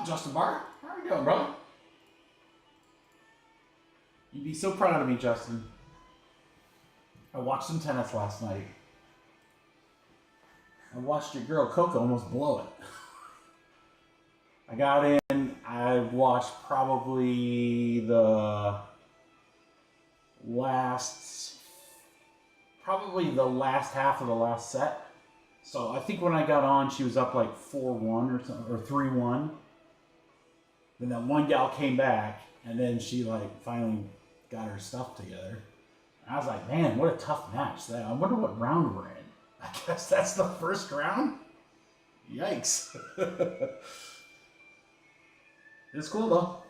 up, Justin Barr? How are you doing, brother? You'd be so proud of me, Justin. I watched some tennis last night. I watched your girl Coco almost blow it. I got in, I watched probably the last half of the last set. So I think when I got on, she was up like 4-1 or something, or 3-1. Then that one gal came back, and then she like finally got her stuff together. And I was like, man, what a tough match. I wonder what round we're in. I guess that's the first round? Yikes. It's cool though.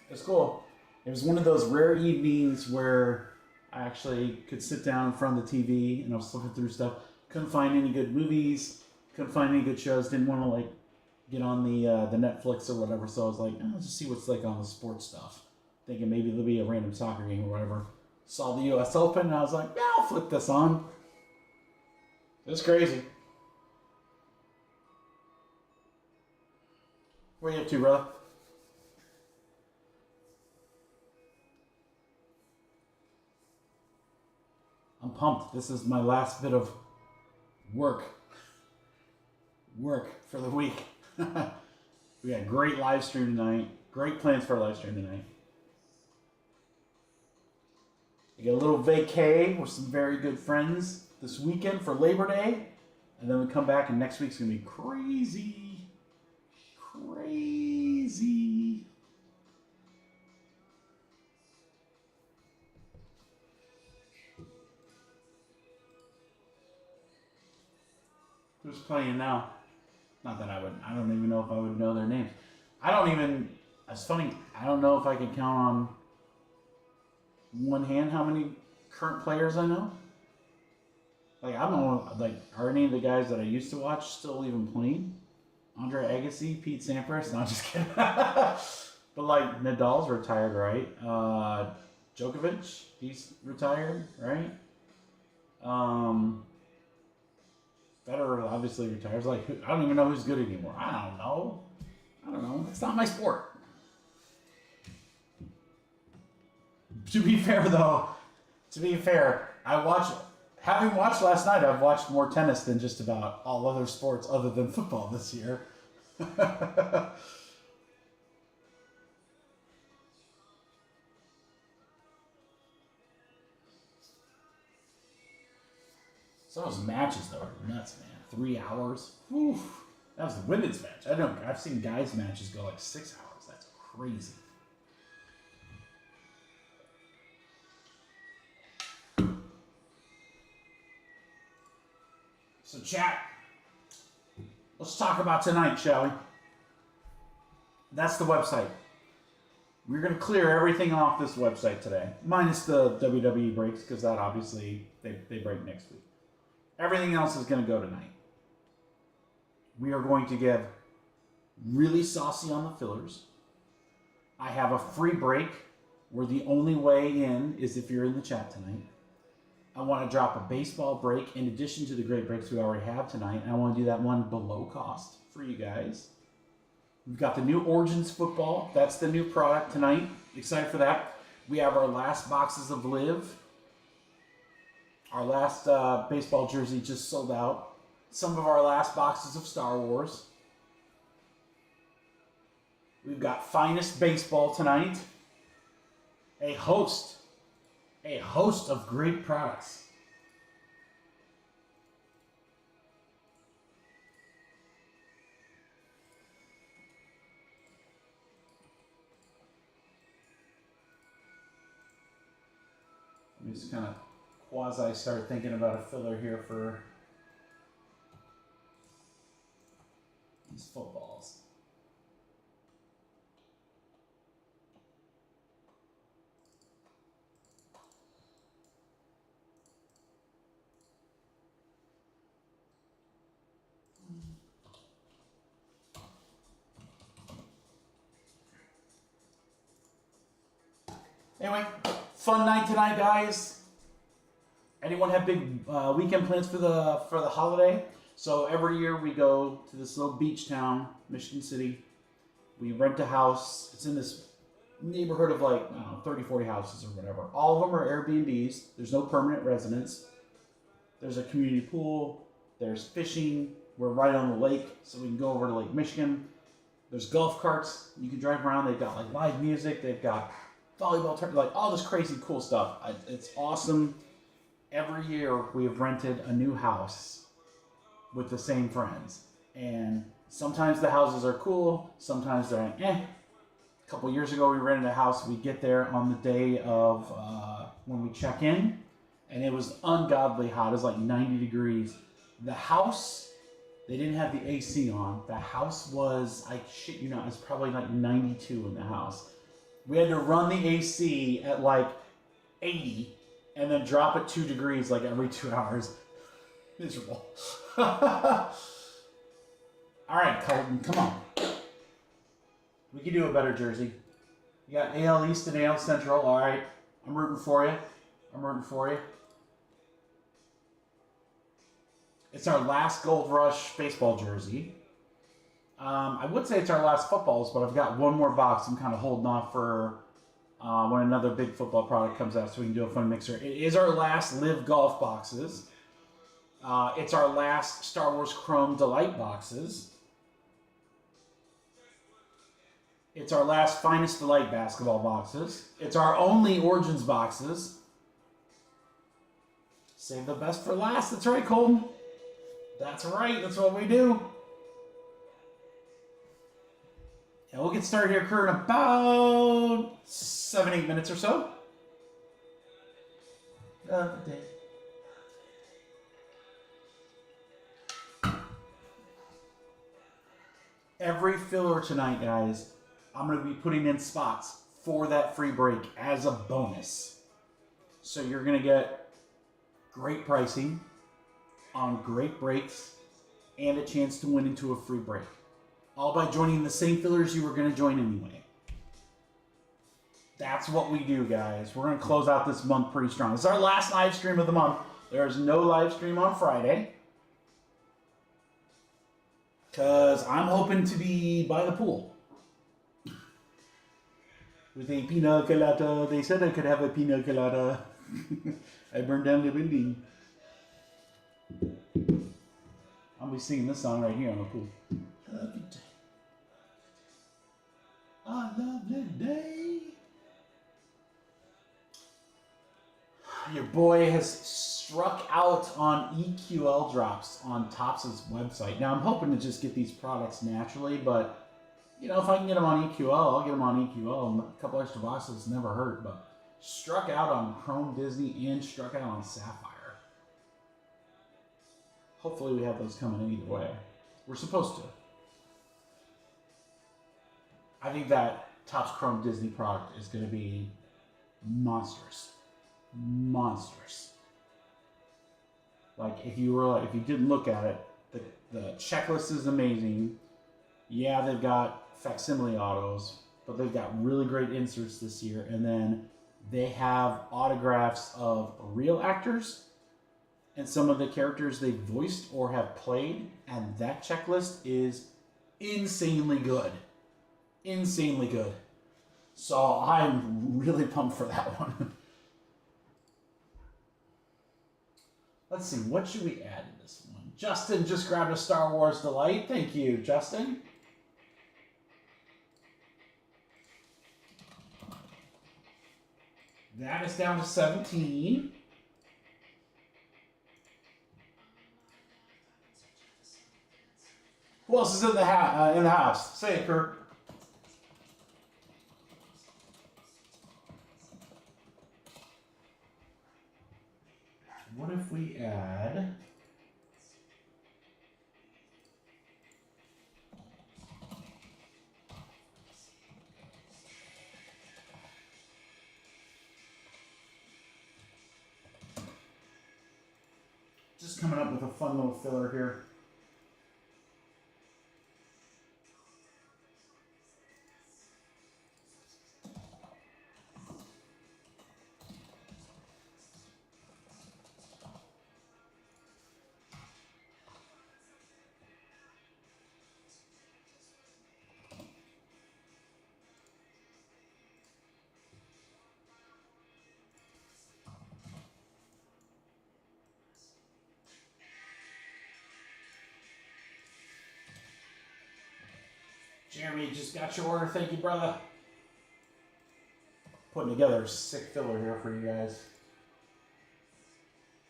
It's cool. It was one of those rare evenings where I actually could sit down in front of the TV and I was flipping through stuff. Couldn't find any good movies. Couldn't find any good shows. Didn't want to like get on the Netflix or whatever. So I was like, let's just see what's like on the sports stuff. Thinking maybe there'll be a random soccer game or whatever. Saw the U.S. Open and I was like, yeah, I'll flip this on. It's crazy. What are you up to, brother? I'm pumped. This is my last bit of work for the week. We got a great live stream tonight. Great plans for a live stream tonight. We got a little vacay with some very good friends this weekend for Labor Day. And then we come back and next week's going to be crazy. Crazy. Who's playing now? Not that I don't even know if I would know their names. It's funny, I don't know if I can count on one hand how many current players I know. Like, are any of the guys that I used to watch still even playing? Andre Agassi, Pete Sampras? No, I'm just kidding. But like, Nadal's retired, right? Djokovic, he's retired, right? Federer obviously retires. Like, I don't even know who's good anymore. I don't know. It's not my sport. To be fair, having watched last night, I've watched more tennis than just about all other sports other than football this year. Some of those matches, though, are nuts, man. 3 hours. Oof. That was the women's match. I've seen guys' matches go like 6 hours. That's crazy. So, chat, let's talk about tonight, shall we? That's the website. We're going to clear everything off this website today, minus the WWE breaks, because that obviously, they break next week. Everything else is going to go tonight. We are going to get really saucy on the fillers. I have a free break where the only way in is if you're in the chat tonight. I want to drop a baseball break in addition to the great breaks we already have tonight. And I want to do that one below cost for you guys. We've got the new Origins football. That's the new product tonight. Excited for that. We have our last boxes of Live. Our last baseball jersey just sold out. Some of our last boxes of Star Wars. We've got Finest Baseball tonight. A host of great products. Let me just kind of quasi start thinking about a filler here for these footballs. Anyway, fun night tonight, guys. Anyone have big weekend plans for the holiday? So every year we go to this little beach town, Michigan City. We rent a house. It's in this neighborhood of like, I don't know, 30, 40 houses or whatever. All of them are Airbnbs. There's no permanent residents. There's a community pool. There's fishing. We're right on the lake, so we can go over to Lake Michigan. There's golf carts. You can drive around. They've got like live music. They've got volleyball tournaments, like all this crazy cool stuff. It's awesome. Every year we've rented a new house with the same friends. And sometimes the houses are cool. Sometimes they're like, eh. A couple years ago we rented a house. We get there on the day of when we check in. And it was ungodly hot. It was like 90 degrees. The house, they didn't have the AC on. The house was, I shit you not, it was probably like 92 in the house. We had to run the AC at like 80 and then drop it 2 degrees like every 2 hours. Miserable. All right, Colton, come on. We can do a better jersey. You got AL East and AL Central. All right, I'm rooting for you. I'm rooting for you. It's our last Gold Rush baseball jersey. I would say it's our last footballs, but I've got one more box. I'm kind of holding off for when another big football product comes out so we can do a fun mixer. It is our last Live Golf boxes. It's our last Star Wars Chrome Delight boxes. It's our last Finest Delight basketball boxes. It's our only Origins boxes. Save the best for last. That's right, Colton. That's right. That's what we do. And we'll get started here, Kurt, in about 7-8 minutes or so. Every filler tonight, guys, I'm going to be putting in spots for that free break as a bonus. So you're going to get great pricing on great breaks and a chance to win into a free break. All by joining the same fillers you were going to join anyway. That's what we do, guys. We're going to close out this month pretty strong. This is our last live stream of the month. There's no live stream on Friday. Because I'm hoping to be by the pool. With a pina colada. They said I could have a pina colada. I burned down the building. I'll be singing this song right here on the pool. A lovely day. Your boy has struck out on EQL drops on Topps' website. Now I'm hoping to just get these products naturally, but you know, if I can get them on EQL, I'll get them on EQL. A couple extra boxes never hurt, but struck out on Chrome Disney and struck out on Sapphire. Hopefully we have those coming in either way. We're supposed to. I think that Topps Chrome Disney product is going to be monstrous. Monstrous. Like if you didn't look at it, the checklist is amazing. Yeah, they've got facsimile autos, but they've got really great inserts this year. And then they have autographs of real actors and some of the characters they voiced or have played, and that checklist is insanely good. Insanely good. So I'm really pumped for that one. Let's see, what should we add to this one? Justin just grabbed a Star Wars Delight. Thank you, Justin. That is down to 17. Who else is in the house? Say it, Kurt. What if we add... Just coming up with a fun little filler here. Jeremy, just got your order. Thank you, brother. Putting together a sick filler here for you guys.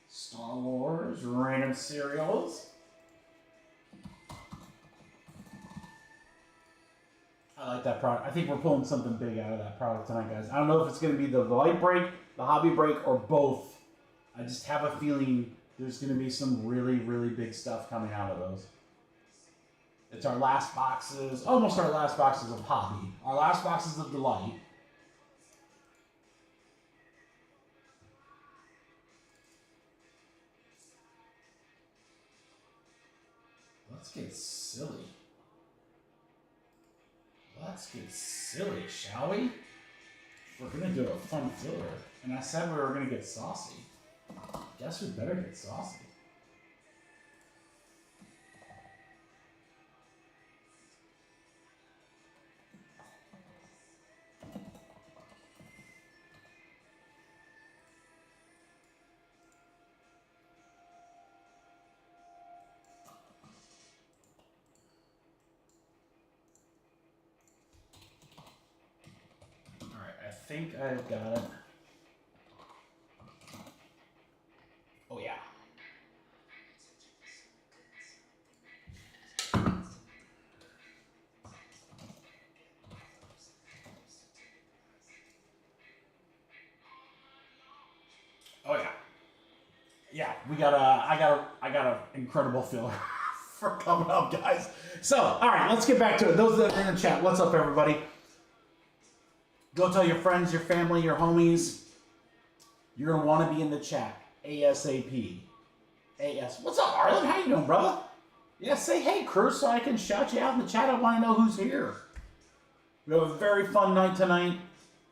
Star Wars, random cereals. I like that product. I think we're pulling something big out of that product tonight, guys. I don't know if it's going to be the light break, the hobby break, or both. I just have a feeling there's going to be some really, really big stuff coming out of those. It's our last boxes, almost our last boxes of hobby. Our last boxes of delight. Let's get silly. Let's get silly, shall we? We're going to do a fun filler. And I said we were going to get saucy. Guess we better get saucy. I think I've got it. Oh yeah. Oh yeah. Yeah, we got I got an incredible filler for coming up, guys. So, all right, let's get back to it. Those that are in the chat, what's up, everybody? Go tell your friends, your family, your homies. You're going to want to be in the chat. ASAP. AS. What's up, Arlen? How you doing, brother? Yeah, say hey, crew, so I can shout you out in the chat. I want to know who's here. We have a very fun night tonight.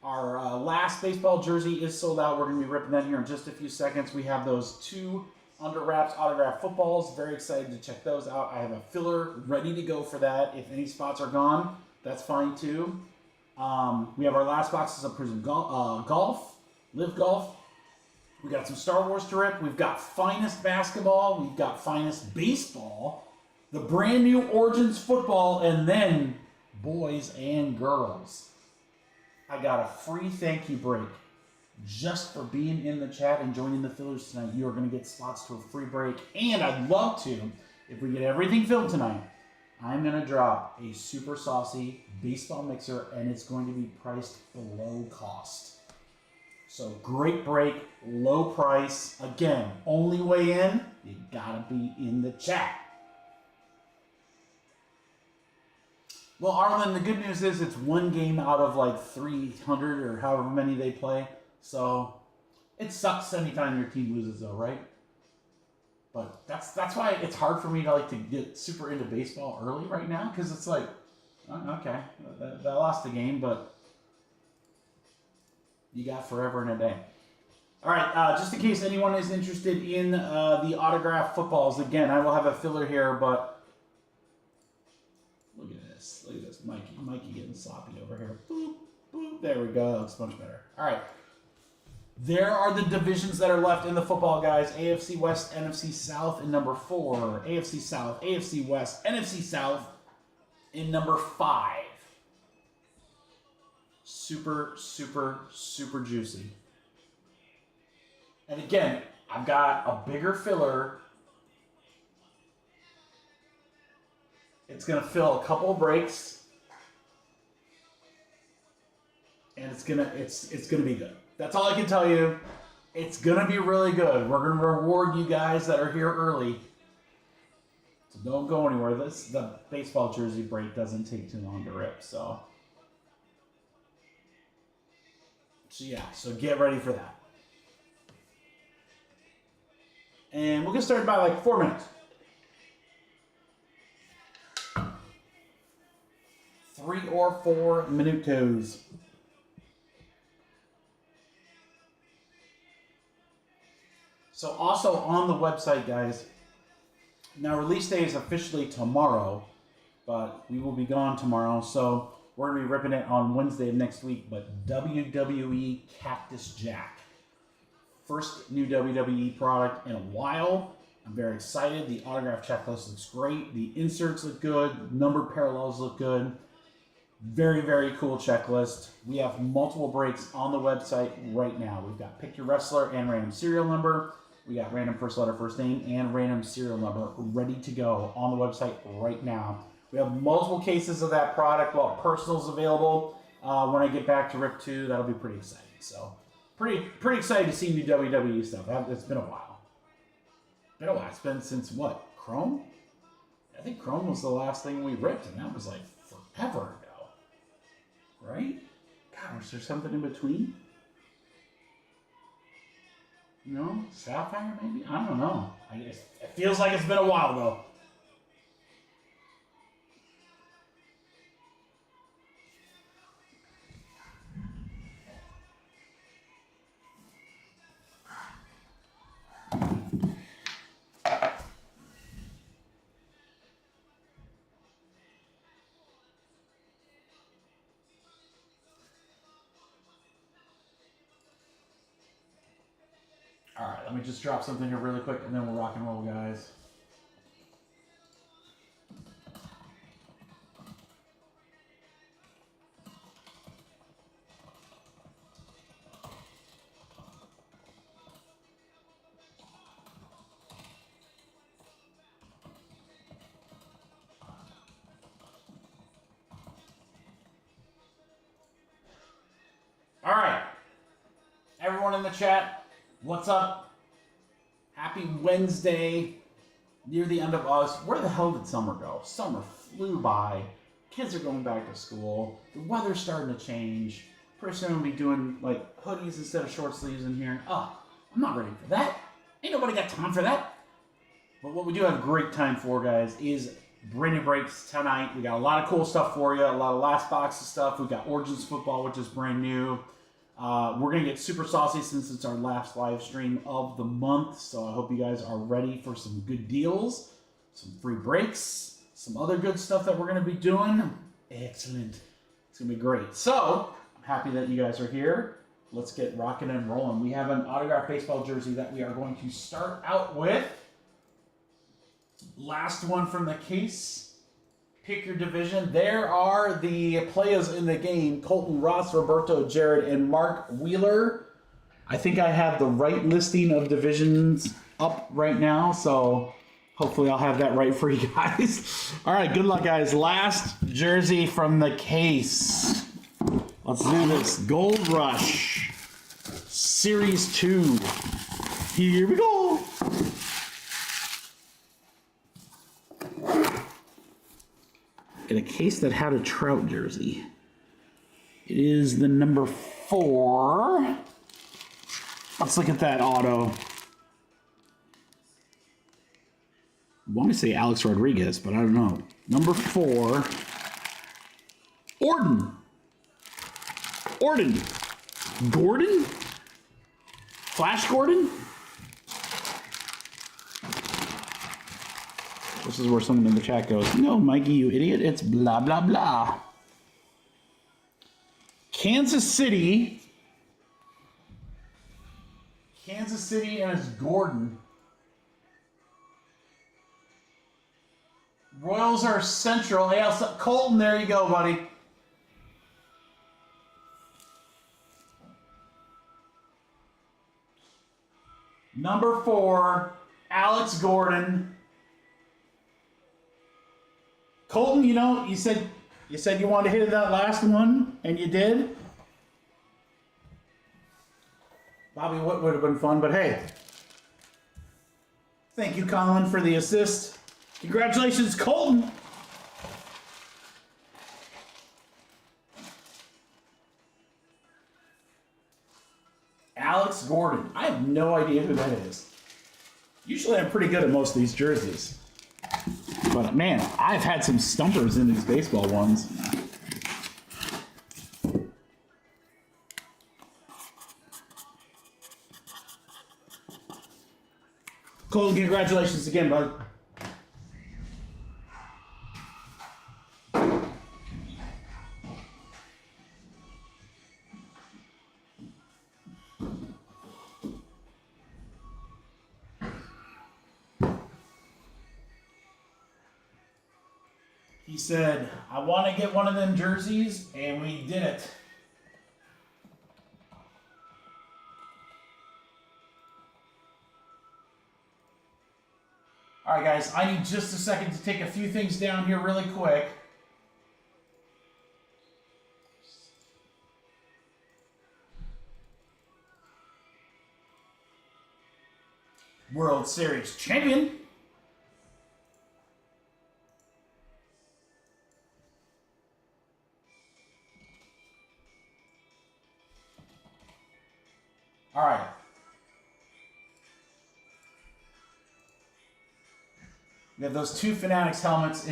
Our last baseball jersey is sold out. We're going to be ripping that here in just a few seconds. We have those 2 Under Wraps autographed footballs. Very excited to check those out. I have a filler ready to go for that. If any spots are gone, that's fine too. We have our last boxes of Prism Golf, Live Golf. We got some Star Wars to rip. We've got Finest Basketball. We've got Finest Baseball. The brand new Origins Football. And then Boys and Girls. I got a free thank you break just for being in the chat and joining the fillers tonight. You are going to get slots to a free break. And I'd love to, if we get everything filled tonight, I'm going to drop a super saucy baseball mixer, and it's going to be priced below cost. So great break, low price. Again, only way in, you got to be in the chat. Well, Arlen, the good news is it's one game out of like 300 or however many they play. So it sucks anytime your team loses, though, right? But that's why it's hard for me to like to get super into baseball early right now, because it's like, okay, that lost the game, but you got forever and a day. All right, just in case anyone is interested in the autographed footballs, again, I will have a filler here, but look at this, Mikey getting sloppy over here. Boop, boop, there we go, that looks much better. All right. There are the divisions that are left in the football, guys. AFC West, NFC South in number 4. AFC South, AFC West, NFC South in number 5. Super, super, super juicy. And again, I've got a bigger filler. It's going to fill a couple of breaks. And it's gonna be good. That's all I can tell you. It's going to be really good. We're going to reward you guys that are here early. So don't go anywhere. The baseball jersey break doesn't take too long to rip. So yeah, so get ready for that. And we'll get started by like 4 minutes. 3 or 4 minutos. So also on the website, guys, now release day is officially tomorrow, but we will be gone tomorrow, so we're going to be ripping it on Wednesday of next week, but WWE Cactus Jack. First new WWE product in a while. I'm very excited. The autograph checklist looks great. The inserts look good. Numbered parallels look good. Very, very cool checklist. We have multiple breaks on the website right now. We've got pick your wrestler and random serial number. We got random first letter, first name, and random serial number ready to go on the website right now. We have multiple cases of that product while personal's available. When I get back to Rip 2, that'll be pretty exciting. So, pretty excited to see new WWE stuff. It's been a while. It's been since what? Chrome? I think Chrome was the last thing we ripped, and that was like forever ago. Right? God, was there something in between? No? Sapphire, maybe? I don't know. It feels like it's been a while, though. All right, let me just drop something here really quick, and then we'll rock and roll, guys. All right, everyone in the chat, what's up? Happy Wednesday, near the end of August. Where the hell did summer go? Summer flew by. Kids are going back to school. The weather's starting to change. Pretty soon we'll be doing like hoodies instead of short sleeves in here. Oh, I'm not ready for that. Ain't nobody got time for that. But what we do have a great time for, guys, is brand new breaks tonight. We got a lot of cool stuff for you. A lot of last box of stuff. We got Origins Football, which is brand new. We're going to get super saucy since it's our last live stream of the month. So I hope you guys are ready for some good deals, some free breaks, some other good stuff that we're going to be doing. Excellent. It's going to be great. So I'm happy that you guys are here. Let's get rocking and rolling. We have an autographed baseball jersey that we are going to start out with. Last one from the case. Pick your division. There are the players in the game: Colton, Ross, Roberto, Jared, and Mark Wheeler. I think I have the right listing of divisions up right now, so hopefully I'll have that right for you guys. All right, good luck, guys. Last jersey from the case. Let's do this. Gold Rush Series 2. Here we go. In a case that had a Trout jersey. It is the number 4. Let's look at that auto. I want to say Alex Rodriguez, but I don't know. Number 4. Orden. Gordon? Flash Gordon? This is where someone in the chat goes, no, Mikey, you idiot, it's blah, blah, blah. Kansas City, and it's Gordon. Royals are Central. Hey, Colton, there you go, buddy. Number 4, Alex Gordon. Colton, you know, you said you wanted to hit that last one, and you did. Bobby Wood would have been fun, but hey. Thank you, Colin, for the assist. Congratulations, Colton. Alex Gordon. I have no idea who that is. Usually I'm pretty good at most of these jerseys. But man, I've had some stumpers in these baseball ones. Colton, congratulations again, bud. He said, I want to get one of them jerseys, and we did it. All right, guys, I need just a second to take a few things down here really quick. World Series champion. All right. We have those two Fanatics helmets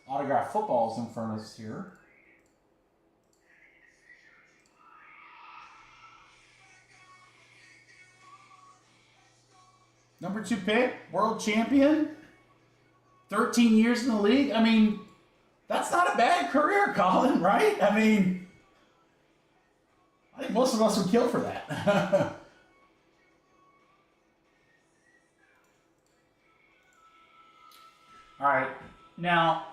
autographed footballs in front of us here. Number 2 pick, world champion, 13 years in the league. I mean, that's not a bad career, Colin, right? I mean, I think most of us would kill for that. All right, now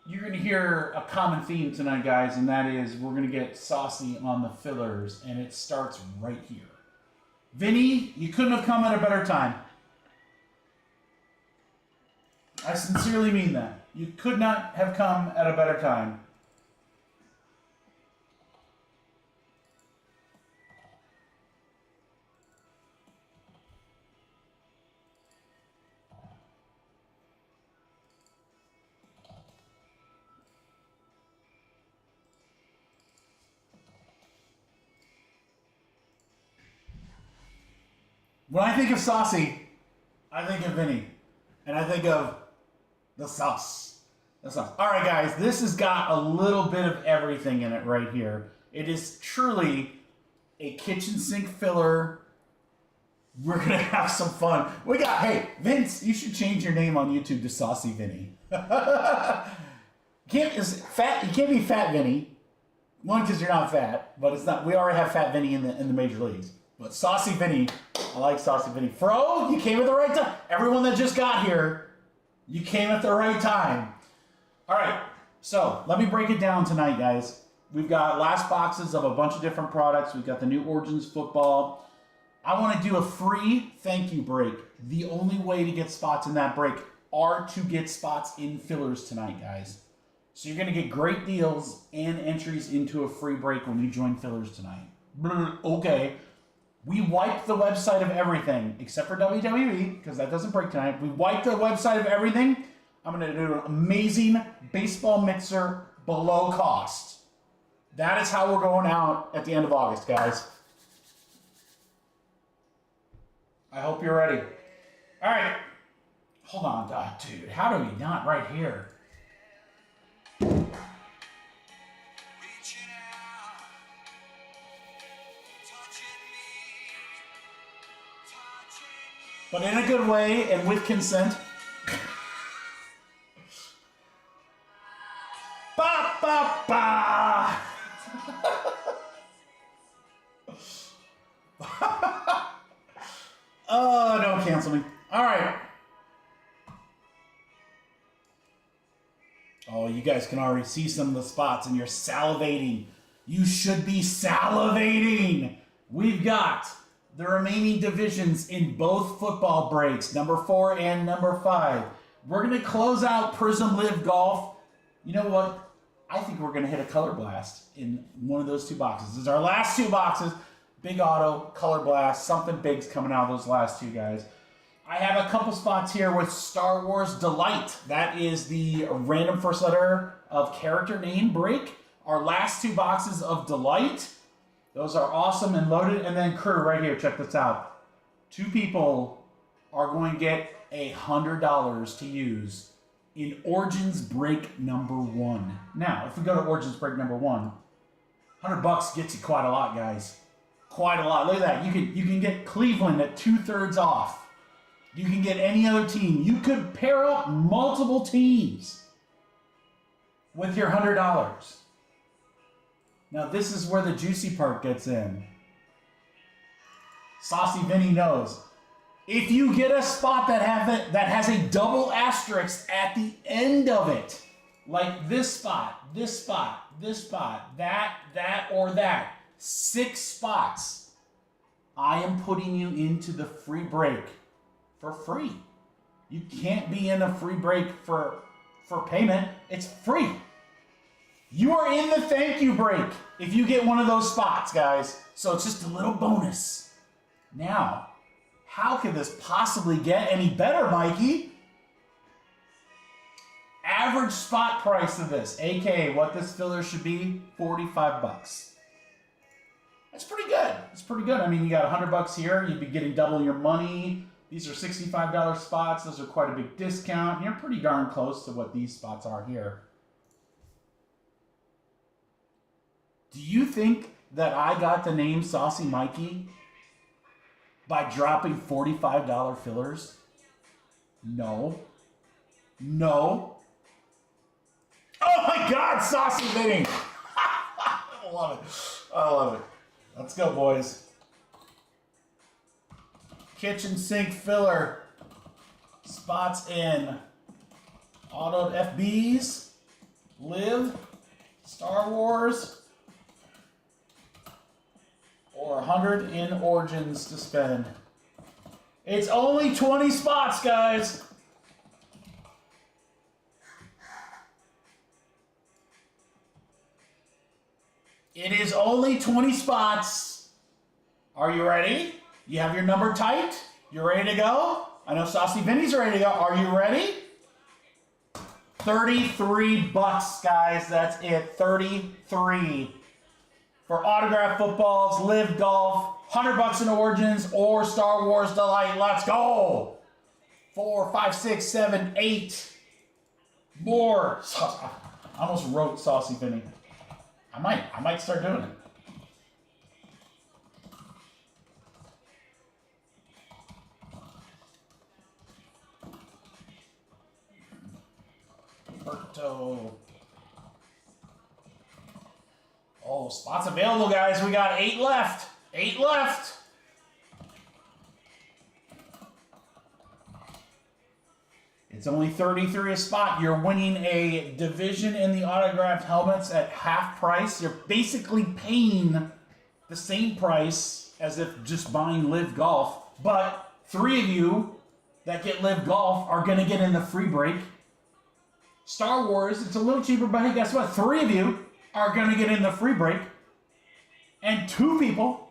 you're going to hear a common theme tonight, guys, and that is we're going to get saucy on the fillers, and it starts right here. Vinny, you couldn't have come at a better time. I sincerely mean that. You could not have come at a better time. When I think of saucy, I think of Vinny. And I think of the sauce. The sauce. All right, guys, this has got a little bit of everything in it right here. It is truly a kitchen sink filler. We're going to have some fun. We got, hey, Vince, you should change your name on YouTube to Saucy Vinny. You can't be Fat Vinny. One, because you're not fat, but it's not. We already have Fat Vinny in the major leagues. But Saucy Vinny, I like Saucy Vinny. Fro, you came at the right time. Everyone that just got here, you came at the right time. All right, so let me break it down tonight, guys. We've got last boxes of a bunch of different products. We've got the new Origins football. I want to do a free thank you break. The only way to get spots in that break are to get spots in fillers tonight, guys. So you're going to get great deals and entries into a free break when you join fillers tonight. Okay. We wiped the website of everything, except for WWE, because that doesn't break tonight. We wiped the website of everything. I'm going to do an amazing baseball mixer below cost. That is how we're going out at the end of August, guys. I hope you're ready. All right. Hold on, dude. How do we not right here? But in a good way and with consent. Ba ba ba. Oh, don't cancel me. All right. Oh, you guys can already see some of the spots and you're salivating. You should be salivating. We've got the remaining divisions in both football breaks, number 4 and number 5. We're going to close out Prism Live Golf. You know what? I think we're going to hit a color blast in one of those two boxes. This is our last two boxes. Big auto, color blast, something big's coming out of those last two, guys. I have a couple spots here with Star Wars Delight. That is the random first letter of character name break. Our last two boxes of Delight. Those are awesome and loaded. And then crew right here, check this out. 2 people are going to get $100 to use in Origins break number 1. Now, if we go to Origins break number 1, $100 gets you quite a lot, guys. Quite a lot. Look at that. You can get Cleveland at 2/3 off. You can get any other team. You could pair up multiple teams with your $100. Now, this is where the juicy part gets in. Saucy Vinny knows. If you get a spot that has a double asterisk at the end of it, like this spot, this spot, this spot, that, or that, 6 spots, I am putting you into the free break for free. You can't be in a free break for payment. It's free. You are in the thank you break if you get one of those spots, guys. So it's just a little bonus. Now, how can this possibly get any better, Mikey? Average spot price of this, aka what this filler should be, $45. That's pretty good. It's pretty good. I mean, you got $100 here. You'd be getting double your money. These are $65 spots. Those are quite a big discount. You're pretty darn close to what these spots are here. Do you think that I got the name Saucy Mikey by dropping $45 fillers? No. No. Oh my God, Saucy Vinny! I love it. I love it. Let's go, boys. Kitchen sink filler. Spots in autoed FBs, Live, Star Wars, or 100 in Origins to spend. It's only 20 spots, guys. It is only 20 spots. Are you ready? You have your number typed? You ready to go? I know Saucy Vinny's ready to go. Are you ready? $33, guys. That's it. 33 for autograph footballs, Live Golf, $100 in Origins, or Star Wars Delight. Let's go. 4, 5, 6, 7, 8 more. I almost wrote Saucy Vinny. I might start doing it. Berto. Oh, spots available, guys. We got 8 left. 8 left. It's only 33 a spot. You're winning a division in the autographed helmets at half price. You're basically paying the same price as if just buying Live Golf. But 3 of you that get Live Golf are going to get in the free break. Star Wars, it's a little cheaper, but hey, guess what? 3 of you are going to get in the free break. And 2 people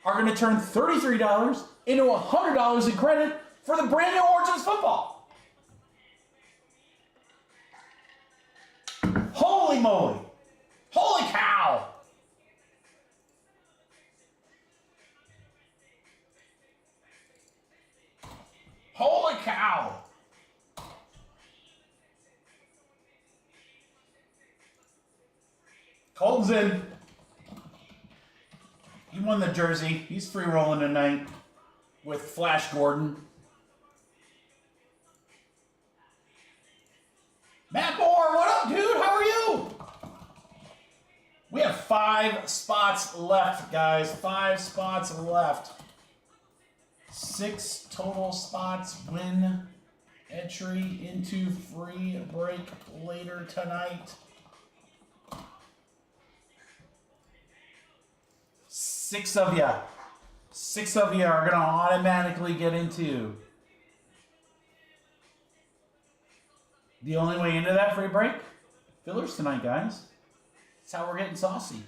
are going to turn $33 into $100 in credit for the brand new Origins football. Holy moly. Holy cow. Holy cow. Colton's in. He won the jersey. He's free rolling tonight with Flash Gordon. Matt Moore, what up, dude? How are you? We have 5 spots left, guys. 5 spots left. 6 total spots. Win entry into free break later tonight. 6 of you. 6 of you are going to automatically get into the only way into that free break. Fillers tonight, guys. That's how we're getting saucy.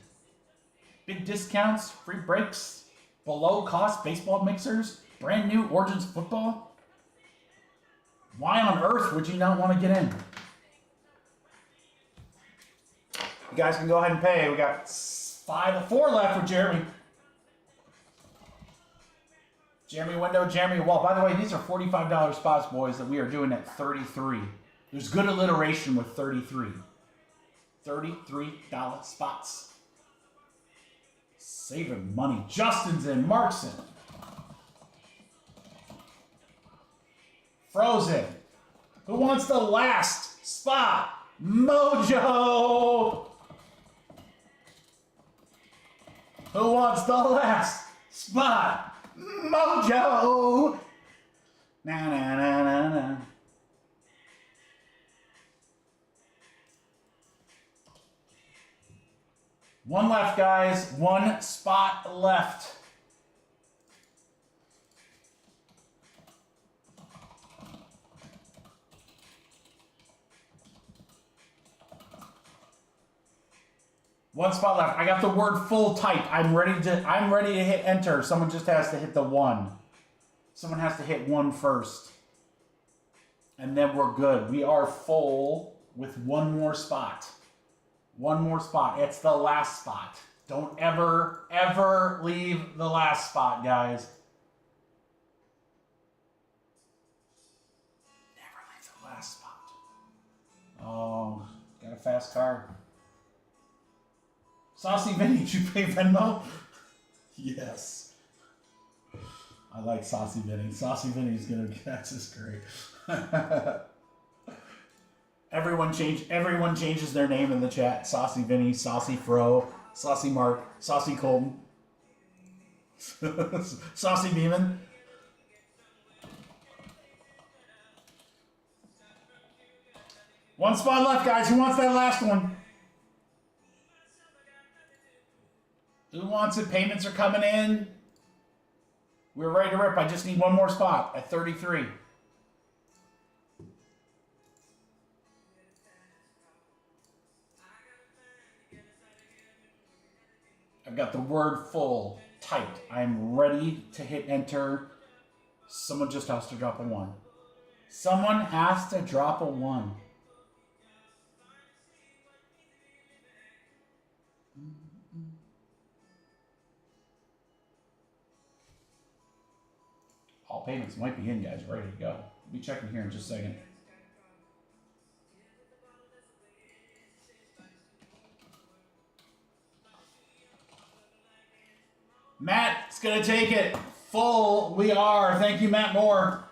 Big discounts, free breaks, below cost baseball mixers, brand new Origins football. Why on earth would you not want to get in? You guys can go ahead and pay. We got 4 left with Jeremy. Jeremy Window, Jeremy Wall. By the way, these are $45 spots, boys, that we are doing at 33. There's good alliteration with 33. $33 spots. Saving money. Justin's in. Mark's in. Frozen. Who wants the last spot? Mojo. Who wants the last spot? Mojo. Na na na na na. One left, guys. One spot left. One spot left. I got the word full type. I'm ready to hit enter. Someone just has to hit the 1. Someone has to hit 1 first. And then we're good. We are full with one more spot. One more spot. It's the last spot. Don't ever, ever leave the last spot, guys. Never leave the last spot. Oh, got a fast card. Saucy Vinny, did you pay Venmo? Yes. I like Saucy Vinny. Saucy Vinny's gonna that's just great. Everyone changes their name in the chat. Saucy Vinny, Saucy Fro, Saucy Mark, Saucy Colton, Saucy Beeman. One spot left, guys. Who wants that last one? Who wants it? Payments are coming in. We're ready to rip. I just need one more spot at 33. I've got the word full typed. I'm ready to hit enter. Someone just has to drop a 1. Someone has to drop a 1. All payments might be in, guys. Ready to go. We'll be checking here in just a second. Matt's going to take it. Full. We are. Thank you, Matt Moore.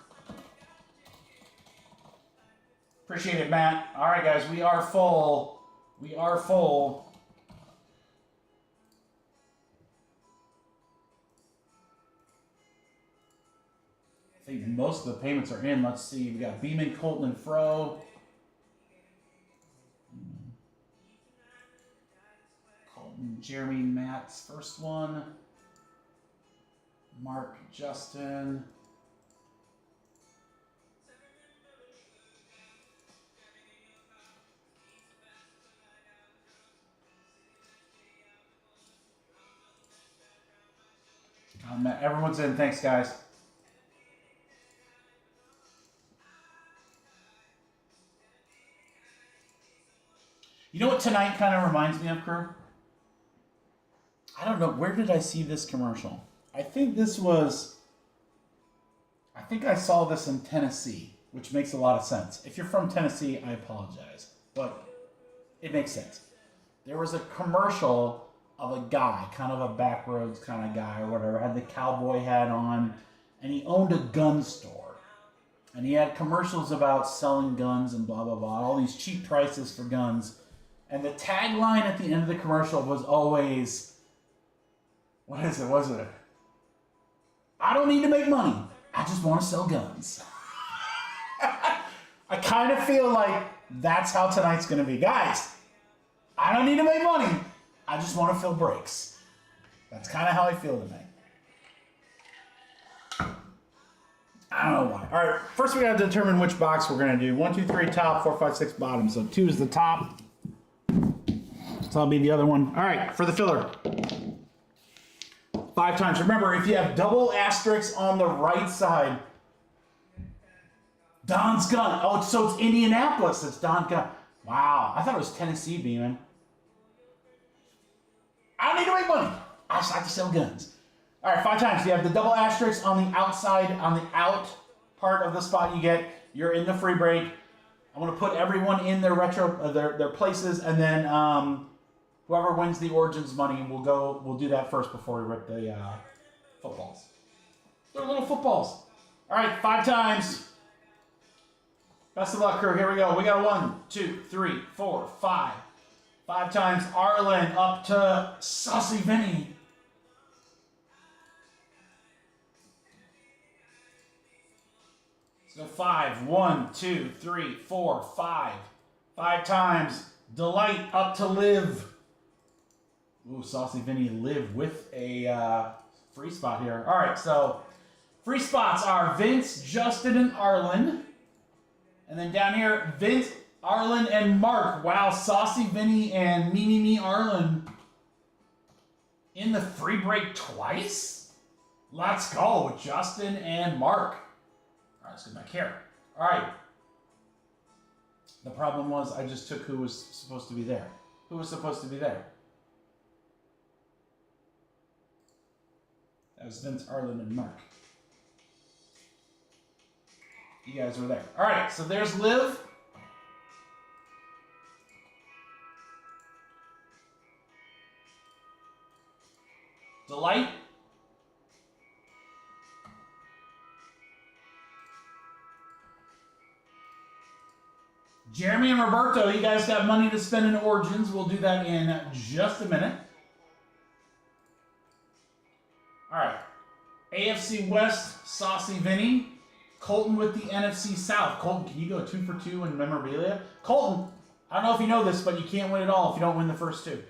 Appreciate it, Matt. All right, guys. We are full. We are full. I think most of the payments are in. Let's see. We got Beeman, Colton, and Fro. Colton, Jeremy, Matt's first one. Mark, Justin. Everyone's in. Thanks, guys. You know what tonight kind of reminds me of, crew? I don't know. Where did I see this commercial? I think I saw this in Tennessee, which makes a lot of sense. If you're from Tennessee, I apologize, but it makes sense. There was a commercial of a guy, kind of a backroads kind of guy or whatever, had the cowboy hat on, and he owned a gun store. And he had commercials about selling guns and blah, blah, blah, all these cheap prices for guns. And the tagline at the end of the commercial was always, what is it? Was it? I don't need to make money. I just want to sell guns. I kind of feel like that's how tonight's going to be. Guys, I don't need to make money. I just want to fill breaks. That's kind of how I feel tonight. I don't know why. All right, first we got to determine which box we're going to do. 1, 2, 3 top, 4, 5, 6 bottom. So 2 is the top. So that'll be the other one. All right, for the filler. 5 times. Remember, if you have double asterisks on the right side, Don's Gun. Oh, so it's Indianapolis. It's Don Gun. Wow, I thought it was Tennessee, Beeman. I don't need to make money. I just like to sell guns. All right, 5 times. You have the double asterisk on the outside, on the out part of the spot you get. You're in the free break. I'm going to put everyone in their their places, and then whoever wins the Origins money, we'll do that first before we rip the footballs. They're little footballs. All right, 5 times. Best of luck, crew. Here we go. We got 1, 2, 3, 4, 5. 5 times. Arlen up to Saucy Vinny. Go 5. 1, 2, 3, 4, 5. 5 times. Delight up to live. Ooh, Saucy Vinny live with a free spot here. All right, so free spots are Vince, Justin, and Arlen. And then down here, Vince, Arlen, and Mark. Wow, Saucy Vinny and Me Arlen in the free break twice? Let's go with Justin and Mark. All right, let's get back here. All right. The problem was I just took who was supposed to be there. Who was supposed to be there? That was Vince, Arlen, and Mark. You guys were there. All right, so there's Liv. Delight. Jeremy and Roberto, you guys got money to spend in Origins. We'll do that in just a minute. All right. AFC West, Saucy Vinny. Colton with the NFC South. Colton, can you go 2 for 2 in memorabilia? Colton, I don't know if you know this, but you can't win it all if you don't win the first 2.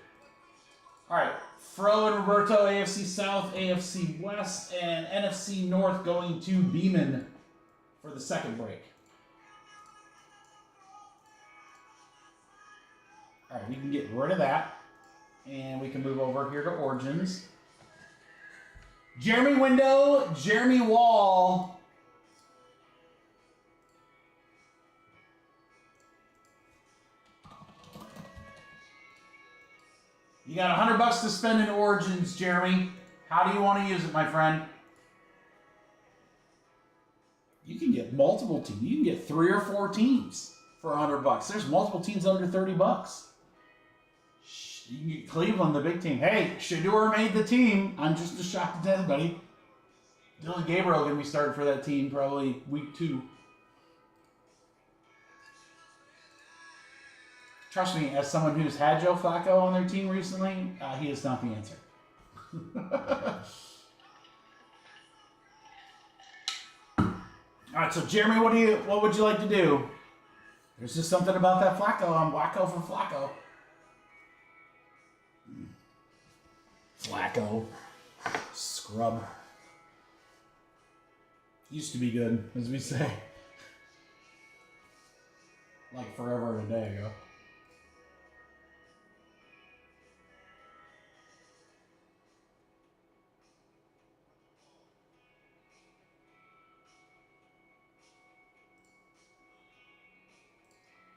All right. Fro and Roberto, AFC South, AFC West, and NFC North going to Beeman for the second break. All right, we can get rid of that, and we can move over here to Origins. Jeremy Window, Jeremy Wall. You got $100 to spend in Origins, Jeremy. How do you want to use it, my friend? You can get multiple teams. You can get 3 or 4 teams for $100. There's multiple teams under $30. You can get Cleveland, the big team. Hey, Shador made the team. I'm just as shocked as anybody. Dylan Gabriel going to be starting for that team probably week 2. Trust me, as someone who's had Joe Flacco on their team recently, he is not the answer. All right, so Jeremy, what would you like to do? There's just something about that Flacco. I'm wacko for Flacco. Flacco. Scrub. Used to be good, as we say. Like forever and a day ago.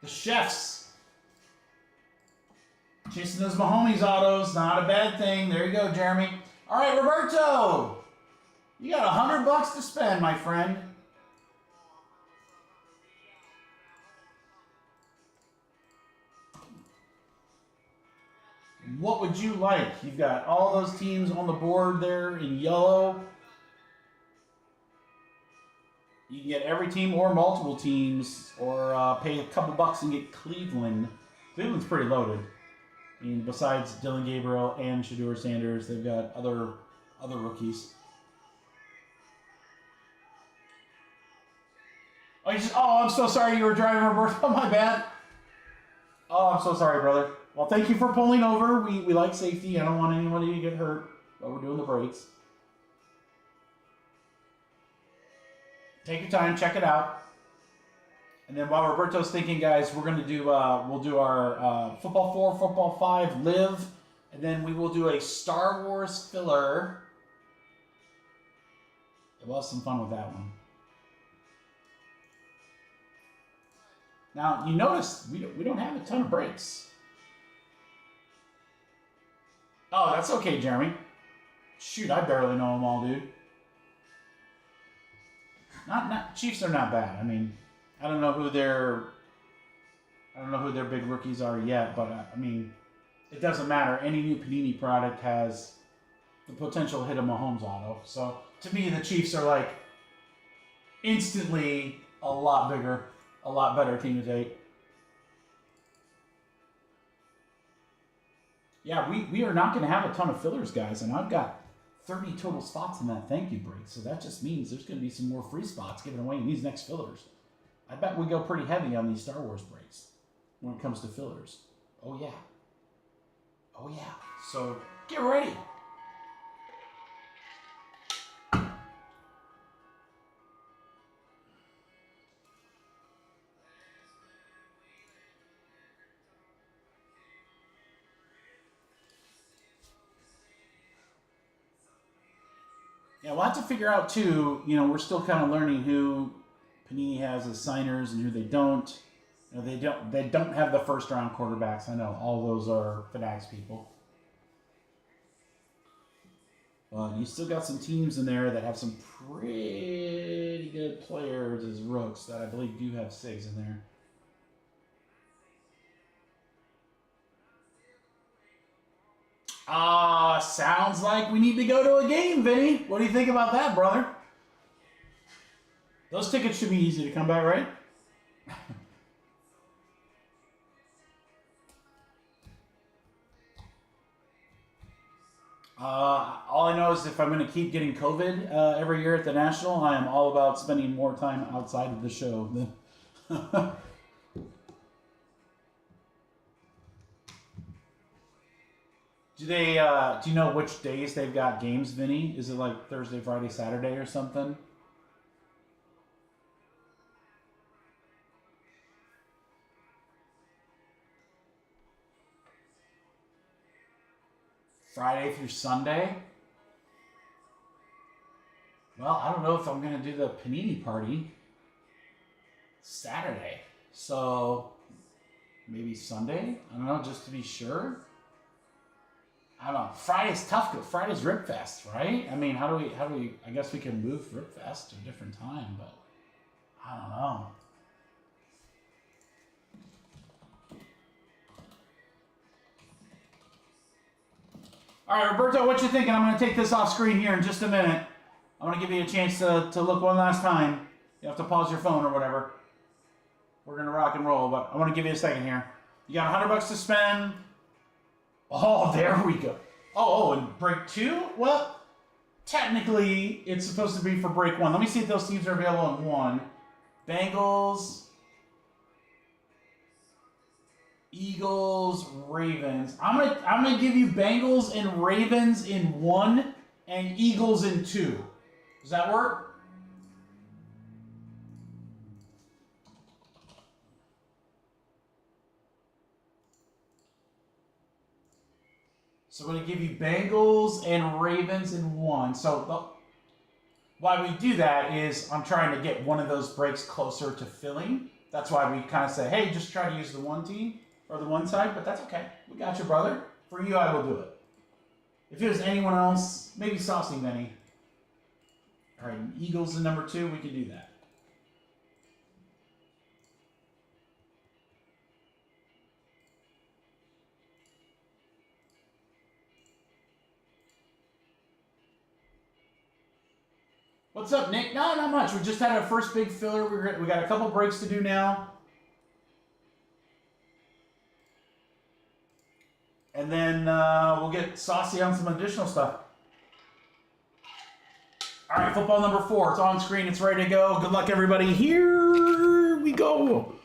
The Chefs. Chasing those Mahomes autos, not a bad thing. There you go, Jeremy. All right, Roberto. You got $100 to spend, my friend. What would you like? You've got all those teams on the board there in yellow. You can get every team or multiple teams, or pay a couple bucks and get Cleveland. Cleveland's pretty loaded. I mean, besides Dylan Gabriel and Shador Sanders, they've got other rookies. Oh, I'm so sorry you were driving, Roberto. My bad. Oh, I'm so sorry, brother. Well, thank you for pulling over. We like safety. I don't want anybody to get hurt while we're doing the brakes. Take your time, check it out. And then while Roberto's thinking, guys, we're gonna do we'll do our football 4, football 5, live, and then we will do a Star Wars filler. We'll have some fun with that one. Now you notice we don't have a ton of breaks. Oh, that's okay, Jeremy. Shoot, I barely know them all, dude. Not Chiefs are not bad. I mean, I don't know who their big rookies are yet, but I mean, it doesn't matter. Any new Panini product has the potential to hit a Mahomes auto. So to me, the Chiefs are like instantly a lot bigger, a lot better team to take. Yeah, we are not going to have a ton of fillers, guys, and I've got 30 total spots in that thank you break. So that just means there's going to be some more free spots given away in these next fillers. I bet we go pretty heavy on these Star Wars breaks when it comes to fillers. Oh, yeah. Oh, yeah. So get ready. Yeah, we'll have to figure out, too, you know, we're still kind of learning who Panini has as signers and who they don't. You know, they don't have the first-round quarterbacks. I know all those are Fanatics people. But you still got some teams in there that have some pretty good players as rooks that I believe do have SIGs in there. Sounds like we need to go to a game, Vinny. What do you think about that, brother? Those tickets should be easy to come by, right? All I know is if I'm going to keep getting COVID every year at the National, I am all about spending more time outside of the show than... Do you know which days they've got games, Vinny? Is it like Thursday, Friday, Saturday or something? Friday through Sunday? Well, I don't know if I'm going to do the Panini party Saturday. So maybe Sunday? I don't know, just to be sure. I don't know. Friday's tough because Friday's Ripfest, right? I mean, how do we, I guess we can move Ripfest to a different time, but I don't know. All right, Roberto, what you thinking? I'm going to take this off screen here in just a minute. I'm going to give you a chance to look one last time. You have to pause your phone or whatever. We're going to rock and roll, but I want to give you a second here. You got $100 to spend. Oh, there we go. Oh, and break 2? Well, technically, it's supposed to be for break 1. Let me see if those teams are available in 1. Bengals, Eagles, Ravens. I'm gonna give you Bengals and Ravens in 1 and Eagles in 2. Does that work? So I'm going to give you Bengals and Ravens in 1. So why we do that is I'm trying to get one of those breaks closer to filling. That's why we kind of say, hey, just try to use the one team or the one side, but that's okay. We got you, brother. For you, I will do it. If it was anyone else, maybe Saucy Benny. All right, Eagles in number 2, we can do that. What's up, Nick? No, not much. We just had our first big filler. We got a couple breaks to do now. And then we'll get saucy on some additional stuff. All right, football number 4. It's on screen. It's ready to go. Good luck, everybody. Here we go.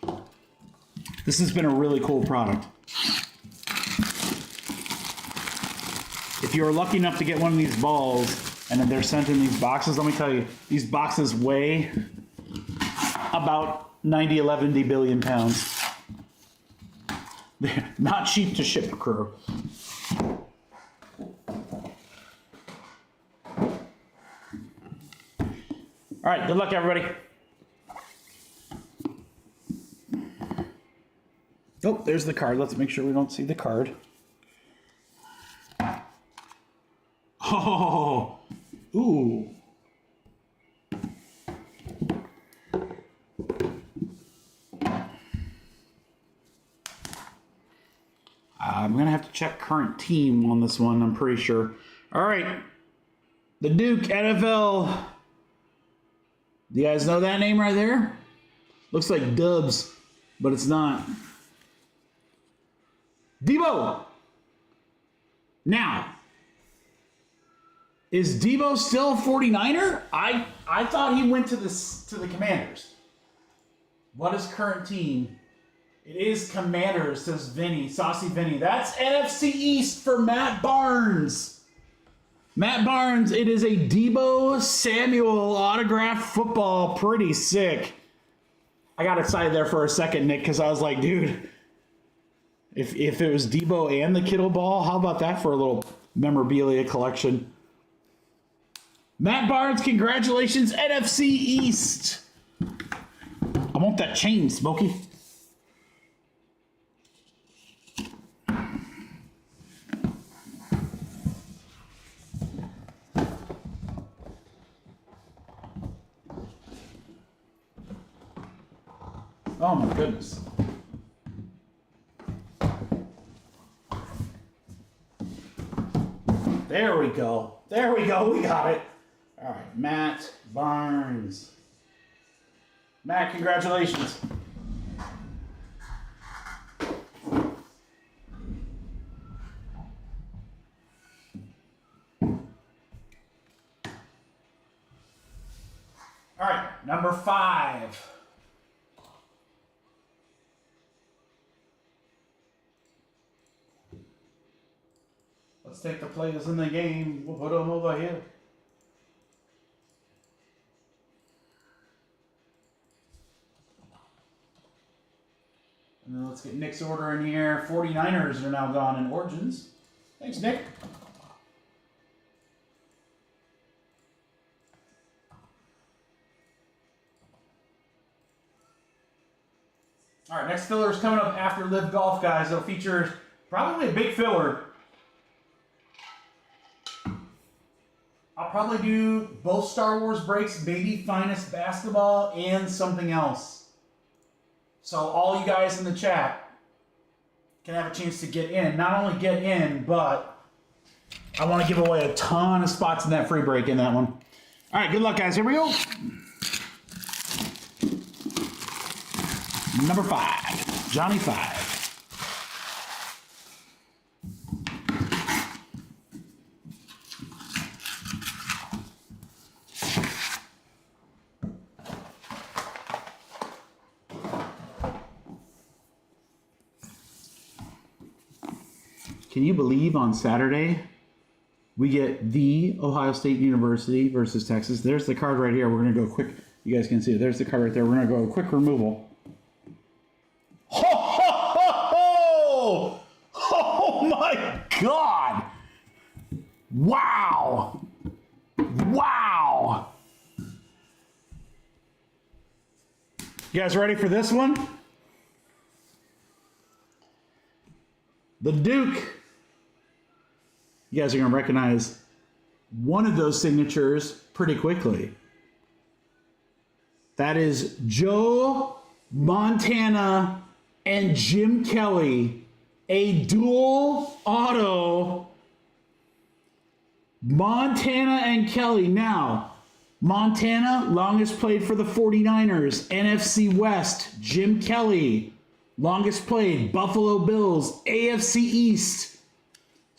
This has been a really cool product. If you are lucky enough to get one of these balls, and then they're sent in these boxes, let me tell you, these boxes weigh about 90 billion pounds. They're not cheap to ship, crew. All right, good luck, everybody. Oh, there's the card. Let's make sure we don't see the card. Oh, ooh. I'm going to have to check current team on this one, I'm pretty sure. All right. The Duke NFL. Do you guys know that name right there? Looks like Dubs, but it's not. Debo. Now. Is Debo still a 49er? I thought he went to the Commanders. What is current team? It is Commanders, says Vinny, Saucy Vinny. That's NFC East for Matt Barnes. Matt Barnes, it is a Debo Samuel autographed football. Pretty sick. I got excited there for a second, Nick, because I was like, dude, if it was Debo and the Kittle ball, how about that for a little memorabilia collection? Matt Barnes, congratulations, NFC East. I want that chain, Smokey. Oh my goodness. There we go. There we go. We got it. All right, Matt Barnes. Matt, congratulations. All right, number 5. Let's take the players in the game. We'll put them over here. And then let's get Nick's order in here. 49ers are now gone in Origins. Thanks, Nick. All right, next filler is coming up after Live Golf, guys. It'll feature probably a big filler. I'll probably do both Star Wars breaks, maybe Finest Basketball, and something else. So all you guys in the chat can have a chance to get in. Not only get in, but I want to give away a ton of spots in that free break in that one. All right, good luck, guys. Here we go. Number 5, Johnny 5. Can you believe on Saturday we get the Ohio State University versus Texas? There's the card right here. We're going to go quick. You guys can see it. There's the card right there. We're going to go quick removal. Ho, ho, ho, ho! Oh my God! Wow! Wow! You guys ready for this one? The Duke. You guys are going to recognize one of those signatures pretty quickly. That is Joe Montana and Jim Kelly, a dual auto. Montana and Kelly. Now, Montana, longest played for the 49ers, NFC West. Jim Kelly, longest played, Buffalo Bills, AFC East.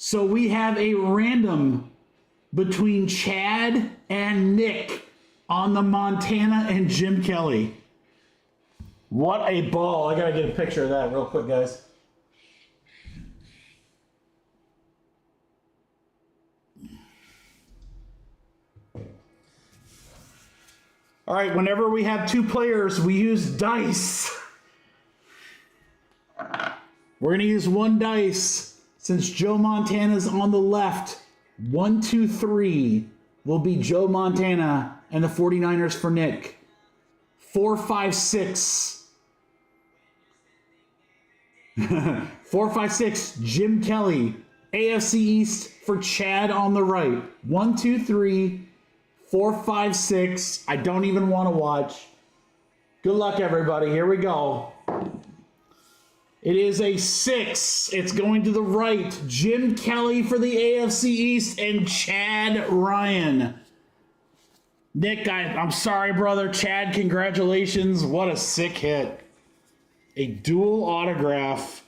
So we have a random between Chad and Nick on the Montana and Jim Kelly. What a ball. I got to get a picture of that real quick, guys. All right, whenever we have 2 players, we use dice. We're going to use 1 dice. Since Joe Montana's on the left, 1, 2, 3 will be Joe Montana and the 49ers for Nick. 4, 5, 6. 4, 5, 6, Jim Kelly. AFC East for Chad on the right. 1, 2, 3, 4, 5, 6. I don't even want to watch. Good luck, everybody. Here we go. It is a 6. It's going to the right. Jim Kelly for the AFC East and Chad Ryan. Nick, I'm sorry, brother. Chad, congratulations. What a sick hit. A dual autograph.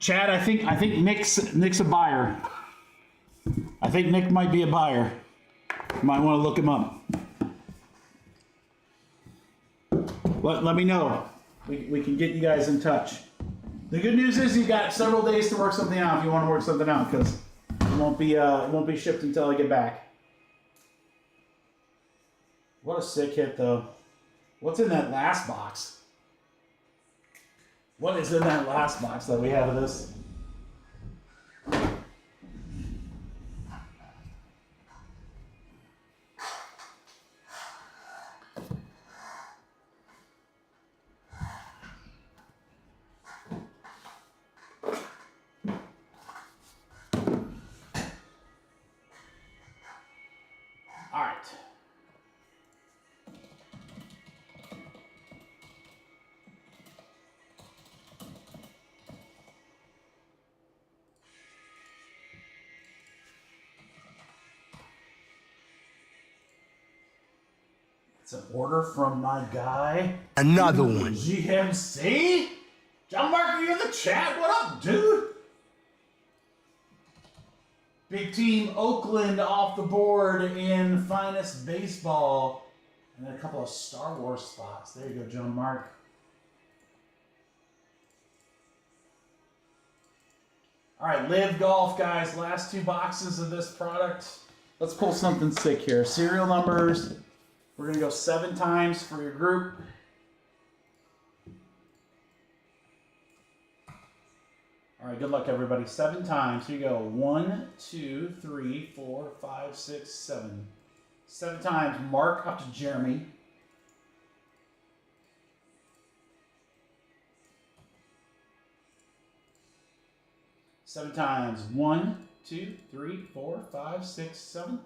Chad, I think Nick's a buyer. I think Nick might be a buyer. You might want to look him up. Let me know. We can get you guys in touch. The good news is you got several days to work something out if you want to work something out, because it won't be shipped until I get back. What a sick hit though. What's in that last box? What is in that last box that we have of this? All right. It's an order from my guy. Another one. GMC? John Mark, you in the chat? What up, dude? Big team Oakland off the board in finest baseball. And then a couple of Star Wars spots. There you go, John Mark. All right, Live Golf, guys. Last two boxes of this product. Let's pull something sick here. Serial numbers. We're going to go 7 times for your group. All right, good luck, everybody. 7 times. Here you go. 1, 2, 3, 4, 5, 6, 7. 7 times. Mark up to Jeremy. Seven times. 1, 2, 3, 4, 5, 6, 7.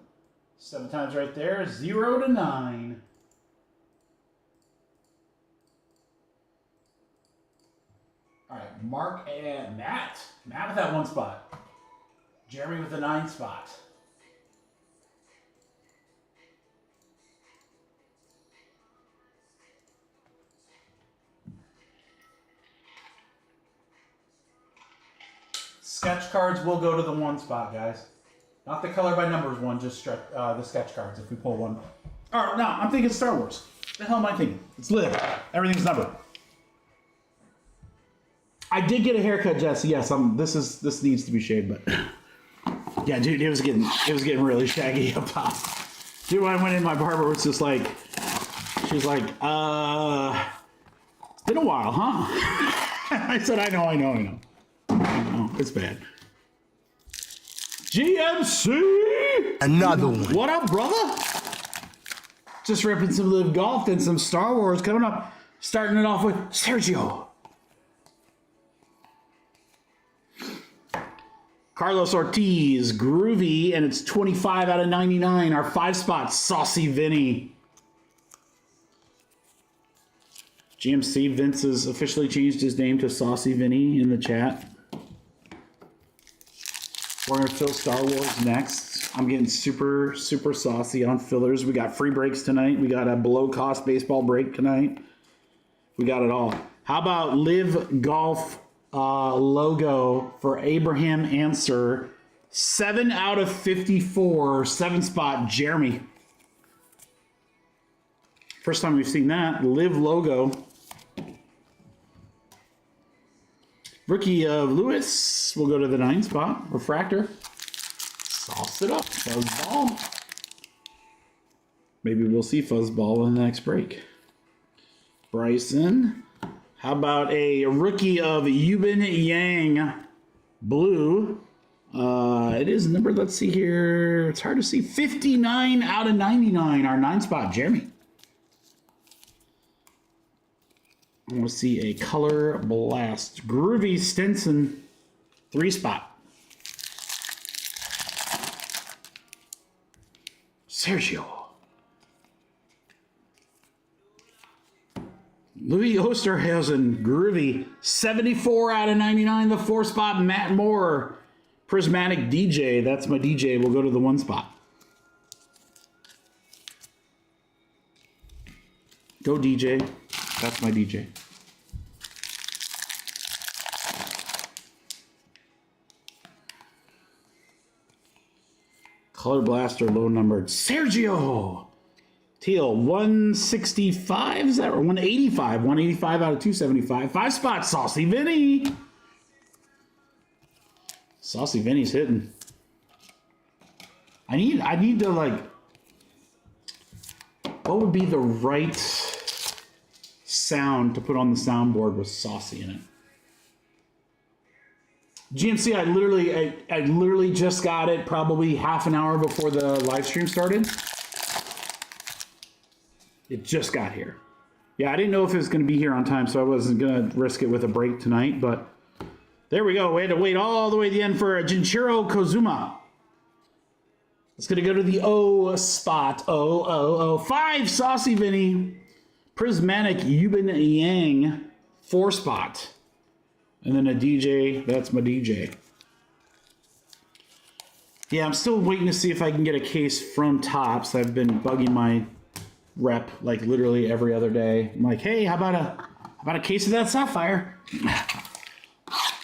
7 times right there. 0 to 9. All right, Mark and Matt. Matt with that 1 spot. Jeremy with the 9 spot. Sketch cards will go to the 1 spot, guys. Not the color by numbers one, just the sketch cards if we pull one. All right, now I'm thinking Star Wars. What the hell am I thinking? It's Live. Everything's numbered. I did get a haircut, Jesse. Yes, this needs to be shaved, but yeah, dude, it was getting really shaggy up top. Dude, when I went in, my barber was just like, she was like, it's been a while, huh? I said, I know, it's bad. GMC! Another one. What up, brother? Just ripping some Live Golf and some Star Wars coming up. Starting it off with Sergio. Carlos Ortiz, groovy, and it's 25 out of 99. Our 5 spots, Saucy Vinny. GMC, Vince has officially changed his name to Saucy Vinny in the chat. We're going to fill Star Wars next. I'm getting super, super saucy on fillers. We got free breaks tonight. We got a below-cost baseball break tonight. We got it all. How about Live Golf logo for Abraham Answer? 7 out of 54. 7 spot, Jeremy. First time we've seen that. Live logo. Rookie of Lewis will go to the 9 spot. Refractor. Sauce it up. Fuzzball. Maybe we'll see Fuzzball in the next break. Bryson. How about a rookie of Yubin Yang blue? It is numbered. Let's see here. It's hard to see. 59 out of 99. Our 9 spot, Jeremy. I want to see a color blast. Groovy Stinson, 3 spot. Sergio. Louis Osterhausen, groovy. 74 out of 99, the 4 spot. Matt Moore, Prismatic DJ. That's my DJ. We'll go to the 1 spot. Go DJ. That's my DJ. Color Blaster, low numbered. Sergio! Teal, 165, is that, or 185? 185 out of 275. 5 spot, Saucy Vinny. Saucy Vinny's hitting. I need to, like, what would be the right sound to put on the soundboard with Saucy in it? GMC, I literally just got it probably half an hour before the live stream started. It just got here. Yeah, I didn't know if it was going to be here on time, so I wasn't going to risk it with a break tonight, but there we go. We had to wait all the way to the end for a Junichiro Kozuma. It's going to go to the O spot. O. 5, Saucy Vinny. Prismatic Yubin Yang, 4 spot. And then a DJ, that's my DJ. Yeah, I'm still waiting to see if I can get a case from Topps. I've been bugging my rep like literally every other day. I'm like, hey, how about a case of that Sapphire?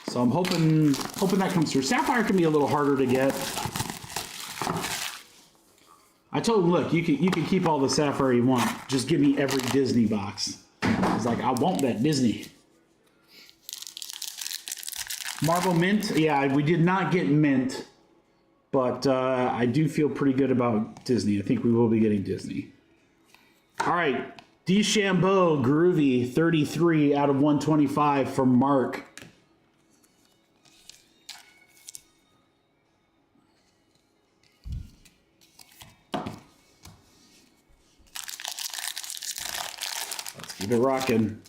So I'm hoping that comes through. Sapphire can be a little harder to get. I told him, look, you can keep all the Sapphire you want. Just give me every Disney box. I was like, I want that Disney. Marvel Mint, yeah, we did not get Mint, but I do feel pretty good about Disney. I think we will be getting Disney. All right, DeChambeau Groovy, 33 out of 125 from Mark. Let's keep it rocking.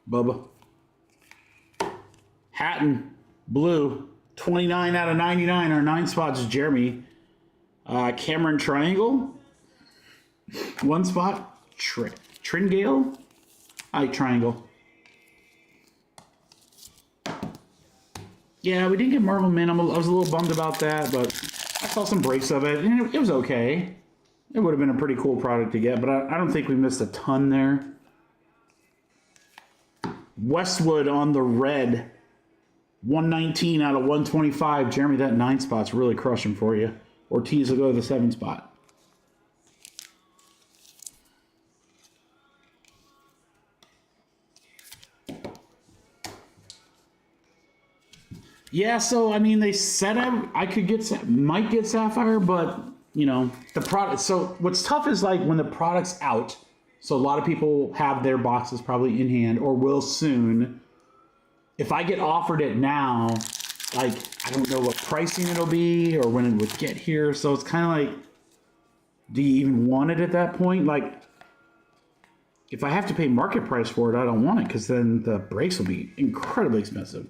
Bubba. Hatton, blue, 29 out of 99. Our 9 spots is Jeremy. Cameron Triangle, 1 spot. Tringale. I like Triangle. Yeah, we didn't get Marvel Mint. I was a little bummed about that, but I saw some breaks of it, and it was okay. It would have been a pretty cool product to get, but I don't think we missed a ton there. Westwood on the red, 119 out of 125. Jeremy, that 9 spot's really crushing for you. Ortiz will go to the 7 spot. Yeah, so I mean, they said I could might get Sapphire, but you know the product. So what's tough is like when the product's out. So a lot of people have their boxes probably in hand or will soon. If I get offered it now, like I don't know what pricing it'll be or when it would get here. So it's kind of like, do you even want it at that point? Like, if I have to pay market price for it, I don't want it because then the breaks will be incredibly expensive.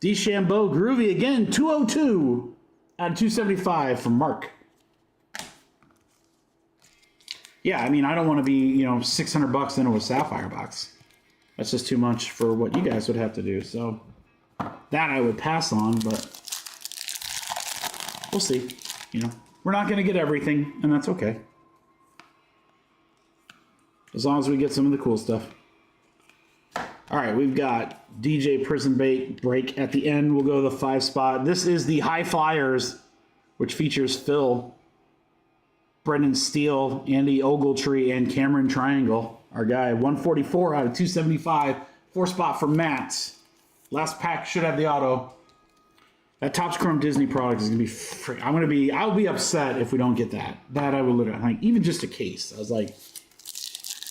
DeChambeau Groovy again, 202 out of 275 from Mark. Yeah, I mean, I don't want to be, you know, $600 into a Sapphire box. That's just too much for what you guys would have to do. So that I would pass on, but we'll see. You know, we're not going to get everything, and that's okay. As long as we get some of the cool stuff. All right, we've got DJ Prison Break at the end. We'll go to the 5 spot. This is the High Flyers, which features Phil, Brendan Steele, Andy Ogletree, and Cameron Triangle. Our guy, 144 out of 275. 4 spot for Matt. Last pack should have the auto. That Topps Chrome Disney product is gonna be free. I'll be upset if we don't get that. That I will literally, like, even just a case. I was like,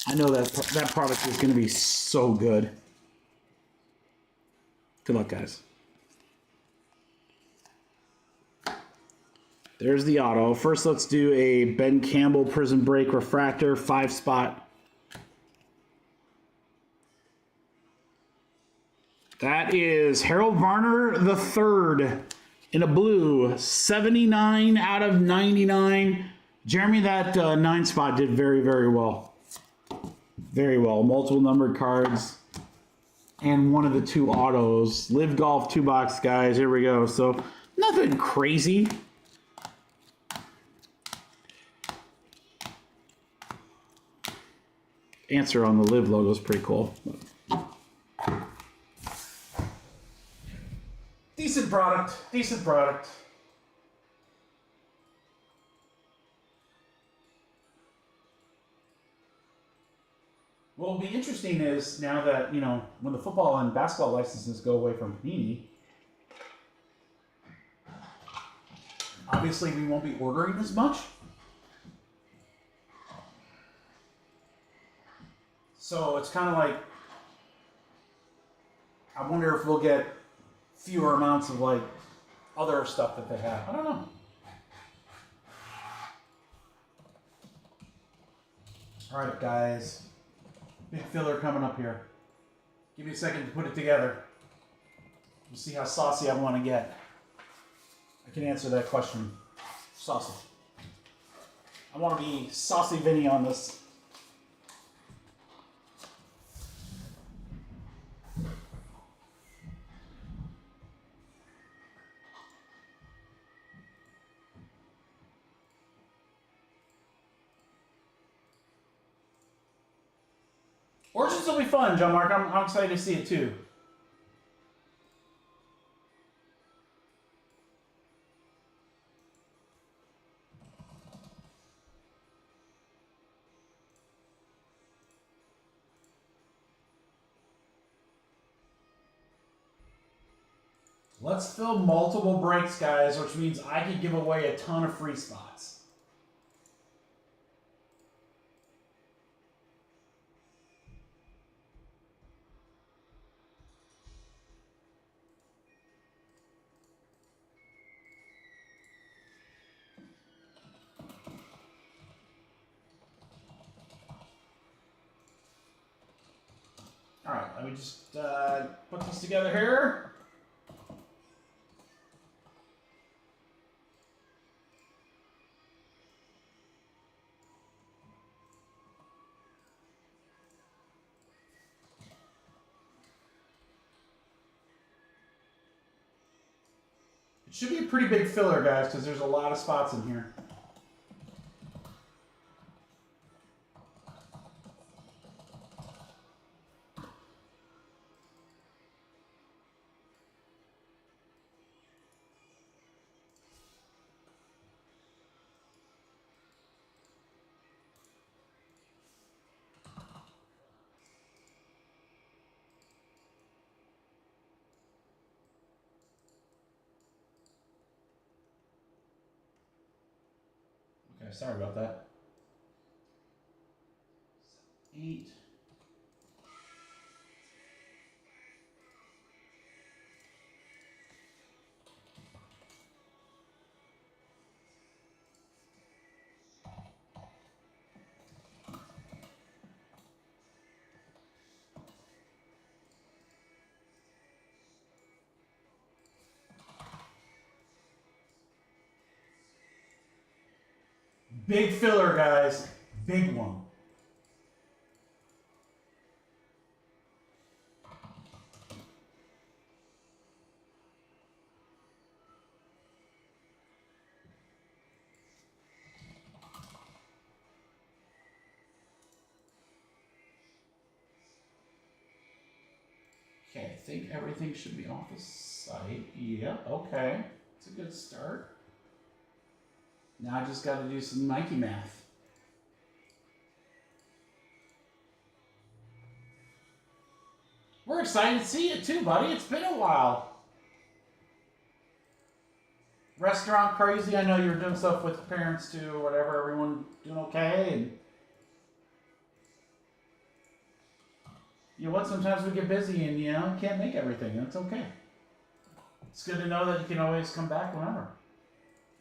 I know that product is gonna be so good. Good luck, guys. There's the auto. First, let's do a Ben Campbell Prison Break Refractor, 5 spot. That is Harold Varner III in a blue, 79 out of 99. Jeremy, that 9 spot did very, very well. Very well. Multiple numbered cards and one of the 2 autos. Live Golf 2 box, guys. Here we go. So nothing crazy. Answer on the Live logo is pretty cool. Decent product. Decent product. What will be interesting is now that, you know, when the football and basketball licenses go away from Panini, obviously we won't be ordering as much. So it's kind of like, I wonder if we'll get fewer amounts of like other stuff that they have. I don't know. All right, guys. Big filler coming up here. Give me a second to put it together. We'll see how saucy I want to get. I can answer that question. Saucy. I want to be saucy Vinny on this. Origins will be fun, John Mark. I'm excited to see it too. Let's fill multiple breaks, guys, which means I can give away a ton of free spots. All right, let me just put this together here. It should be a pretty big filler, guys, because there's a lot of spots in here. Okay, sorry about that. 8. Big filler, guys. Big one. Okay, I think everything should be off the site. Yeah, okay. It's a good start. Now I just got to do some Nike math. We're excited to see it too, buddy. It's been a while. Restaurant crazy. I know you're doing stuff with parents too, or whatever. Everyone doing okay? And you know what? Sometimes we get busy and, you know, can't make everything. That's okay. It's good to know that you can always come back whenever.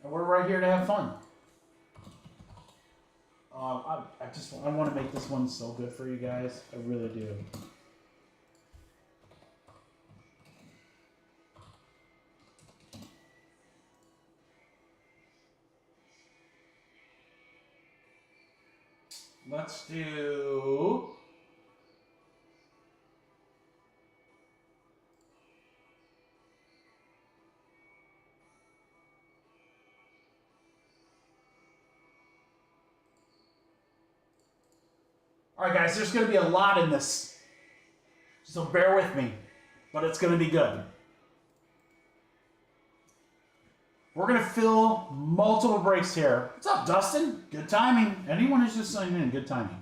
And we're right here to have fun. I want to make this one so good for you guys. I really do. Let's do... All right, guys, there's going to be a lot in this, so bear with me, but it's going to be good. We're going to fill multiple breaks here. What's up, Dustin? Good timing. Anyone who's just signing in, good timing.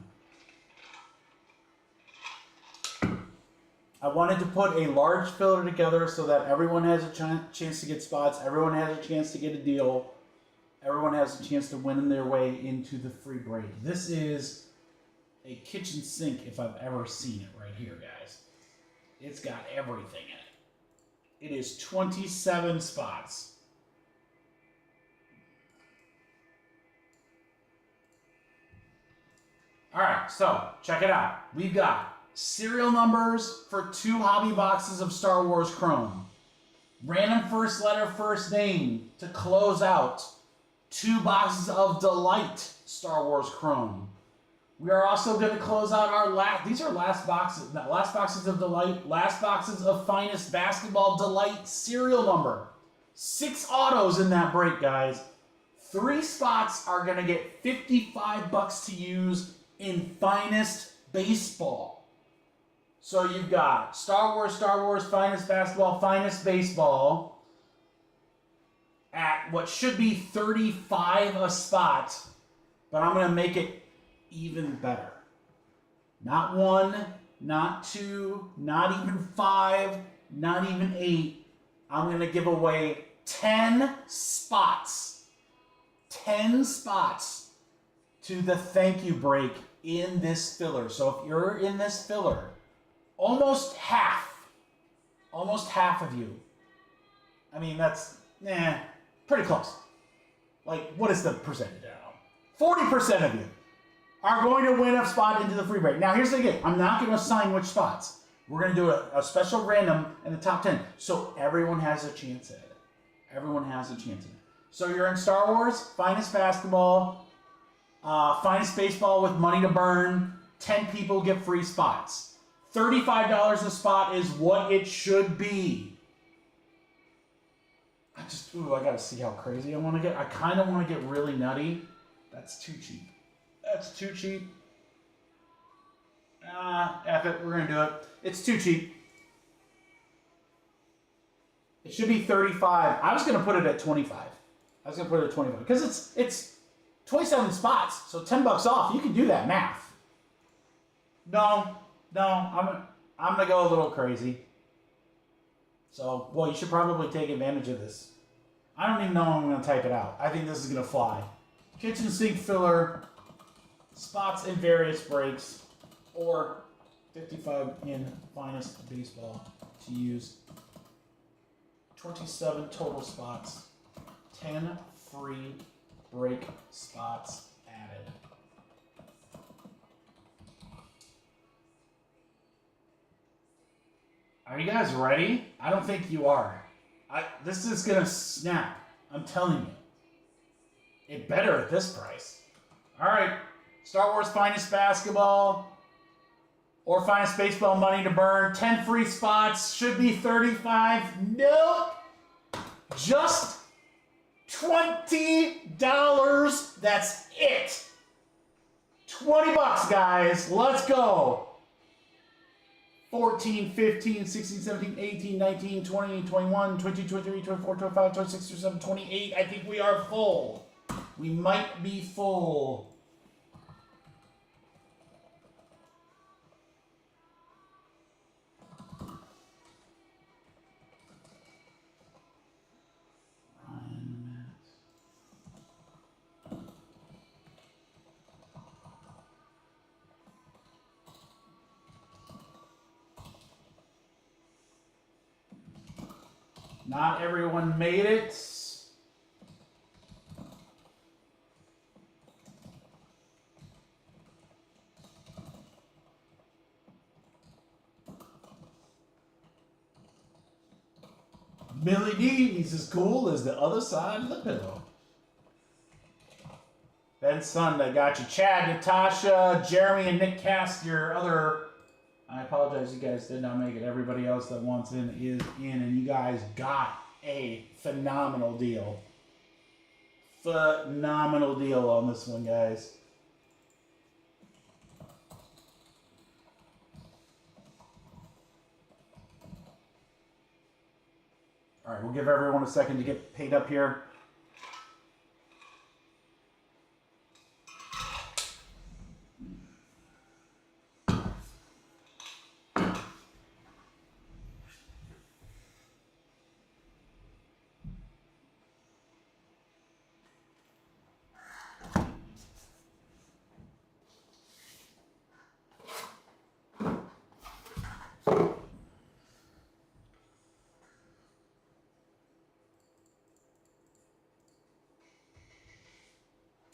I wanted to put a large filler together so that everyone has a chance to get spots. Everyone has a chance to get a deal. Everyone has a chance to win their way into the free break. This is a kitchen sink if I've ever seen it right here, guys. It's got everything in it. It is 27 spots. All right, so check it out. We've got serial numbers for 2 hobby boxes of Star Wars Chrome. Random first letter, first name to close out 2 boxes of Delight Star Wars Chrome. We are also going to close out our last boxes of Delight, last boxes of Finest Basketball Delight serial number. 6 autos in that break, guys. 3 spots are going to get $55 to use in Finest Baseball. So you've got Star Wars, Finest Basketball, Finest Baseball at what should be $35 a spot, but I'm going to make it even better. Not 1, not 2, not even 5, not even 8. I'm going to give away 10 spots. 10 spots to the thank you break in this filler. So if you're in this filler, almost half of you. I mean, that's, pretty close. Like, what is the percentage? I don't know. 40% of you are going to win a spot into the free break. Now, here's the thing. I'm not going to assign which spots. We're going to do a special random in the top 10. So everyone has a chance at it. Everyone has a chance at it. So you're in Star Wars, Finest Basketball, Finest Baseball with money to burn. 10 people get free spots. $35 a spot is what it should be. I gotta see how crazy I want to get. I kind of want to get really nutty. That's too cheap. That's too cheap. F it, we're gonna do it. It's too cheap. It should be 35. I was gonna put it at 25. I was gonna put it at 25 because it's 27 spots, so $10 off. You can do that math. No, I'm gonna go a little crazy. So, well, you should probably take advantage of this. I don't even know how I'm gonna type it out. I think this is gonna fly. Kitchen sink filler, spots in various breaks, or 55 in Finest Baseball to use. 27 total spots, 10 free break spots added. Are you guys ready? I don't think you are. This is gonna snap. I'm telling you. It better at this price. All right, Star Wars Finest Basketball or Finest Baseball money to burn. 10 free spots, should be 35. Nope. Just $20. That's it. $20, guys. Let's go. 14, 15, 16, 17, 18, 19, 20, 21, 22, 23, 24, 25, 26, 27, 28. I think we are full. We might be full. Not everyone made it. Billy D's as cool as the other side of the pillow. Ben Sunday got you. Chad, Natasha, Jeremy, and Nick Cast, your other... I apologize, you guys did not make it. Everybody else that wants in is in, and you guys got a phenomenal deal. Phenomenal deal on this one, guys. All right, we'll give everyone a second to get paid up here.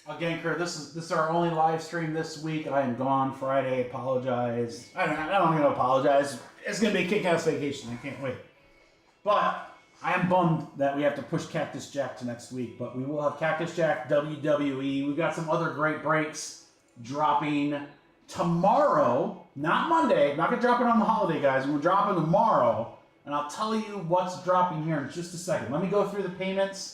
Again, Kurt, this is our only live stream this week. I am gone Friday. Apologize. I don't even apologize. It's gonna be a kick-ass vacation. I can't wait. But I am bummed that we have to push Cactus Jack to next week. But we will have Cactus Jack WWE. We've got some other great breaks dropping tomorrow, not Monday. I'm not gonna drop it on the holiday, guys. We're dropping tomorrow, and I'll tell you what's dropping here in just a second. Let me go through the payments.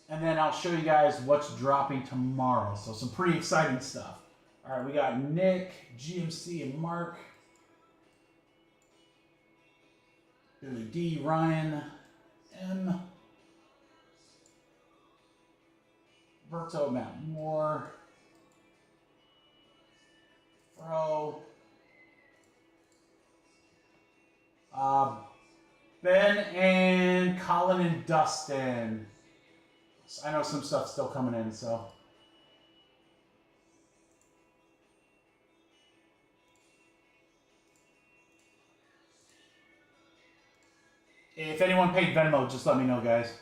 And then I'll show you guys what's dropping tomorrow. So some pretty exciting stuff. All right, we got Nick, GMC, and Mark. Billy D, Ryan, M. Berto, Matt Moore. Fro. Ben and Colin and Dustin. I know some stuff's still coming in, so. If anyone paid Venmo, just let me know, guys.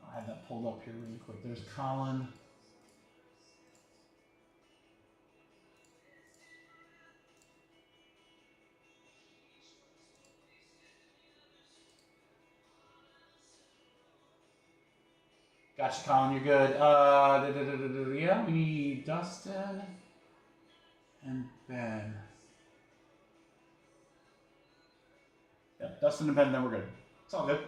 I have that pulled up here really quick. There's Colin. Gotcha, Colin, you're good. Yeah, we need Dustin and Ben. Yeah, Dustin and Ben, then we're good. It's all good.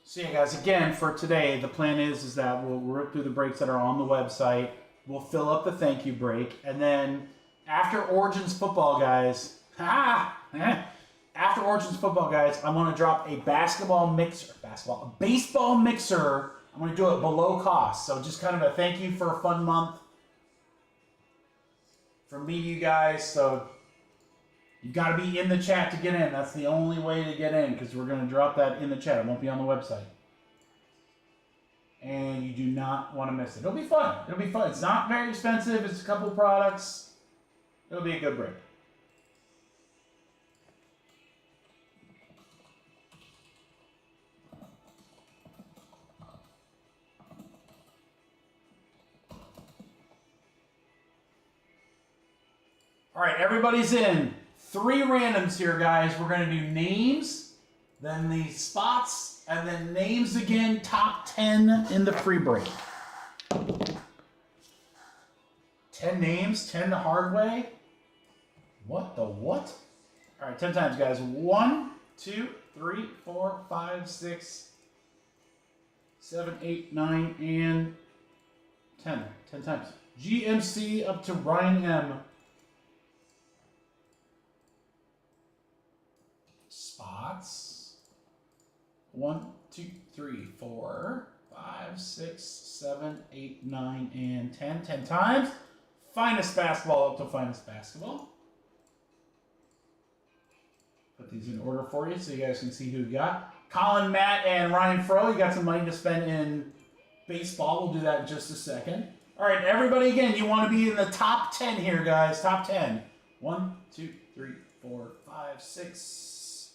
So yeah, guys, again, for today, the plan is that we'll rip through the breaks that are on the website. We'll fill up the thank you break, and then after Origins football, guys, after Origins football, guys, I want to drop a baseball mixer. I'm going to do it below cost. So just kind of a thank you for a fun month from me to you guys. So you got to be in the chat to get in. That's the only way to get in, because we're going to drop that in the chat. It won't be on the website. And you do not want to miss it. It'll be fun. It'll be fun. It's not very expensive. It's a couple products. It'll be a good break. All right, everybody's in. 3 randoms here, guys. We're going to do names, then the spots, and then names again, top 10 in the free break. 10 names, 10 the hard way. What the what? All right, 10 times, guys. 1, 2, 3, 4, 5, 6, 7, 8, 9, and 10. 10 times. GMC up to Ryan M. Spots. 1, 2, 3, 4, 5, 6, 7, 8, 9, and 10. 10 times. Finest basketball up to finest basketball. Put these in order for you so you guys can see who we got. Colin, Matt, and Ryan Fro, you got some money to spend in baseball. We'll do that in just a second. All right, everybody, again, you want to be in the top 10 here, guys. Top 10. 1, 2, 3, 4, 5, 6,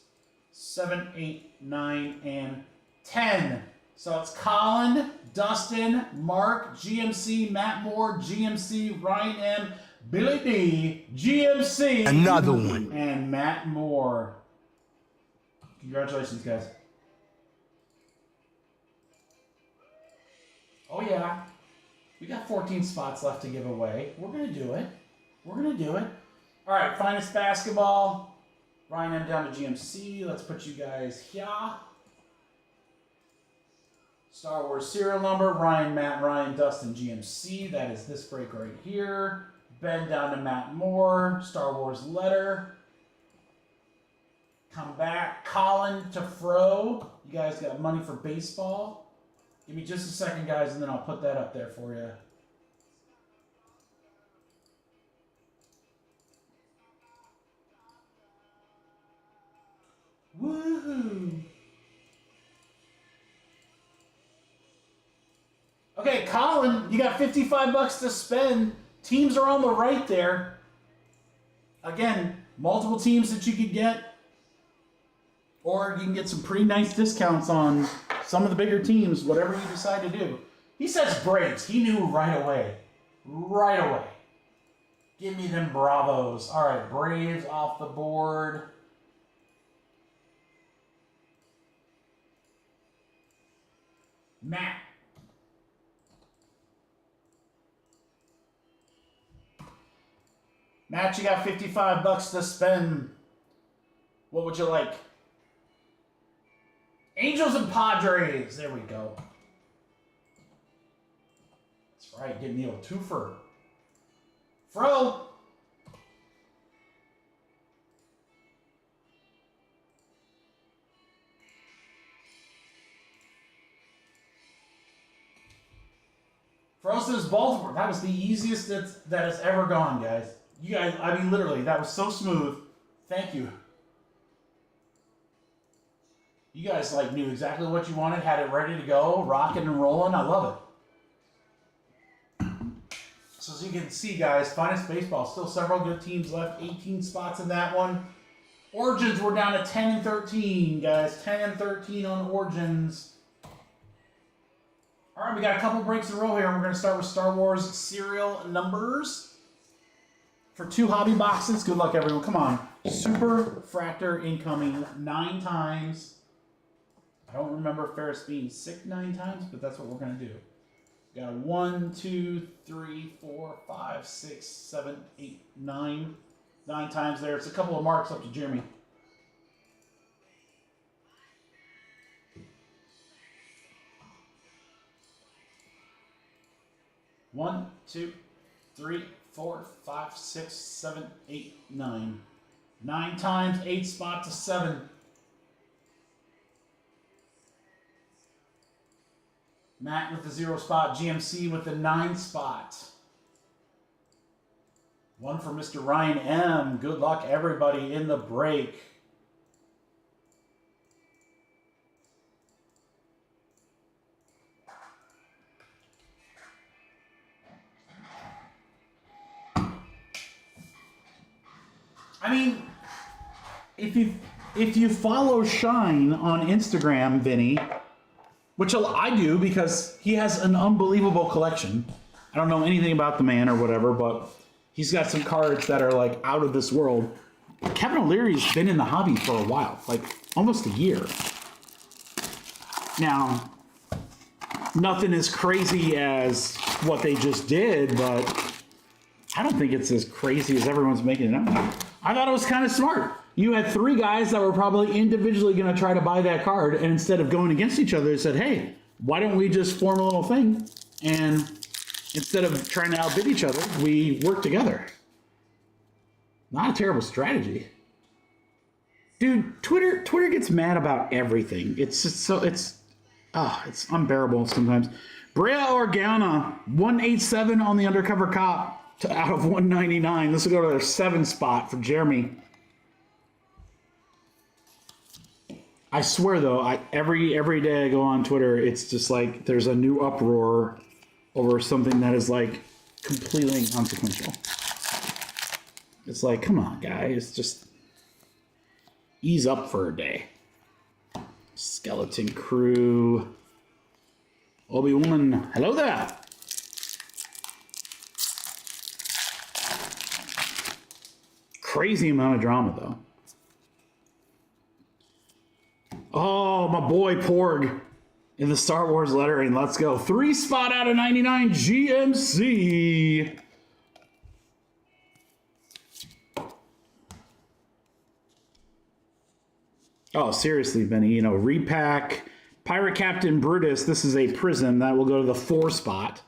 7, 8, 9, and 10. So it's Colin, Dustin, Mark, GMC, Matt Moore, GMC, Ryan M, Billy D, GMC, another one, and Matt Moore. Congratulations, guys. Oh, yeah. We got 14 spots left to give away. We're going to do it. We're going to do it. All right, finest basketball. Ryan M down to GMC. Let's put you guys here. Star Wars serial number. Ryan, Matt, Ryan, Dustin, GMC. That is this break right here. Ben down to Matt Moore. Star Wars letter. Come back. Colin to Fro. You guys got money for baseball. Give me just a second, guys, and then I'll put that up there for you. Woohoo! Okay, Colin, you got 55 bucks to spend. Teams are on the right there. Again, multiple teams that you could get, or you can get some pretty nice discounts on some of the bigger teams, whatever you decide to do. He says Braves. He knew right away. Right away. Give me them Bravos. All right, Braves off the board. Matt. Matt, you got $55 to spend. What would you like? Angels and Padres. There we go. That's right. Give me a twofer. Fro. Fro says Baltimore. That was the easiest that has ever gone, guys. You guys, I mean, literally, that was so smooth. Thank you. You guys like knew exactly what you wanted, had it ready to go, rocking and rolling. I love it. So as you can see, guys, Finest Baseball, still several good teams left. 18 spots in that one. Origins, we're down to 10 and 13, guys. 10 and 13 on Origins. All right, we got a couple breaks in a row here, and we're going to start with Star Wars serial numbers. For 2 hobby boxes, good luck, everyone. Come on. Super Fractor incoming 9 times. I don't remember Ferris being sick 9 times, but that's what we're going to do. We got a 1, 2, 3, 4, 5, 6, 7, 8, 9. 9 times there. It's a couple of marks up to Jeremy. One, 2, 3, 4, 5, 6, 7, 8, 9. 9 times, 8 spot to 7. Matt with the 0 spot. GMC with the 9 spot. 1 for Mr. Ryan M. Good luck, everybody, in the break. I mean, if you follow Shine on Instagram, Vinny, which I do because he has an unbelievable collection. I don't know anything about the man or whatever, but he's got some cards that are like out of this world. Kevin O'Leary's been in the hobby for a while, like almost a year. Now, nothing as crazy as what they just did, but I don't think it's as crazy as everyone's making it out. I thought it was kind of smart. You had 3 guys that were probably individually going to try to buy that card, and instead of going against each other, they said, hey, why don't we just form a little thing, and instead of trying to outbid each other, we work together. Not a terrible strategy. Dude, Twitter gets mad about everything. It's just so, it's unbearable sometimes. Brea Organa, 187 on the Undercover Cop. Out of 199. This will go to their 7 spot for Jeremy. I swear though, every day I go on Twitter, it's just like there's a new uproar over something that is like completely inconsequential. It's like, come on, guys, just ease up for a day. Skeleton Crew. Obi-Wan, hello there. Crazy amount of drama, though. Oh, my boy Porg in the Star Wars lettering. Let's go. 3 spot out of 99 GMC. Oh, seriously, Benny. You know, repack. Pirate Captain Brutus. This is a prism. That will go to the 4 spot.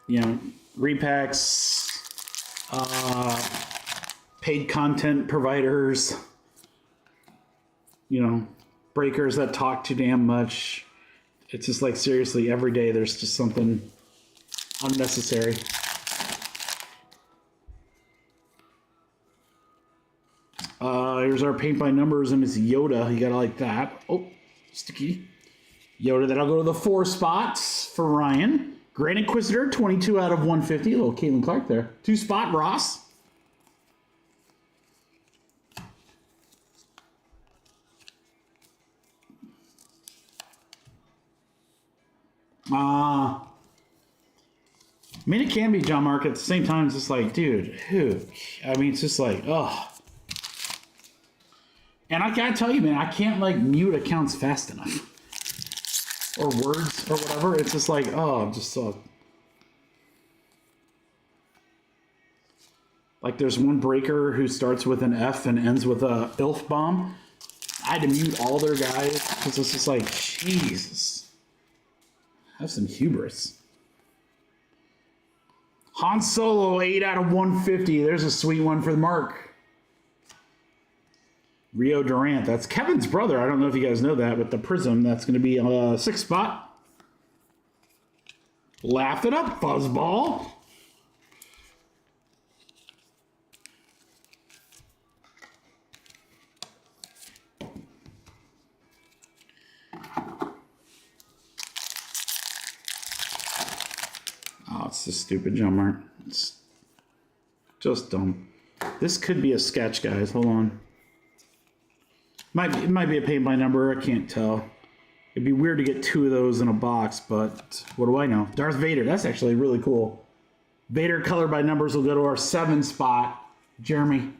You know, repacks. Paid content providers, you know, breakers that talk too damn much. It's just like, seriously, every day there's just something unnecessary. Here's our paint by numbers, and it's Yoda. You gotta like that. Oh, sticky. Yoda, that'll go to the 4 spots for Ryan. Grand Inquisitor, 22 out of 150. A little Caitlin Clark there. 2 spot, Ross. I mean, it can be, John Mark. At the same time, it's just like, dude, who? I mean, it's just like, ugh. And I gotta tell you, man, I can't like mute accounts fast enough. Or words or whatever. It's just like, oh, just so. Like there's one breaker who starts with an F and ends with a ILF bomb. I had to mute all their guys because it's just like, Jesus. Have some hubris. Han Solo, 8 out of 150. There's a sweet one for Mark. Rio Durant, that's Kevin's brother. I don't know if you guys know that, but the Prism, that's going to be a 6th spot. Laugh it up, fuzzball. Oh, it's this stupid jumper. It's just dumb. This could be a sketch, guys. Hold on. It might be a paint by number. I can't tell. It'd be weird to get 2 of those in a box, but what do I know? Darth Vader. That's actually really cool. Vader color by numbers will go to our 7 spot. Jeremy.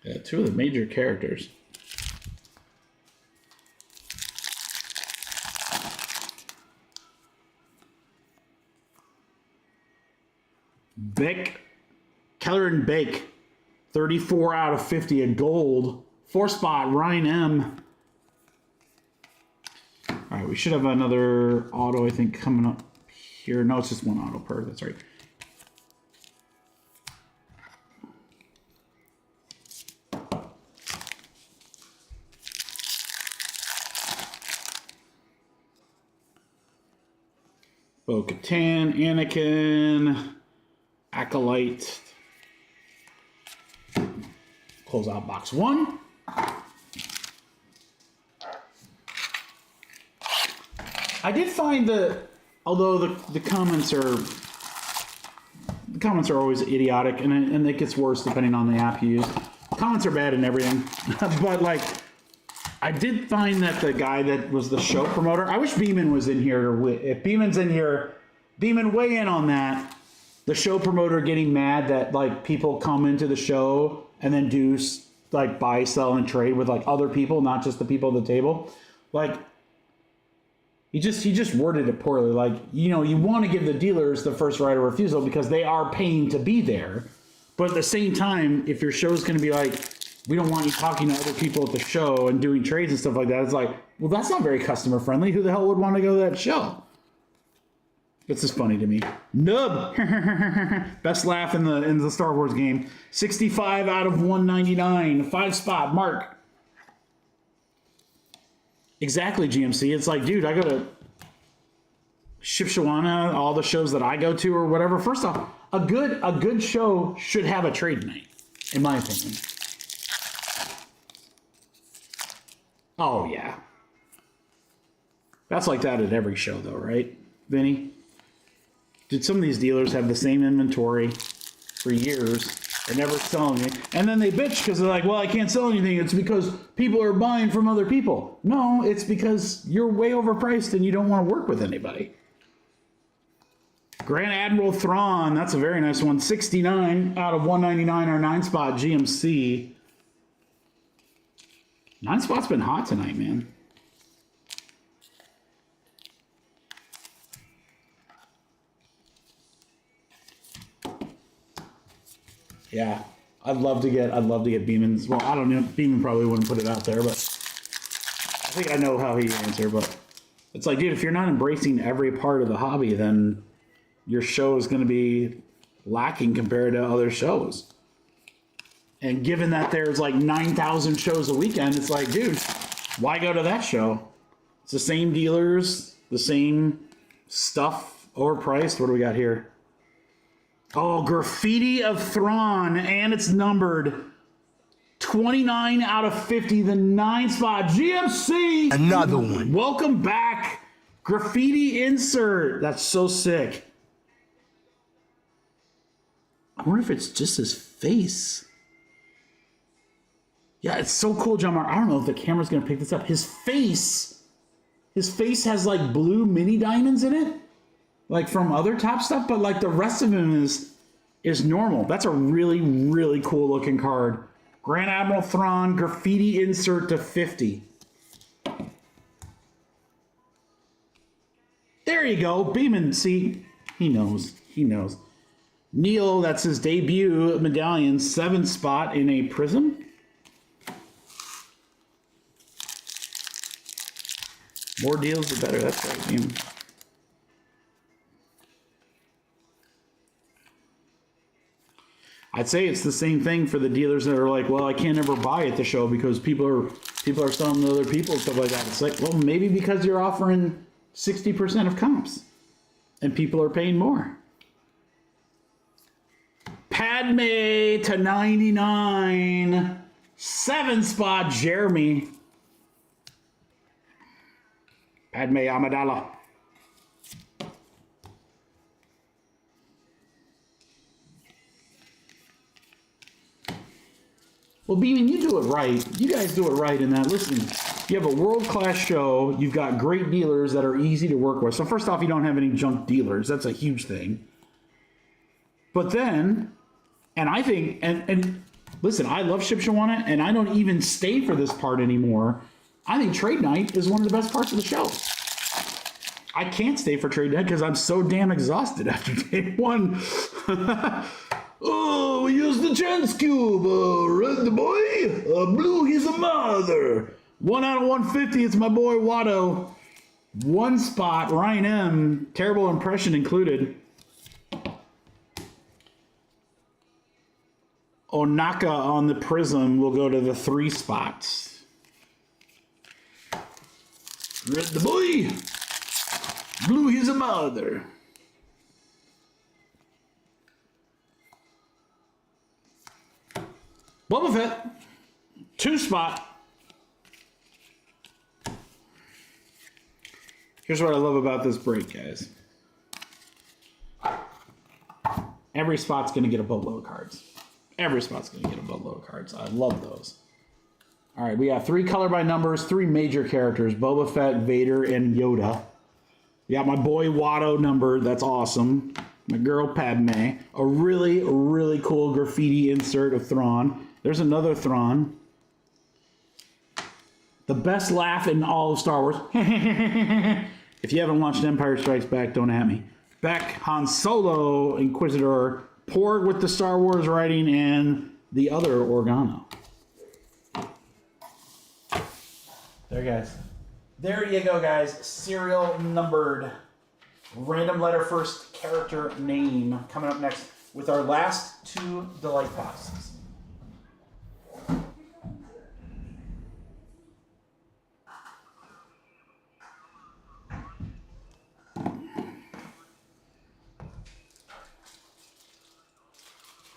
Yeah, 2 of the major characters. Bick, Keller and Bake, 34 out of 50 in gold. 4 spot, Ryan M. All right, we should have another auto, I think, coming up here. No, it's just one auto per. That's right. Bo-Katan, Anakin, Acolyte. Close out box 1. I did find that, although the comments are always idiotic, and it gets worse depending on the app you use. Comments are bad and everything, but like, I did find that the guy that was the show promoter. I wish Beeman was in here. If Beeman's in here, Beeman, weigh in on that. The show promoter getting mad that like people come into the show and then do like buy, sell, and trade with like other people, not just the people at the table. Like he just worded it poorly. Like, you know, you want to give the dealers the first right of refusal because they are paying to be there. But at the same time, if your show's going to be like, we don't want you talking to other people at the show and doing trades and stuff like that, it's like, well, that's not very customer friendly. Who the hell would want to go to that show? It's just funny to me. Nub. Best laugh in the Star Wars game. 65 out of 199. 5 spot. Mark. Exactly, GMC. It's like, dude, I go to Shipshawana, all the shows that I go to or whatever. First off, a good show should have a trade night, in my opinion. Oh, yeah. That's like that at every show, though, right, Vinny? Did some of these dealers have the same inventory for years? They're never selling it. And then they bitch because they're like, well, I can't sell anything. It's because people are buying from other people. No, it's because you're way overpriced and you don't want to work with anybody. Grand Admiral Thrawn, that's a very nice one. 69 out of 199, our 9 spot GMC. 9 spot's been hot tonight, man. Yeah, I'd love to get Beeman's. Well, I don't know. Beeman probably wouldn't put it out there, but I think I know how he'd answer. But it's like, dude, if you're not embracing every part of the hobby, then your show is going to be lacking compared to other shows. And given that there's like 9,000 shows a weekend, it's like, dude, why go to that show? It's the same dealers, the same stuff, overpriced. What do we got here? Oh, Graffiti of Thrawn, and it's numbered 29 out of 50, the 9 spot GMC. Another one. Welcome back. Graffiti insert. That's so sick. I wonder if it's just his face. Yeah, it's so cool, John Mark. I don't know if the camera's going to pick this up. His face his face has like blue mini diamonds in it, like from other top stuff, but like the rest of him is normal. That's a really, really cool looking card. Grand Admiral Thrawn, graffiti insert to 50. There you go, Beeman. See, he knows. He knows. Neil, that's his debut medallion, 7th spot in a prism. More deals, the better. That's right, Beeman. I'd say it's the same thing for the dealers that are like, well, I can't ever buy at the show because people are selling to other people and stuff like that. It's like, well, maybe because you're offering 60% of comps and people are paying more. Padme to 99. 7th spot, Jeremy. Padme Amidala. Well, Beeman, you do it right. You guys do it right in that. Listen, you have a world-class show. You've got great dealers that are easy to work with. So first off, you don't have any junk dealers. That's a huge thing. But then, and I think, and listen, I love Ship Shawana, and I don't even stay for this part anymore. I think Trade Night is one of the best parts of the show. I can't stay for Trade Night because I'm so damn exhausted after day one. Oh, we used the chance cube. Red the boy. Blue, he's a mother. 1 out of 150. It's my boy Watto. 1 spot. Ryan M. Terrible impression included. Onaka on the prism will go to the 3 spots. Red the boy. Blue, he's a mother. Boba Fett, 2 spot. Here's what I love about this break, guys. Every spot's going to get a boatload of cards. Every spot's going to get a boatload of cards. I love those. All right, we got 3 color by numbers, 3 major characters, Boba Fett, Vader, and Yoda. We got my boy Watto numbered. That's awesome. My girl Padme. A really, really cool graffiti insert of Thrawn. There's another Thrawn. The best laugh in all of Star Wars. If you haven't watched Empire Strikes Back, don't at me. Beck, Han Solo, Inquisitor, Porg with the Star Wars writing, and the other Organa. There, guys. There you go, guys. Serial numbered. Random letter first character name. Coming up next with our last 2 Delight boxes.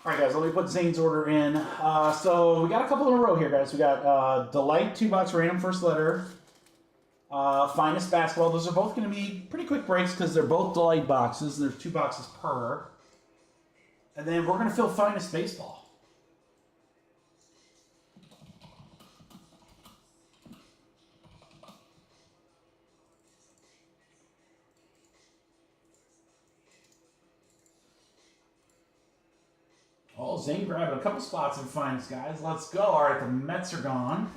All right, guys, let me put Zane's order in. So we got a couple in a row here, guys. We got Delight 2-box random first letter. Finest Basketball. Those are both going to be pretty quick breaks because they're both Delight boxes. There's 2 boxes per. And then we're going to fill Finest Baseball. Oh, Zane grabbing a couple spots in Finest, guys. Let's go. All right, the Mets are gone.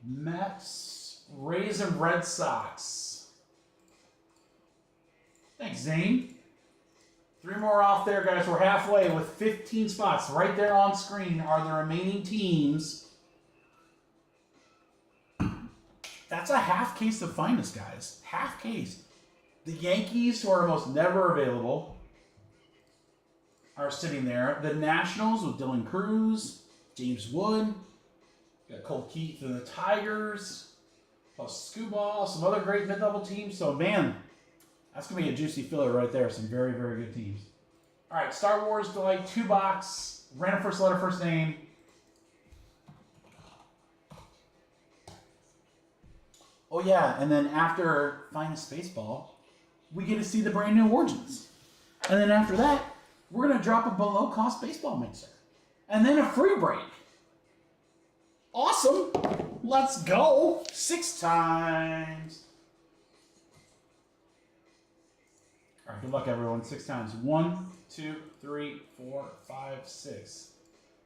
Mets, Rays, and Red Sox. Thanks, Zane. 3 more off there, guys. We're halfway with 15 spots. Right there on screen are the remaining teams. That's a half case of Finest, guys. Half case. The Yankees, who are almost never available, are sitting there. The Nationals with Dylan Cruz, James Wood. Got Cole Keith and the Tigers, plus Scooball, some other great mid-level teams. So, man, that's going to be a juicy filler right there. Some very, very good teams. All right, Star Wars Delight 2-box, random first letter, first name. Oh, yeah, and then after Finest Baseball, we get to see the brand new Origins. And then after that, we're going to drop a below-cost baseball mixer. And then a free break. Awesome. Let's go. 6 times. All right, good luck, everyone. 6 times. 1, 2, 3, 4, 5, 6.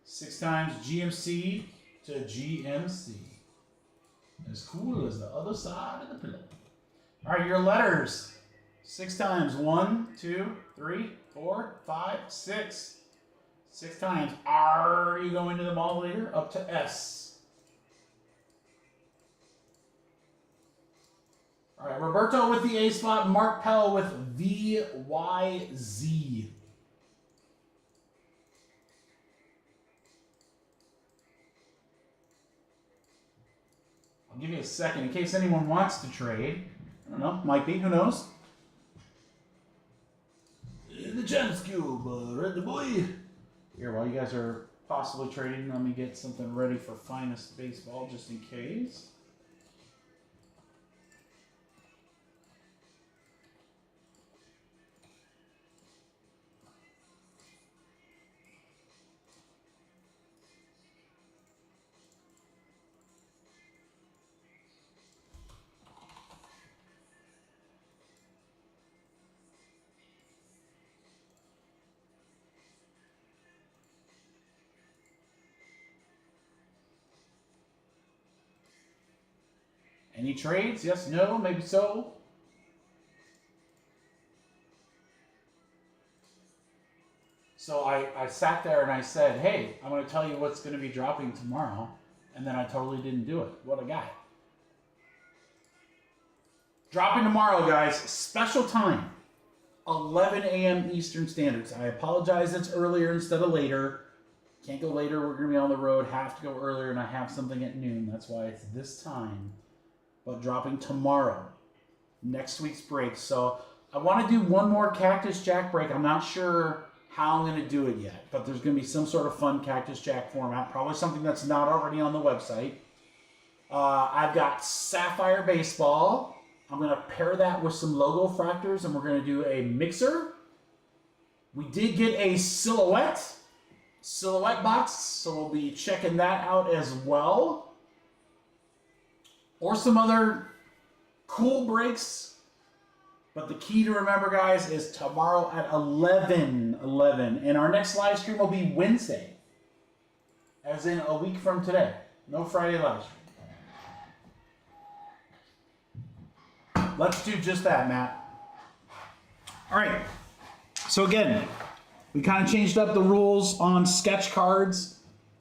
6 times GMC to GMC. As cool as the other side of the pillow. All right, your letters. 6 times. 1, 2, 3, 4, 5, 6. 6 times. Are you going to the mall later? Up to S. All right, Roberto with the A spot. Mark Pell with VYZ. I'll give you a second in case anyone wants to trade. I don't know, might be, who knows? The Champs Cube, ready boy. Here, while you guys are possibly trading, let me get something ready for Finest Baseball just in case. Any trades? Yes, no, maybe so. So I sat there and I said, hey, I'm going to tell you what's going to be dropping tomorrow. And then I totally didn't do it. What a guy. Dropping tomorrow, guys. Special time. 11 a.m. Eastern Standard. I apologize it's earlier instead of later. Can't go later. We're going to be on the road. Have to go earlier, and I have something at noon. That's why it's this time. But dropping tomorrow. Next week's break. So I want to do one more Cactus Jack break. I'm not sure how I'm going to do it yet. But there's going to be some sort of fun Cactus Jack format. Probably something that's not already on the website. I've got Sapphire Baseball. I'm going to pair that with some logo fractors, and we're going to do a mixer. We did get a silhouette box, so we'll be checking that out as well. Or some other cool breaks. But the key to remember, guys, is tomorrow at 11. And our next live stream will be Wednesday. As in a week from today. No Friday live stream. Let's do just that, Matt. All right. So again, we kind of changed up the rules on sketch cards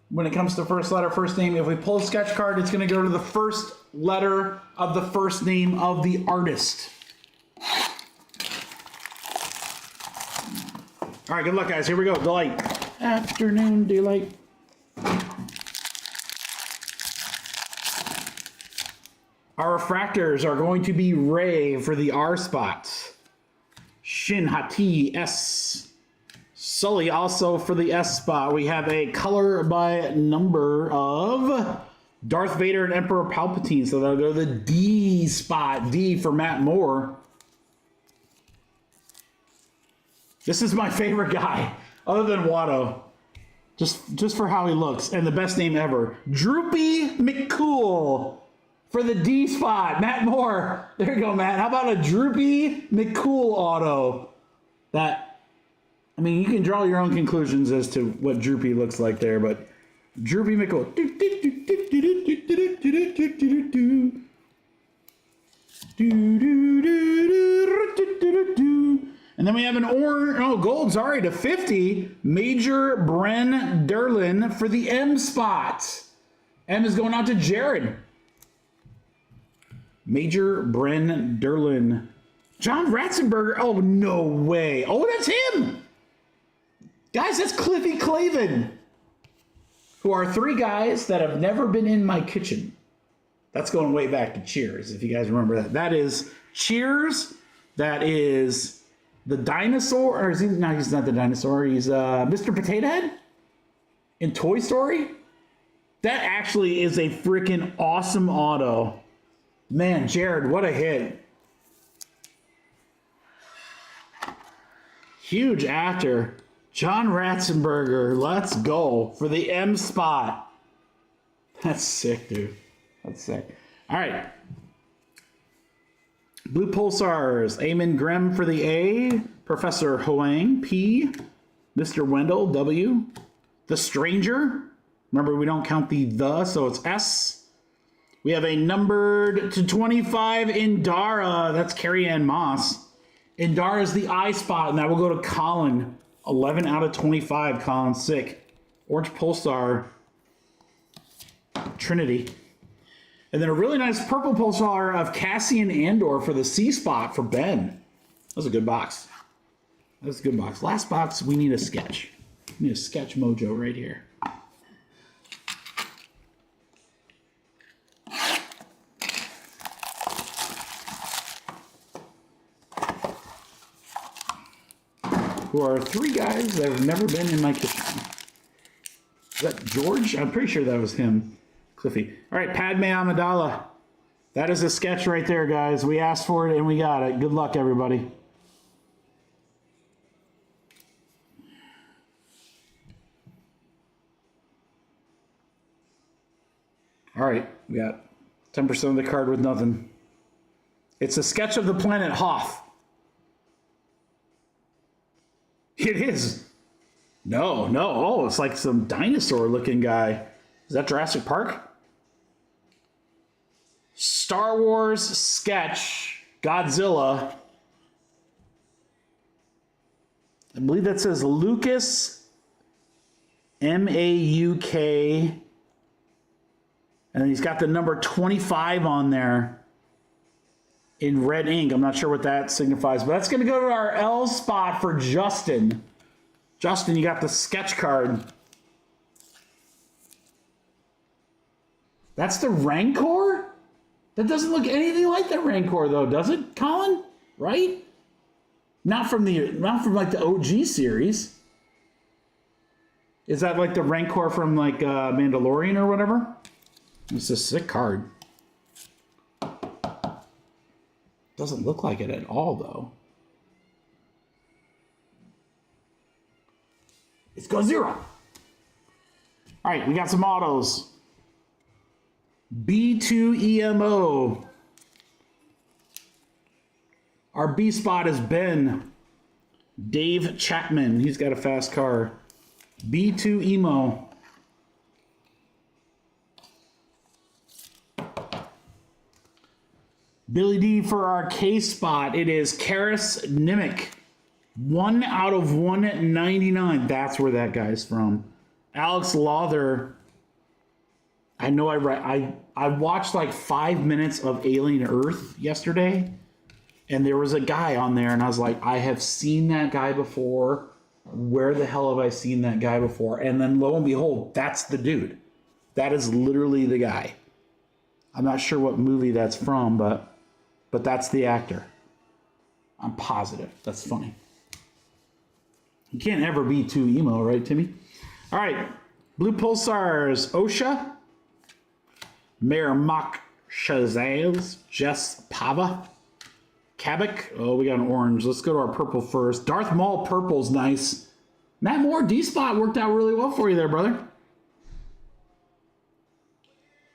when it comes to first letter, first name. If we pull a sketch card, it's going to go to the first letter of the first name of the artist. All right, good luck, guys. Here we go. Delight. Afternoon delight. Our refractors are going to be Ray for the R spots. Shin Hati S. Sully also for the S spot. We have a color by number of Darth Vader and Emperor Palpatine. So that'll go to the D spot. D for Matt Moore. This is my favorite guy, other than Watto. Just for how he looks. And the best name ever. Droopy McCool. For the D spot, Matt Moore. There you go, Matt. How about a Droopy McCool auto? That, I mean, you can draw your own conclusions as to what Droopy looks like there, but Droopy McCool. And then we have an gold, sorry, to 50. Major Bren Derlin for the M spot. M is going out to Jared. Major Bren Derlin. John Ratzenberger. Oh, no way. Oh, that's him. Guys, that's Cliffy Clavin. Who are 3 guys that have never been in my kitchen. That's going way back to Cheers, if you guys remember that. That is Cheers. That is the dinosaur. Or is he? No, he's not the dinosaur. He's Mr. Potato Head in Toy Story. That actually is a freaking awesome auto. Man, Jared, what a hit. Huge actor. John Ratzenberger, let's go for the M spot. That's sick, dude. That's sick. All right. Blue Pulsars. Eamon Grimm for the A. Professor Huang, P. Mr. Wendell, W. The Stranger. Remember, we don't count the, so it's S. We have a numbered to 25 Indara. That's Carrie Ann Moss. Indara is the I spot, and that will go to Colin. 11 out of 25. Colin, sick. Orange Pulsar. Trinity. And then a really nice purple Pulsar of Cassian Andor for the C spot for Ben. That was a good box. That's a good box. Last box, we need a sketch. We need a sketch mojo right here. Who are three guys that have never been in my kitchen. Is that George? I'm pretty sure that was him. Cliffy. All right, Padme Amidala. That is a sketch right there, guys. We asked for it and we got it. Good luck, everybody. All right, we got 10% of the card with nothing. It's a sketch of the planet Hoth. It is. No. Oh, it's like some dinosaur-looking guy. Is that Jurassic Park? Star Wars sketch, Godzilla. I believe that says Lucas, M-A-U-K. And then he's got the number 25 on there in red ink. I'm not sure what that signifies, but that's going to go to our L spot for Justin. Justin, you got the sketch card. That's the Rancor? That doesn't look anything like the Rancor, though, does it, Colin? Right? Not from like the OG series. Is that like the Rancor from like Mandalorian or whatever? It's a sick card. Doesn't look like it at all, though. It's go 0. All right, we got some autos. B2EMO. Our B spot is Ben. Dave Chapman. He's got a fast car. B2EMO. Billy D for our K spot. It is Karis Nimick. 1 out of 199. That's where that guy's from. Alex Lawther. I know I watched like 5 minutes of Alien Earth yesterday, and there was a guy on there, and I was like, I have seen that guy before. Where the hell have I seen that guy before? And then lo and behold, that's the dude. That is literally the guy. I'm not sure what movie that's from, but that's the actor. I'm positive. That's funny. You can't ever be too emo, right, Timmy? All right. Blue Pulsars, OSHA. Mayor Mock Shazales, Jess Pava. Kabak. Oh, we got an orange. Let's go to our purple first. Darth Maul purple's nice. Matt Moore, D-spot worked out really well for you there, brother.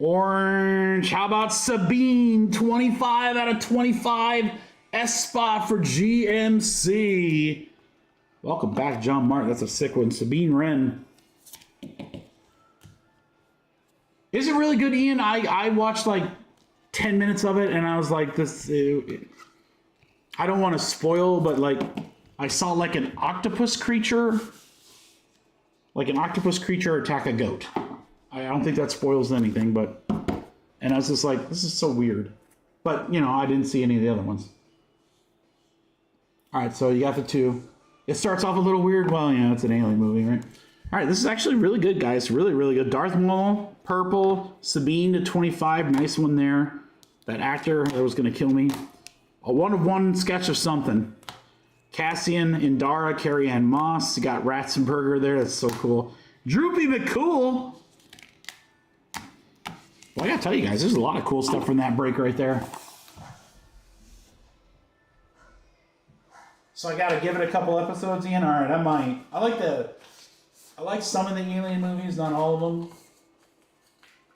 Orange. How about Sabine? 25 out of 25. S spot for GMC. Welcome back, John Martin. That's a sick one. Sabine Wren. Is it really good, Ian? I watched like 10 minutes of it, and I was like, this... I don't want to spoil, but like, I saw like an octopus creature. Like an octopus creature attack a goat. I don't think that spoils anything, but... And I was just like, this is so weird. But, you know, I didn't see any of the other ones. All right, so you got the 2. It starts off a little weird. Well, you know, it's an alien movie, right? All right, this is actually really good, guys. Really, really good. Darth Maul, purple. Sabine to 25. Nice one there. That actor that was going to kill me. A 1-of-1 sketch of something. Cassian, Indara, Carrie Ann Moss. You got Ratzenberger there. That's so cool. Droopy McCool. Well, I got to tell you guys, there's a lot of cool stuff from that break right there. So I got to give it a couple episodes, Ian. All right, I might. I like some of the alien movies, not all of them.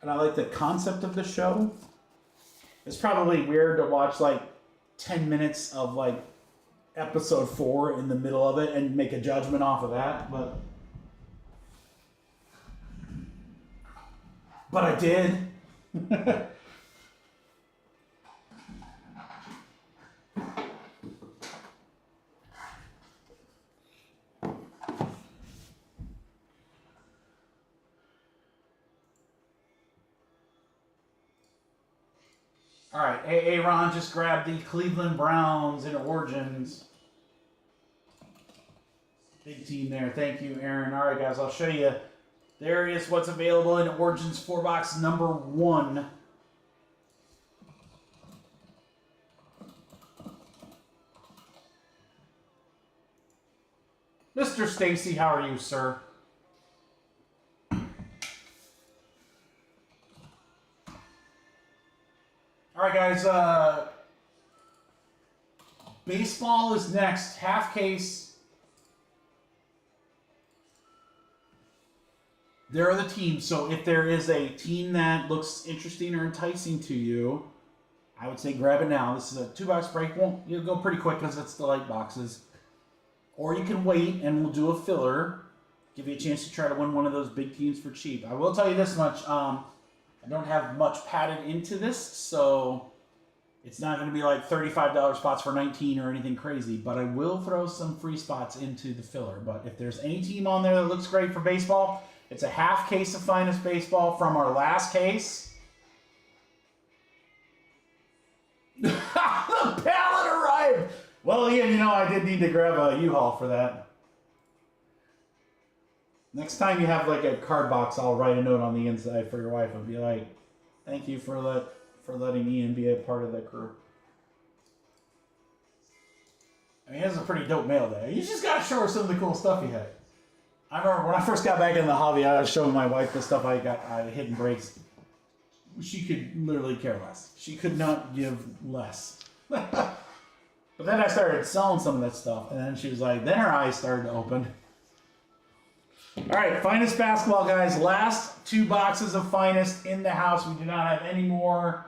and I like the concept of the show. It's probably weird to watch like 10 minutes of like episode 4 in the middle of it and make a judgment off of that, but I did. All right, Ron just grabbed the Cleveland Browns in Origins. Big team there. Thank you, Aaron. All right, guys, I'll show you. There is what's available in Origins 4-box number 1. Mr. Stacy, how are you, sir? All right, guys. Baseball is next. Half case. There are the teams. So if there is a team that looks interesting or enticing to you, I would say grab it now. This is a 2-box break. You'll go pretty quick because it's the light boxes. Or you can wait and we'll do a filler. Give you a chance to try to win one of those big teams for cheap. I will tell you this much. I don't have much padded into this, so it's not going to be like $35 spots for 19 or anything crazy, but I will throw some free spots into the filler. But if there's any team on there that looks great for baseball, it's a half case of Finest Baseball from our last case. The pallet arrived! Well, Ian, you know, I did need to grab a U-Haul for that. Next time you have like a card box, I'll write a note on the inside for your wife. I'll be like, thank you for letting Ian be a part of the crew. I mean, he has a pretty dope mail there. You just got to show her some of the cool stuff he had. I remember when I first got back in the hobby, I was showing my wife the stuff I hidden breaks. She could literally care less. She could not give less. But then I started selling some of that stuff, and then she was like, then her eyes started to open. All right, Finest Basketball, guys. Last 2 boxes of Finest in the house. We do not have any more.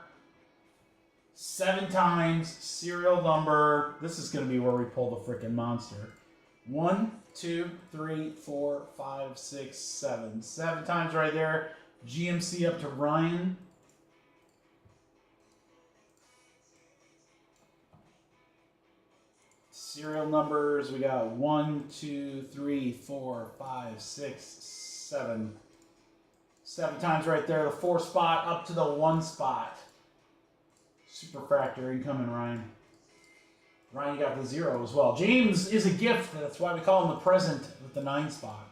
7 times, serial number. This is going to be where we pull the freaking monster. 1, 2, 3, 4, 5, 6, 7. 7 times right there. GMC up to Ryan. Serial numbers, we got 1, 2, 3, 4, 5, 6, 7. 7 times right there. The 4 spot up to the 1 spot. Superfractor incoming, Ryan. Ryan, you got the 0 as well. James is a gift. That's why we call him the present with the 9 spot.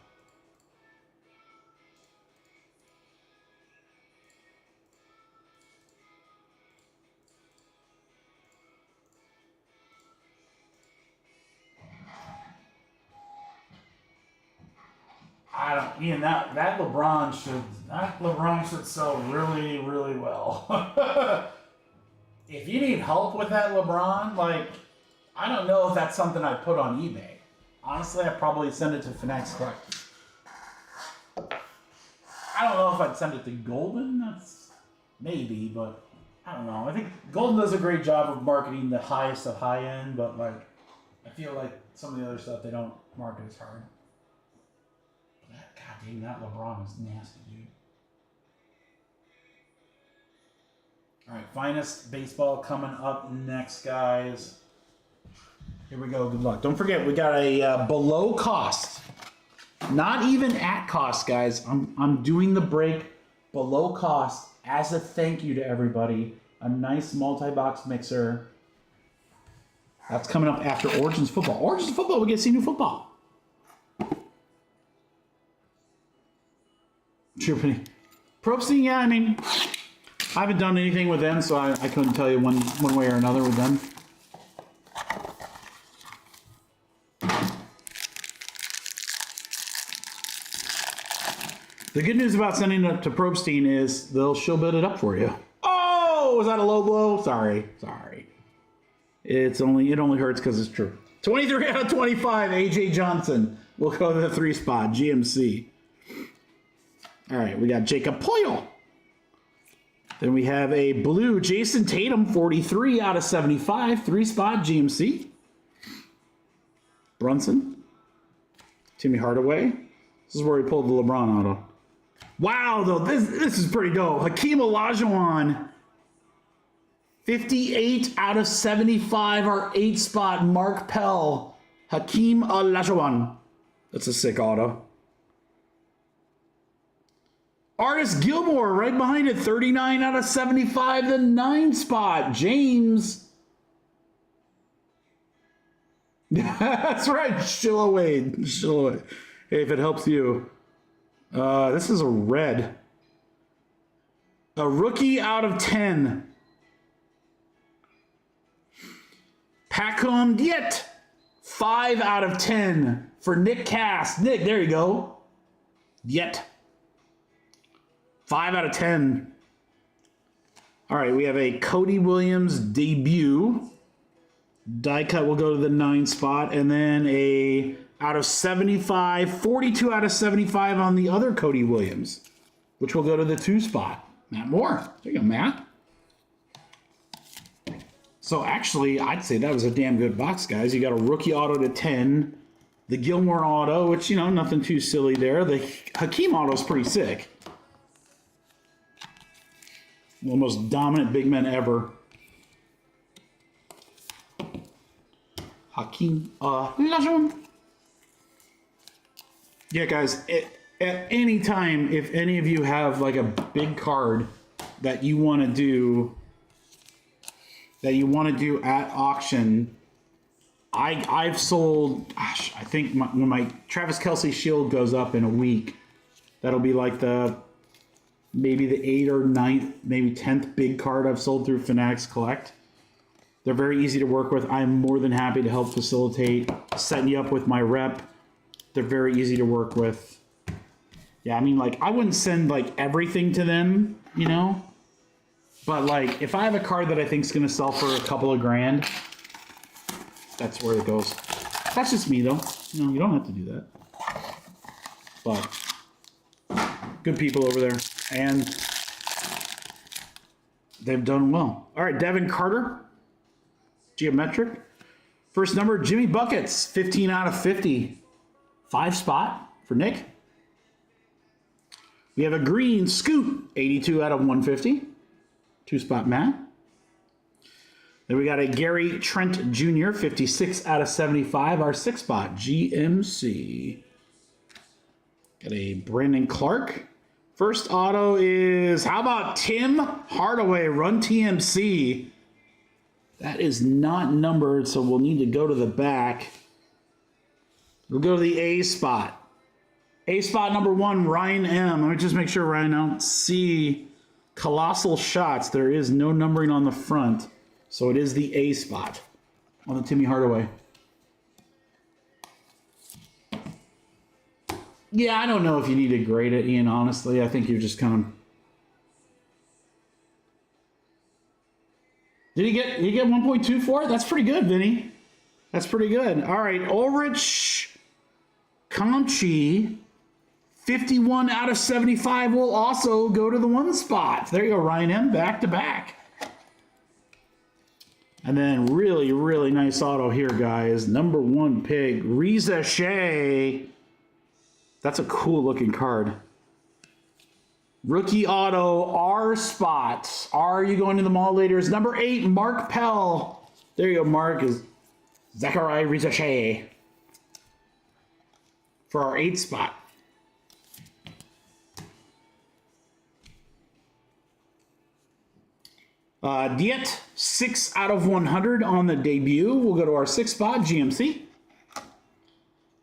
Ian, that LeBron should sell really, really well. If you need help with that LeBron, like, I don't know if that's something I'd put on eBay. Honestly, I'd probably send it to Fanatics Collect. I don't know if I'd send it to Golden. That's maybe, but I don't know. I think Golden does a great job of marketing the highest of high end, but like, I feel like some of the other stuff they don't market as hard. God dang, that LeBron is nasty, dude. All right, Finest Baseball coming up next, guys. Here we go. Good luck. Don't forget, we got a below cost. Not even at cost, guys. I'm doing the break below cost as a thank you to everybody. A nice multi-box mixer. That's coming up after Origins Football. Origins Football, we get to see new football. Tripping. Probstein, yeah, I mean, I haven't done anything with them, so I couldn't tell you one way or another with them. The good news about sending it to Probstein is she'll build it up for you. Oh, was that a low blow? Sorry. It only hurts because it's true. 23 out of 25, AJ Johnson. We'll go to the 3 spot, GMC. All right, we got Jacob Poyle. Then we have a blue Jason Tatum, 43 out of 75, 3-spot GMC. Brunson. Timmy Hardaway. This is where he pulled the LeBron auto. Wow, though, this is pretty dope. Hakeem Olajuwon, 58 out of 75, our 8-spot Mark Pell. Hakeem Olajuwon. That's a sick auto. Artist Gilmore right behind it, 39 out of 75, the 9-spot James. That's right, Shiloh Wade. Hey, if it helps you. This is a red. A rookie out of 10. Pacom Diet. 5 out of 10 for Nick Cass. Nick, there you go. Diet. 5 out of 10. All right, we have a Cody Williams debut. Die cut will go to the 9 spot, and then a out of 75, 42 out of 75 on the other Cody Williams, which will go to the 2 spot. Matt Moore. There you go, Matt. So actually, I'd say that was a damn good box, guys. You got a rookie auto to 10, the Gilmore auto, which, you know, nothing too silly there. The Hakeem auto is pretty sick. One of the most dominant big men ever. Hakeem Olajuwon. Yeah, guys, at any time, if any of you have like a big card that you want to do, at auction, I've sold, gosh, I think when my Travis Kelce Shield goes up in a week, that'll be like maybe the 8th or 9th, maybe 10th big card I've sold through Fanatics Collect. They're very easy to work with. I'm more than happy to help facilitate, setting you up with my rep. They're very easy to work with. Yeah, I mean, like, I wouldn't send, like, everything to them, you know? But, like, if I have a card that I think is going to sell for a couple of grand, that's where it goes. That's just me, though. You know, you don't have to do that. But good people over there. And they've done well. All right, Devin Carter. Geometric. First number, Jimmy Buckets, 15 out of 50. 5-spot for Nick. We have a green Scoot, 82 out of 150. 2-spot Matt. Then we got a Gary Trent Jr., 56 out of 75. Our 6-spot GMC. Got a Brandon Clark. First auto is, how about Tim Hardaway, Run TMC. That is not numbered, so we'll need to go to the back. We'll go to the A spot. A spot number 1, Ryan M. Let me just make sure, Ryan, I don't see Colossal Shots. There is no numbering on the front, so it is the A spot on the Timmy Hardaway. Yeah, I don't know if you need to grade it, Ian, honestly. I think you're just kind of... Did he get 1.2 for it? That's pretty good, Vinny. That's pretty good. All right, Ulrich Conchi, 51 out of 75 will also go to the 1 spot. There you go, Ryan M, back to back. And then really, really nice auto here, guys. Number 1 pick, Reza Shea. That's a cool looking card. Rookie auto, R spot. Are you going to the mall later? Is number 8, Mark Pell. There you go, Mark is Zachariah Reza Shea for our 8 spot. Diet, 6 out of 100 on the debut. We'll go to our 6 spot, GMC.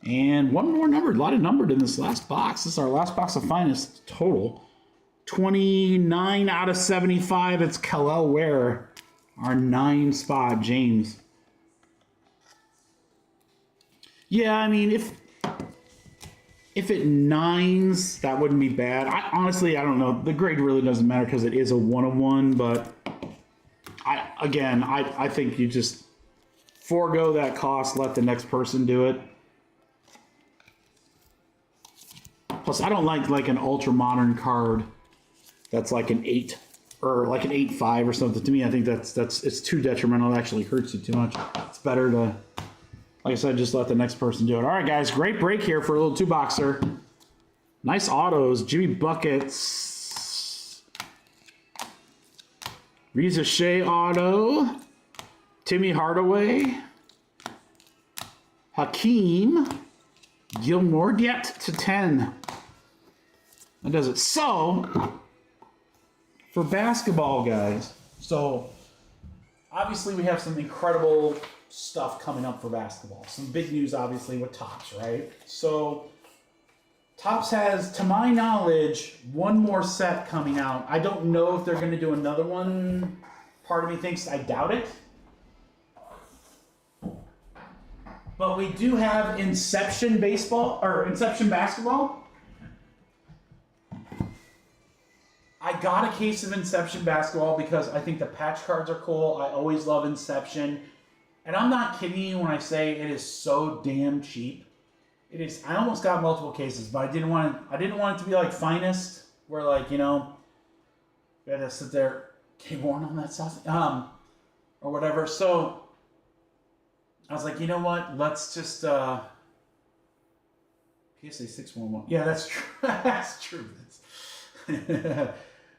And one more numbered. A lot of numbered in this last box. This is our last box of finest total. 29 out of 75. It's Khalil Ware, our 9 spot, James. Yeah, I mean, if it 9s, that wouldn't be bad. Honestly, I don't know. The grade really doesn't matter because it is a 1-of-1, but I think you just forego that cost, let the next person do it. Plus, I don't like an ultra modern card that's like an 8. or like an 8.5 or something. To me, I think it's too detrimental. It actually hurts you too much. It's better to, like I said, just let the next person do it. All right, guys, great break here for a little 2-boxer. Nice autos. Jimmy Buckets. Reza Shea auto. Timmy Hardaway. Hakeem. Gilmore yet to 10. That does it. So, for basketball, guys, so obviously we have some incredible stuff coming up for basketball. Some big news, obviously, with Topps, right? So, Topps has, to my knowledge, one more set coming out. I don't know if they're going to do another one. Part of me thinks I doubt it. But we do have Inception Baseball, or Inception Basketball. I got a case of Inception Basketball because I think the patch cards are cool. I always love Inception. And I'm not kidding you when I say it is so damn cheap. It is. I almost got multiple cases, but I didn't want it to be like Finest, where like, you know, you had to sit there, K-Born on that stuff, or whatever. So I was like, you know what? Let's just PSA 611. Yeah, that's true. That's true.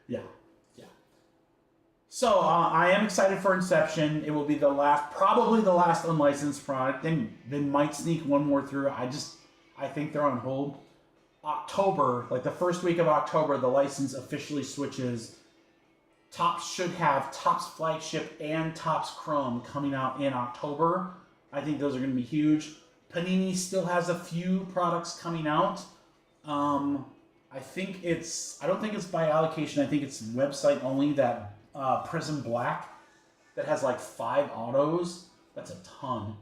Yeah. So I am excited for Inception. It will be probably the last unlicensed product. They might sneak one more through. I think they're on hold. October, like the first week of October, the license officially switches. Topps should have Topps Flagship and Topps Chrome coming out in October. I think those are going to be huge. Panini still has a few products coming out. I don't think it's by allocation. I think it's website only, that Prism Black that has like 5 autos. That's a ton.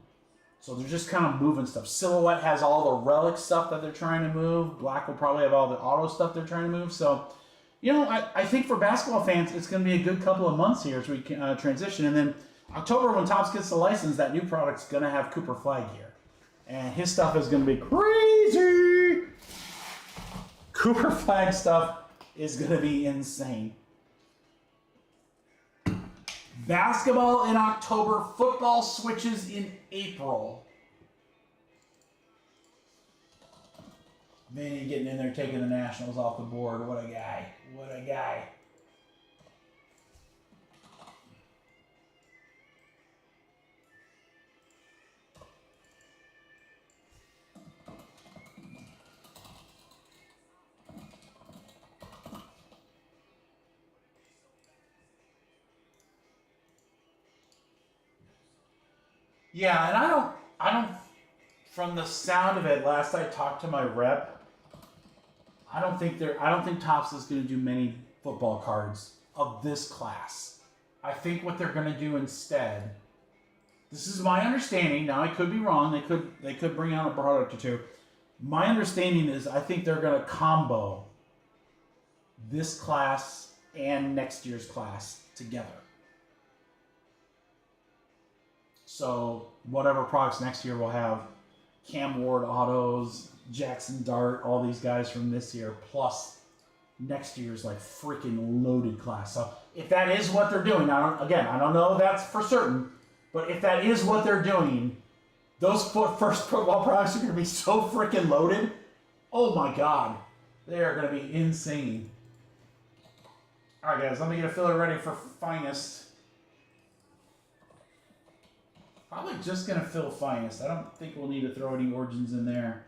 So they're just kind of moving stuff. Silhouette has all the relic stuff that they're trying to move. Black will probably have all the auto stuff they're trying to move. So, you know, I think for basketball fans, it's going to be a good couple of months here as we transition. And then October, when Topps gets the license, that new product's going to have Cooper Flag here. And his stuff is going to be crazy. Cooper Flag stuff is going to be insane. Basketball in October, football switches in April. Vinny getting in there, taking the Nationals off the board. What a guy. What a guy. Yeah, and I don't, from the sound of it, last I talked to my rep, I don't think Topps is going to do many football cards of this class. I think what they're going to do instead, this is my understanding, now I could be wrong, they could bring out a product or two. My understanding is I think they're going to combo this class and next year's class together. So whatever products next year will have Cam Ward autos, Jackson Dart, all these guys from this year, plus next year's like freaking loaded class. So if that is what they're doing, I don't know that's for certain, but if that is what they're doing, those first football products are going to be so freaking loaded. Oh my God, they are going to be insane. All right, guys, let me get a filler ready for Finest. Probably just going to fill Finest. I don't think we'll need to throw any Origins in there.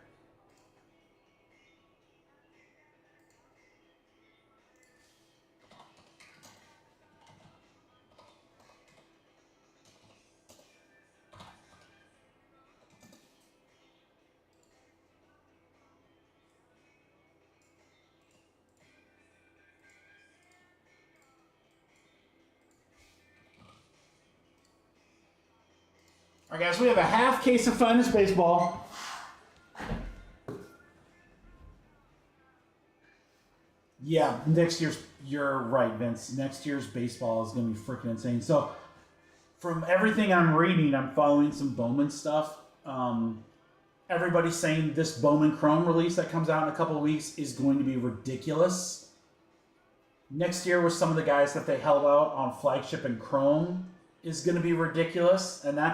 All right, guys, we have a half case of Finest Baseball. Yeah, you're right, Vince. Next year's baseball is going to be freaking insane. So, from everything I'm reading, I'm following some Bowman stuff. Everybody's saying this Bowman Chrome release that comes out in a couple of weeks is going to be ridiculous. Next year with some of the guys that they held out on Flagship and Chrome is going to be ridiculous. And that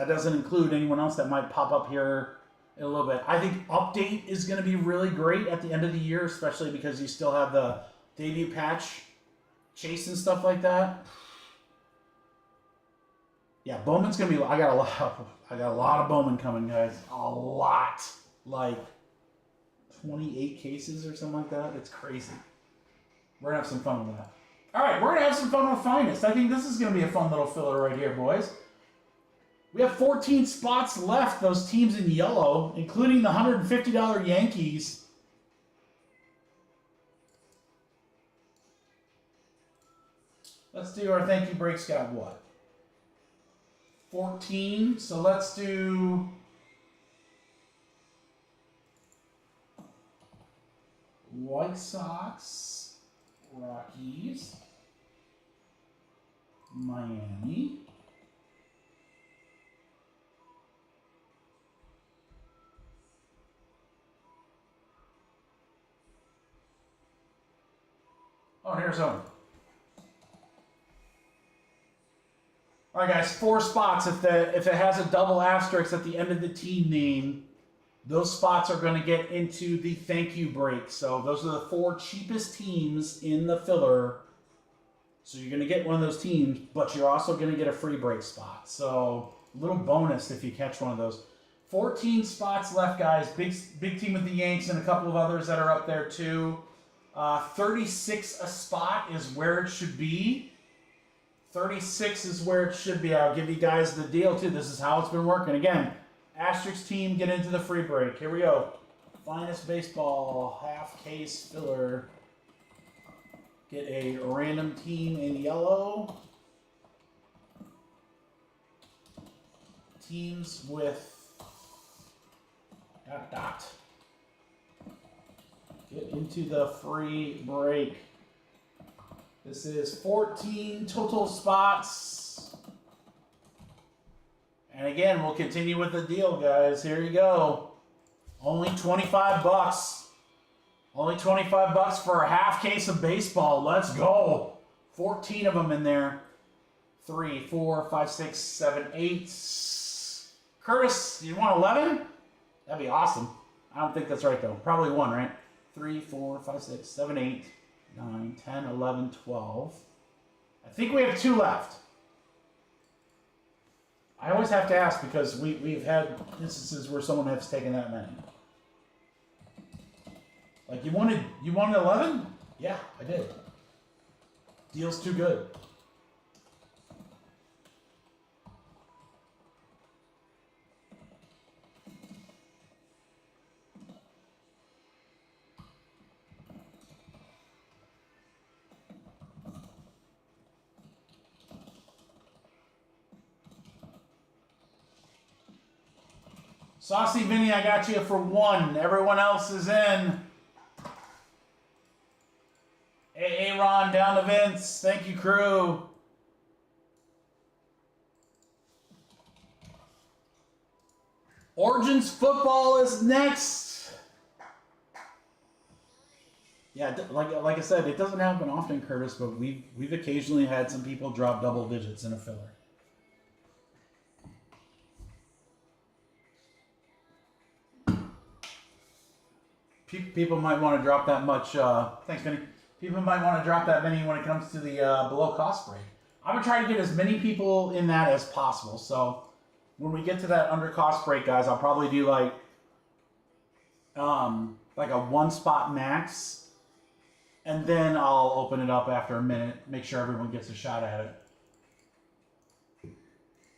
doesn't include anyone else that might pop up here in a little bit. I think Update is going to be really great at the end of the year, especially because you still have the debut patch chase and stuff like that. Yeah, Bowman's going to be... I got a lot of Bowman coming, guys. A lot. Like 28 cases or something like that. It's crazy. We're going to have some fun with that. All right, we're going to have some fun with Finest. I think this is going to be a fun little filler right here, boys. We have 14 spots left, those teams in yellow, including the $150 Yankees. Let's do our thank you breaks. Got what? 14. So let's do... White Sox. Rockies, Miami, oh, here's one. All right, guys, 4 spots. If it has a double asterisk at the end of the team name, those spots are going to get into the thank you break. So those are the 4 cheapest teams in the filler. So you're going to get one of those teams, but you're also going to get a free break spot. So a little bonus if you catch one of those. 14 spots left, guys. Big team with the Yanks and a couple of others that are up there too. 36 a spot is where it should be. 36 is where it should be. I'll give you guys the deal too. This is how it's been working. Again, asterisk team, get into the free break. Here we go. Finest Baseball, half case filler. Get a random team in yellow. Teams with ... Get into the free break. This is 14 total spots. And again, we'll continue with the deal, guys. Here you go. Only 25 bucks. Only 25 bucks for a half case of baseball. Let's go. 14 of them in there. 3, 4, 5, 6, 7, 8. Curtis, you want 11? That'd be awesome. I don't think that's right, though. Probably 1, right? 3, 4, 5, 6, 7, 8, 9, 10, 11, 12. I think we have 2 left. I always have to ask because we've had instances where someone has taken that many. Like, you wanted 11? Yeah, I did. Deal's too good. Saucy Vinny, I got you for 1. Everyone else is in. Hey, Ron, down to Vince. Thank you, crew. Origins football is next. Yeah, like I said, it doesn't happen often, Curtis, but we've occasionally had some people drop double digits in a filler. People might want to drop that much. Thanks, Vinny. People might want to drop that many when it comes to the below cost break. I'm going to try to get as many people in that as possible. So when we get to that under cost break, guys, I'll probably do like a 1 spot max. And then I'll open it up after a minute, make sure everyone gets a shot at it.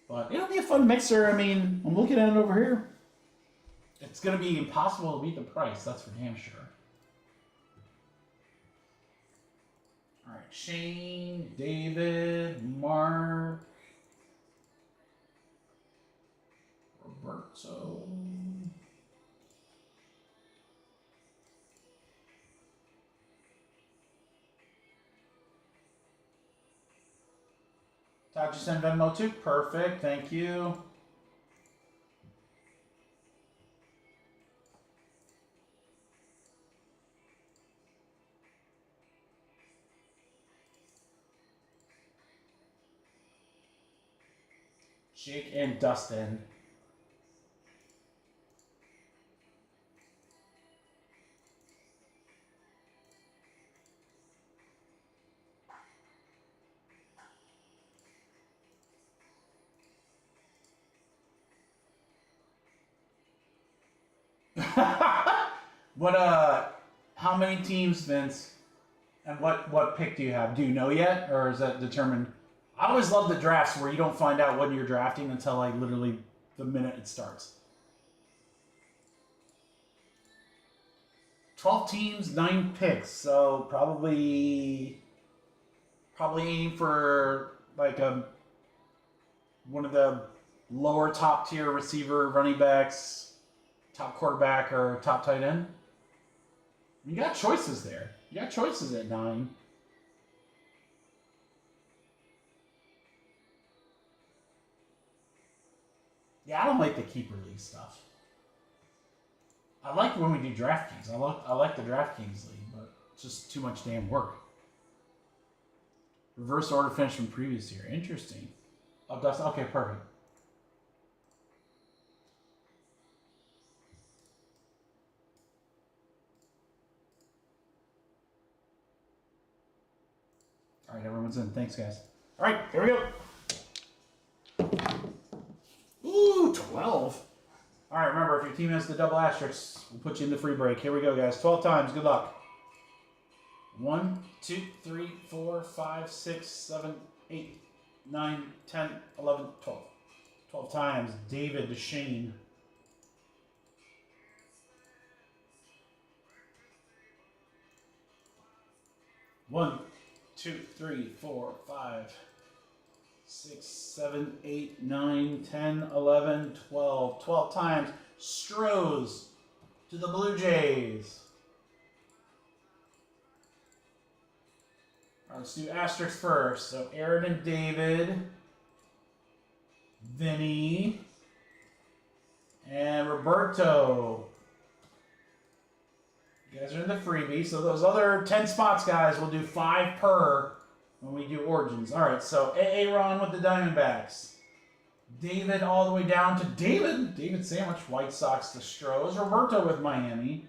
But it'll be a fun mixer. I mean, I'm looking at it over here. It's going to be impossible to beat the price. That's for damn sure. All right, Shane, David, Mark, Roberto. Todd, you send Venmo too? Perfect, thank you. Jake and Dustin. How many teams, Vince? And what pick do you have? Do you know yet? Or is that determined? I always love the drafts where you don't find out when you're drafting until like literally the minute it starts. 12 teams, 9 picks. So probably aim for like one of the lower top tier receiver, running backs, top quarterback, or top tight end. You got choices there. You got choices at 9. Yeah, I don't like the keeper league stuff. I like when we do DraftKings. I like the DraftKings league, but it's just too much damn work. Reverse order finish from previous year. Interesting. Oh, Dustin. Okay, perfect. All right, everyone's in. Thanks, guys. All right, here we go. Ooh, 12. All right, remember, if your team has the double asterisks, we'll put you in the free break. Here we go, guys. 12 times. Good luck. 1, 2, 3, 4, 5, 6, 7, 8, 9, 10, 11, 12. 12 times. David DeShane. One, 2, 3, 4, 5, 6, 7, 8, 9, 10, 11, 12. 12 times. Strohs to the Blue Jays. All right, let's do asterisks first. So Aaron and David, Vinny, and Roberto. You guys are in the freebie. So those other 10 spots, guys, we'll do 5 per when we do Origins. All right, so Aaron with the Diamondbacks. David all the way down to David Sandwich, White Sox to Strohs. Roberto with Miami.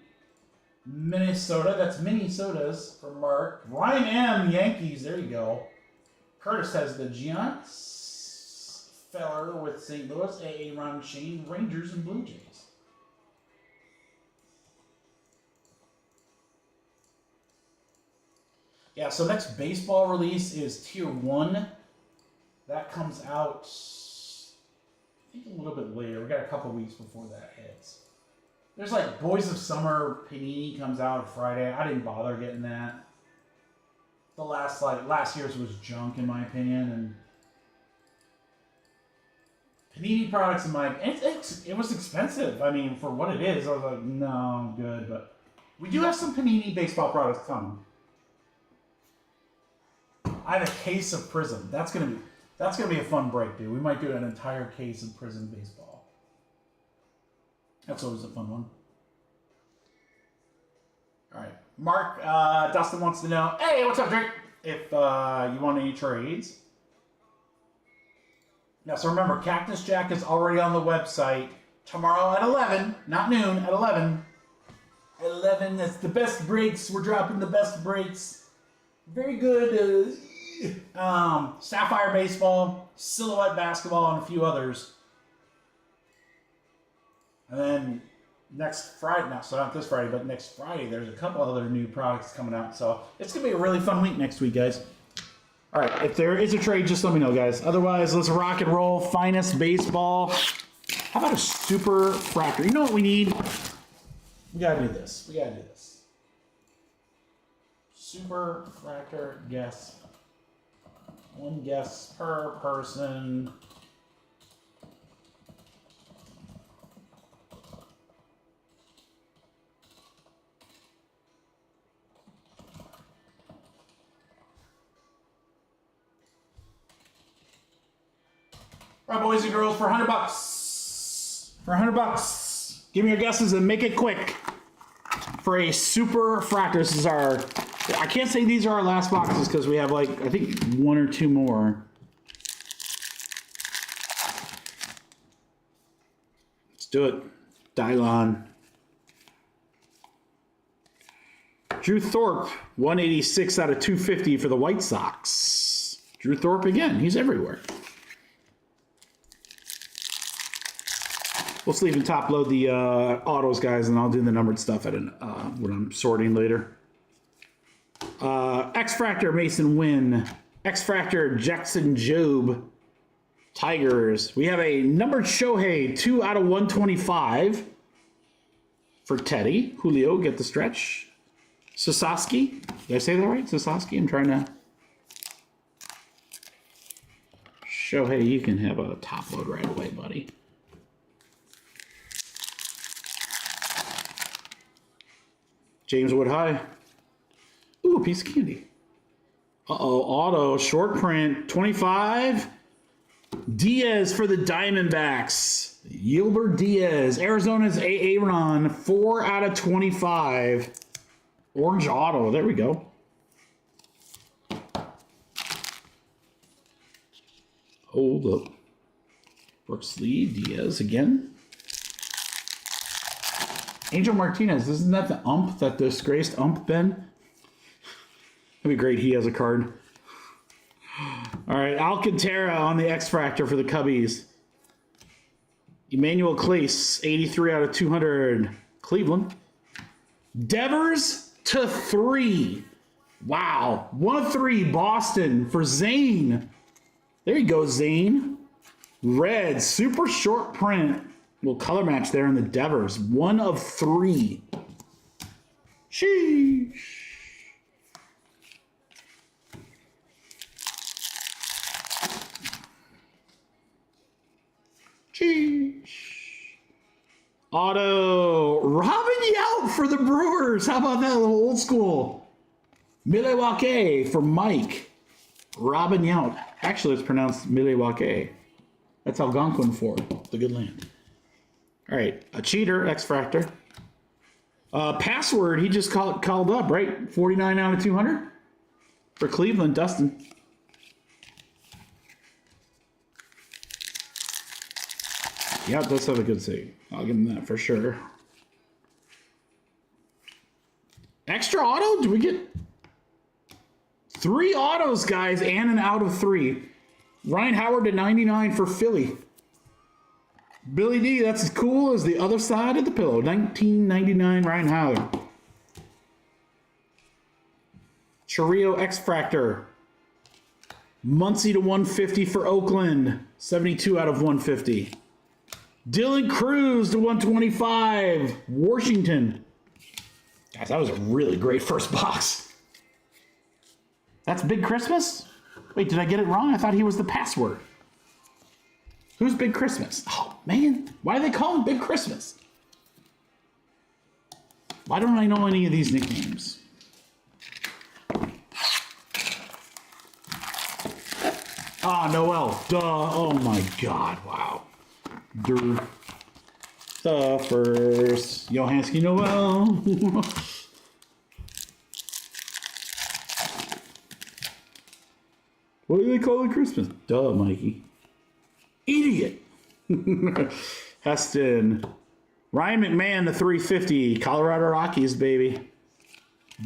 Minnesota, that's Minnesota's for Mark. Ryan M, Yankees, there you go. Curtis has the Giants. Feller with St. Louis. Ron Shane, Rangers and Blue Jays. Yeah, so next baseball release is Tier 1. That comes out, I think, a little bit later. We got a couple weeks before that hits. There's like Boys of Summer Panini comes out Friday. I didn't bother getting that. The last year's was junk in my opinion, and Panini products in my it was expensive. I mean, for what it is, I was like, no, I'm good. But we do have some Panini baseball products coming. I have a case of Prism. That's gonna be a fun break, dude. We might do an entire case of Prism baseball. That's always a fun one. All right, Mark, Dustin wants to know, hey, what's up, Drake? If you want any trades. Now, so remember, Cactus Jack is already on the website tomorrow at 11, not noon, at 11. At 11, that's the best breaks. We're dropping the best breaks. Very good. Sapphire Baseball, Silhouette Basketball, and a few others. And then next Friday, so not this Friday, but next Friday, there's a couple other new products coming out. So it's going to be a really fun week next week, guys. All right, if there is a trade, just let me know, guys. Otherwise, let's rock and roll. Finest Baseball. How about a Super Fractor? You know what we need? We got to do this. Super Fractor guess. 1 guess per person. All right, boys and girls, for $100. For $100. Give me your guesses and make it quick. For a Super Fractor, this is our... I can't say these are our last boxes because we have, like, I think 1 or 2 more. do it. Dylon. Drew Thorpe, 186 out of 250 for the White Sox. Drew Thorpe again. He's everywhere. We'll sleeve and top load the autos, guys, and I'll do the numbered stuff at when I'm sorting later. X-Fractor, Mason Wynn. X-Fractor, Jackson Jobe. Tigers. We have a numbered Shohei, 2 out of 125 for Teddy. Julio, get the stretch. Sasaki. Did I say that right? Sasaki? I'm trying to... Shohei, you can have a top load right away, buddy. James Wood High. Ooh, a piece of candy. Uh-oh, auto, short print, 25. Diaz for the Diamondbacks. Yilbert Diaz. Arizona's Aaron, 4 out of 25. Orange auto, there we go. Hold up. Brooks Lee, Diaz again. Angel Martinez, isn't that the ump, that disgraced ump, Ben? That'd be great, he has a card. All right, Alcantara on the X-Fractor for the Cubbies. Emmanuel Clace, 83 out of 200. Cleveland. Devers to 3. Wow. 1 of 3, Boston for Zane. There you go, Zane. Red, super short print. Little color match there in the Devers. 1 of 3. Sheesh. Sheesh. Auto. Robin Yount for the Brewers. How about that, a little old school? Milwaukee for Mike. Robin Yount. Actually, it's pronounced Milwaukee. That's Algonquin for the good land. All right, a cheater, X-Fractor. Password, he just called up, right? 49 out of 200 for Cleveland, Dustin. Yeah, it does have a good save. I'll give him that for sure. Extra auto? Do we get 3 autos, guys, and an out of 3? Ryan Howard to 99 for Philly. Billy D, that's as cool as the other side of the pillow. 1999 Ryan Howard. Chirrio X-Fractor. Muncie to 150 for Oakland. 72 out of 150. Dylan Cruz to 125. Washington. Guys, that was a really great first box. That's Big Christmas? Wait, did I get it wrong? I thought he was the password. Who's Big Christmas? Oh, man. Why do they call him Big Christmas? Why don't I know any of these nicknames? Ah, Noel. Duh. Oh, my God. Wow. Duh. The first. Johanski Noel. What do they call it Christmas? Duh, Mikey. Idiot. Heston. Ryan McMahon, the 350. Colorado Rockies, baby.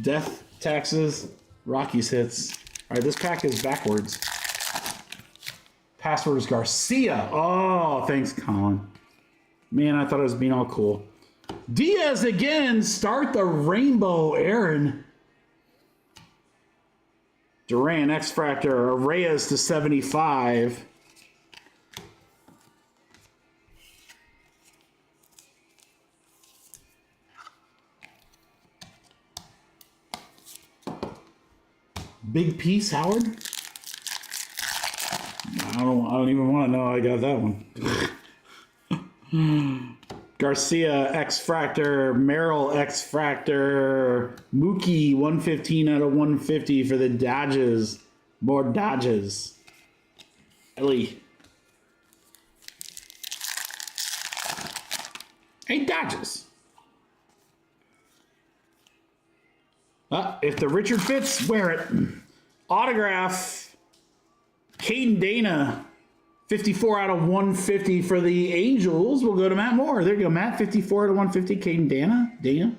Death, taxes, Rockies hits. All right, this pack is backwards. Password is Garcia. Oh, thanks, Colin. Man, I thought I was being all cool. Diaz again. Start the rainbow, Aaron. Duran, X-Fractor. Reyes to 75. Big piece, Howard. I don't even want to know how I got that one. Garcia, X-Fractor. Merrill, X-Fractor. Mookie, 115 out of 150 for the Dodgers. More Dodgers. Ellie. Hey, Dodgers. If the Richard fits, wear it. Autograph. Caden Dana. 54 out of 150 for the Angels. We'll go to Matt Moore. There you go, Matt. 54 out of 150. Caden Dana.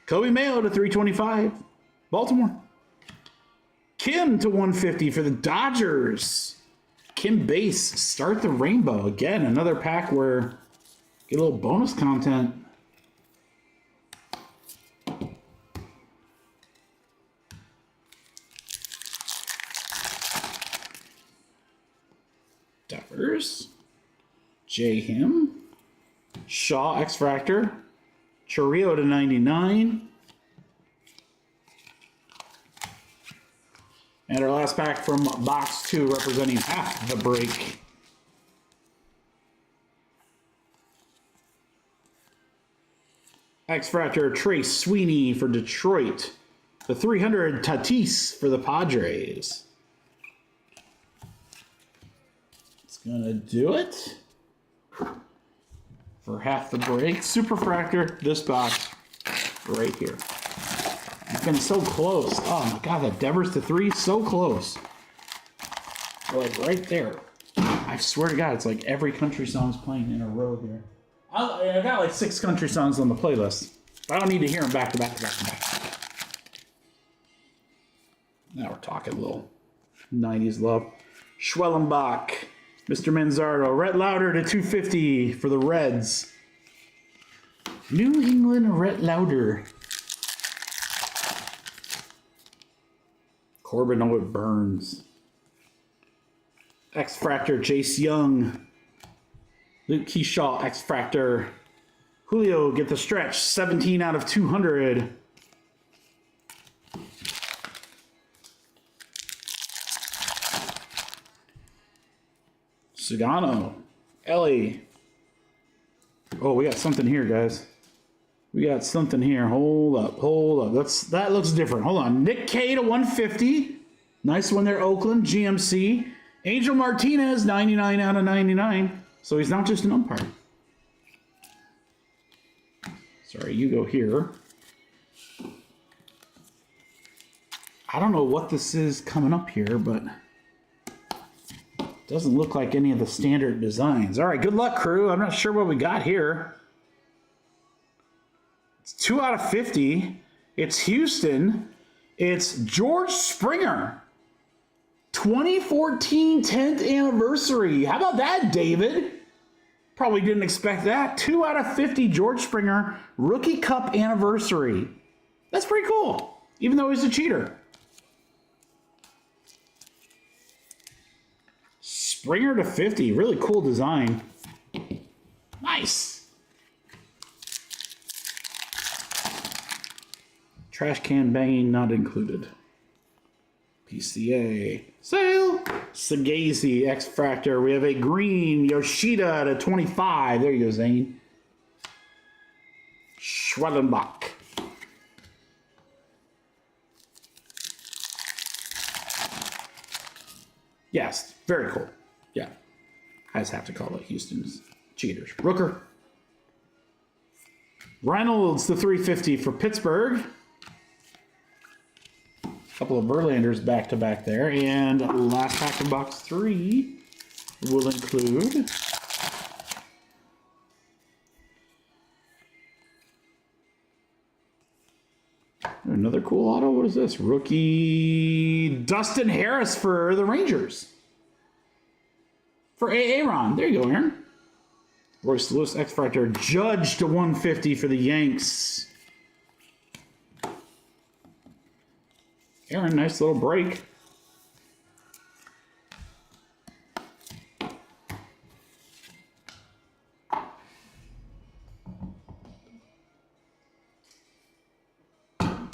Kobe Mayo to 325. Baltimore. Kim to 150 for the Dodgers. Kim Base. Start the rainbow. Again, another pack where get a little bonus content. Devers, J. Him, Shaw X Fractor, Chorrillo to 99. And our last pack from box 2 representing half the break. X Fractor Trace Sweeney for Detroit. The 300 Tatis for the Padres. Gonna do it for half the break. Super Fractor, this box right here. It's been so close. Oh my god, that Devers to 3, so close. Like right there. I swear to god, it's like every country song's playing in a row here. I got like 6 country songs on the playlist. I don't need to hear them back to back to back to back. Now we're talking a little 90s love. Schwellenbach. Mr. Manzardo, Rhett Lauder to 250 for the Reds. New England Rhett Lauder. Corbin Owen Burns. X Fractor, Jace Young. Luke Keyshaw, X Fractor. Julio, get the stretch, 17 out of 200. Sagano, Ellie. Oh, we got something here, guys. We got something here. Hold up. That looks different. Hold on. Nick K to 150. Nice one there, Oakland. GMC. Angel Martinez, 99 out of 99. So he's not just an umpire. Sorry, you go here. I don't know what this is coming up here, but doesn't look like any of the standard designs. All right, good luck, crew. I'm not sure what we got here. It's 2 out of 50. It's Houston. It's George Springer. 2014 10th anniversary. How about that, David? Probably didn't expect that. 2 out of 50 George Springer Rookie Cup anniversary. That's pretty cool, even though he's a cheater. Springer to 50. Really cool design. Nice. Trash can banging not included. PCA. Sale. Sagazy X Fractor. We have a green Yoshida to 25. There you go, Zane. Schwellenbach. Yes, very cool. Yeah. I just have to call it Houston's cheaters. Rooker. Reynolds to 350 for Pittsburgh. Couple of Verlanders back to back there. And last pack of box 3 will include another cool auto. What is this? Rookie Dustin Harris for the Rangers. For Aaron. There you go, Aaron. Royce Lewis X Fractor. Judge to 150 for the Yanks. Aaron, nice little break.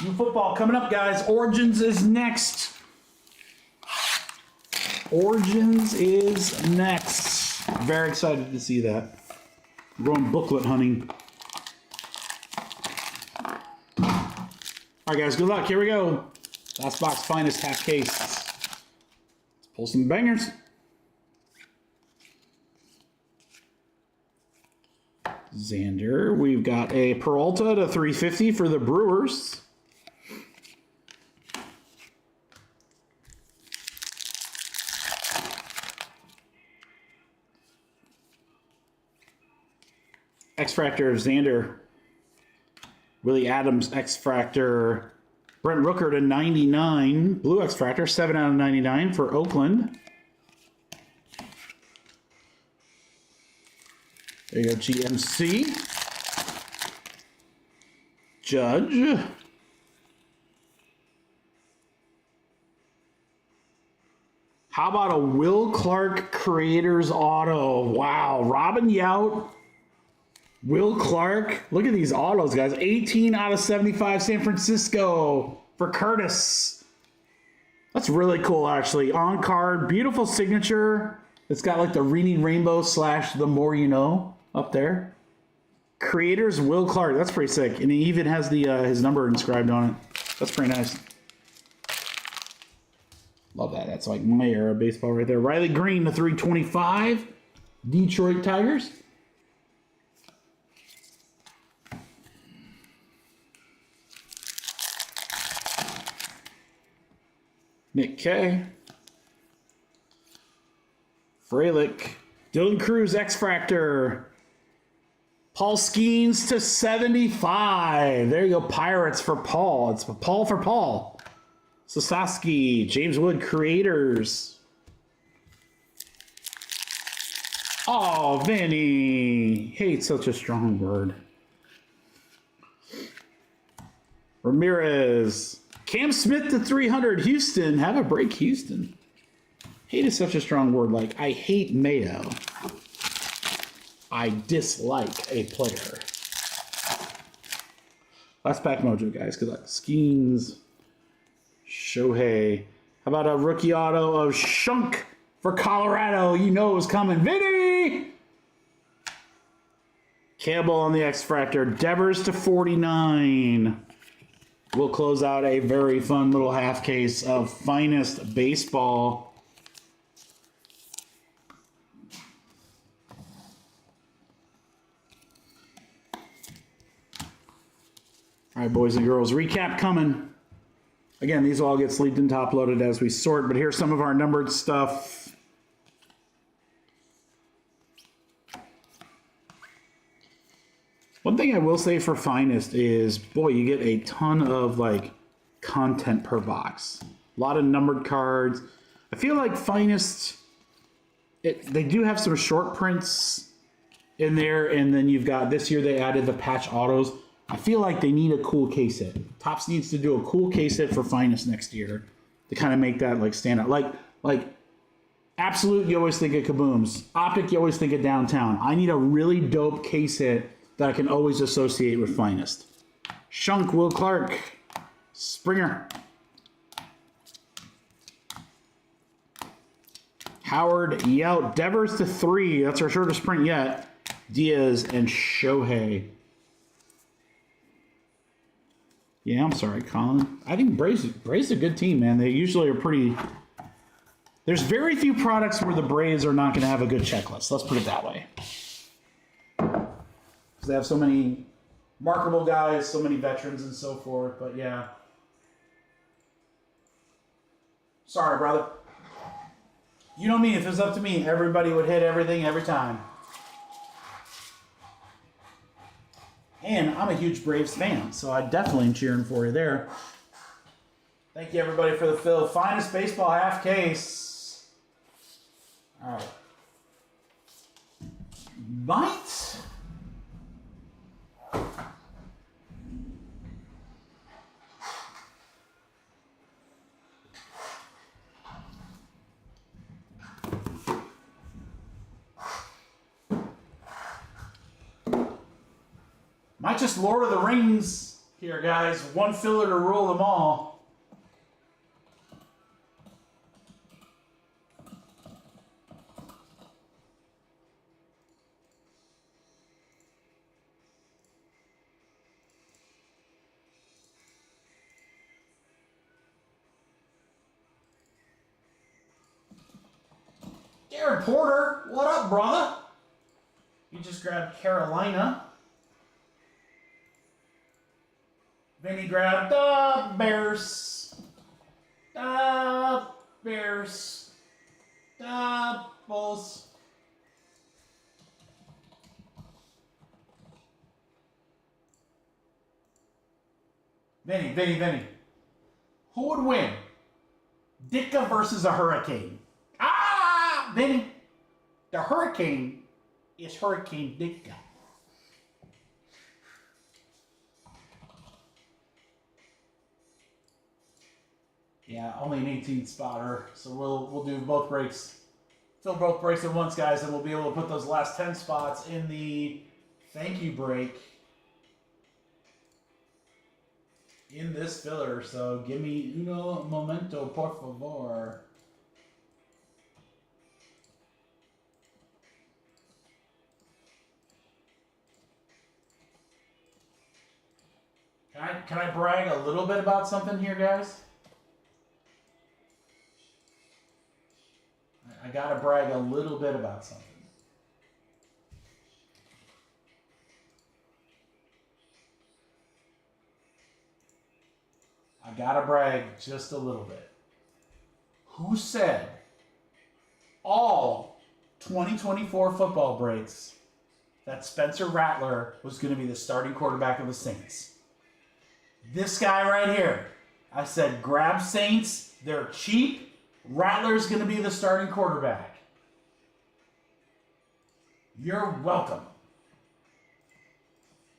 New football coming up, guys. Origins is next. Origins is next. Very excited to see that. I'm going booklet hunting. All right, guys, good luck. Here we go. Last box, finest half case. Let's pull some bangers. Xander. We've got a Peralta to 350 for the Brewers. X-Fractor of Xander. Willie Adams X-Fractor. Brent Rooker to 99. Blue X-Fractor, 7 out of 99 for Oakland. There you go, GMC. Judge. How about a Will Clark Creators Auto? Wow, Robin Yount, Will Clark. Look at these autos, guys. 18 out of 75 San Francisco for Curtis. That's really cool, actually. On card, beautiful signature. It's got like the reading rainbow / the more you know up there. Creators Will Clark. That's pretty sick. And he even has the his number inscribed on it. That's pretty nice. Love that. That's like my era of baseball right there. Riley Green to 325. Detroit Tigers. Nick K. Fralick. Dylan Cruz X-Fractor. Paul Skeens to 75. There you go. Pirates for Paul. It's Paul for Paul. Sasaki, James Wood Creators. Oh, Vinny. Hate's such a strong word. Ramirez. Cam Smith to 300. Houston. Have a break, Houston. Hate is such a strong word. Like, I hate Mayo. I dislike a player. Last pack mojo, guys. Good luck. Skeens. Shohei. How about a rookie auto of Shunk for Colorado? You know it was coming. Vinny! Campbell on the X-Fractor. Devers to 49. We'll close out a very fun little half case of Finest Baseball. All right, boys and girls. Recap coming. Again, these will all get sleeved and top loaded as we sort, but here's some of our numbered stuff. One thing I will say for Finest is, boy, you get a ton of like content per box. A lot of numbered cards. I feel like Finest, they do have some short prints in there, and then you've got, this year they added the patch autos. I feel like they need a cool case hit. Topps needs to do a cool case hit for Finest next year to kind of make that like stand out. Like Absolute, you always think of Kabooms. Optic, you always think of Downtown. I need a really dope case hit that I can always associate with Finest. Shunk, Will Clark, Springer, Howard, Yount, Devers to 3. That's our shortest print yet. Diaz and Shohei. Yeah, I'm sorry, Colin. I think Braves a good team, man. They usually are pretty... There's very few products where the Braves are not going to have a good checklist. Let's put it that way. Because they have so many marketable guys, so many veterans and so forth. But yeah. Sorry, brother. You know me, if it was up to me, everybody would hit everything every time. And I'm a huge Braves fan, so I definitely am cheering for you there. Thank you, everybody, for the fill. Finest Baseball half case. All right. Might. Might just Lord of the Rings here, guys. One filler to rule them all. Garrett Porter, what up, brother? You just grabbed Carolina. Vinny grabbed the Bears. The Bears. The Bulls. Vinny. Who would win? Ditka versus a Hurricane. Ah! Vinny. The Hurricane is Hurricane Ditka. Yeah, only an 18 spotter. So we'll do both breaks. Fill both breaks at once, guys, and we'll be able to put those last 10 spots in the thank you break in this filler. So give me uno momento, por favor. Can I brag a little bit about something here, guys? I gotta brag a little bit about something. I gotta brag just a little bit. Who said all 2024 football breaks that Spencer Rattler was going to be the starting quarterback of the Saints? This guy right here. I said, grab Saints. They're cheap. Rattler's going to be the starting quarterback. You're welcome.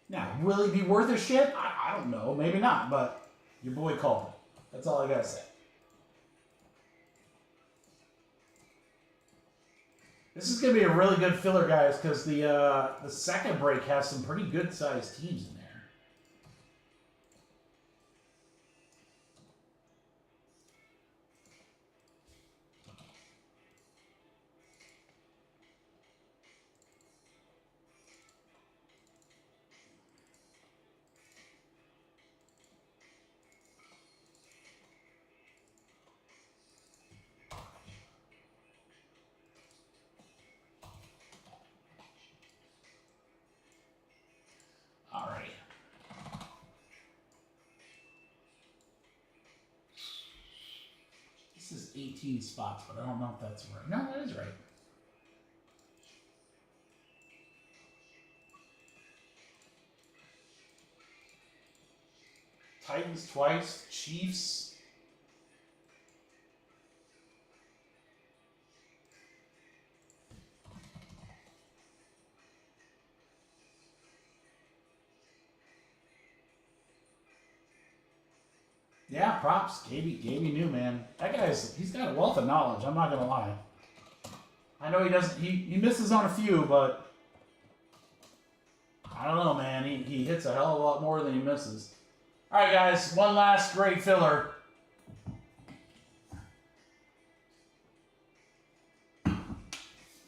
Now, will he be worth a shit? I don't know. Maybe not, but your boy called it. That's all I got to say. This is going to be a really good filler, guys, because the second break has some pretty good-sized teams in there. This is 18 spots, but I don't know if that's right. No, that is right. Titans twice, Chiefs. Yeah, props. Gaby knew, man. That he's got a wealth of knowledge, I'm not gonna lie. I know he misses on a few, but I don't know, man. He hits a hell of a lot more than he misses. Alright guys, one last great filler.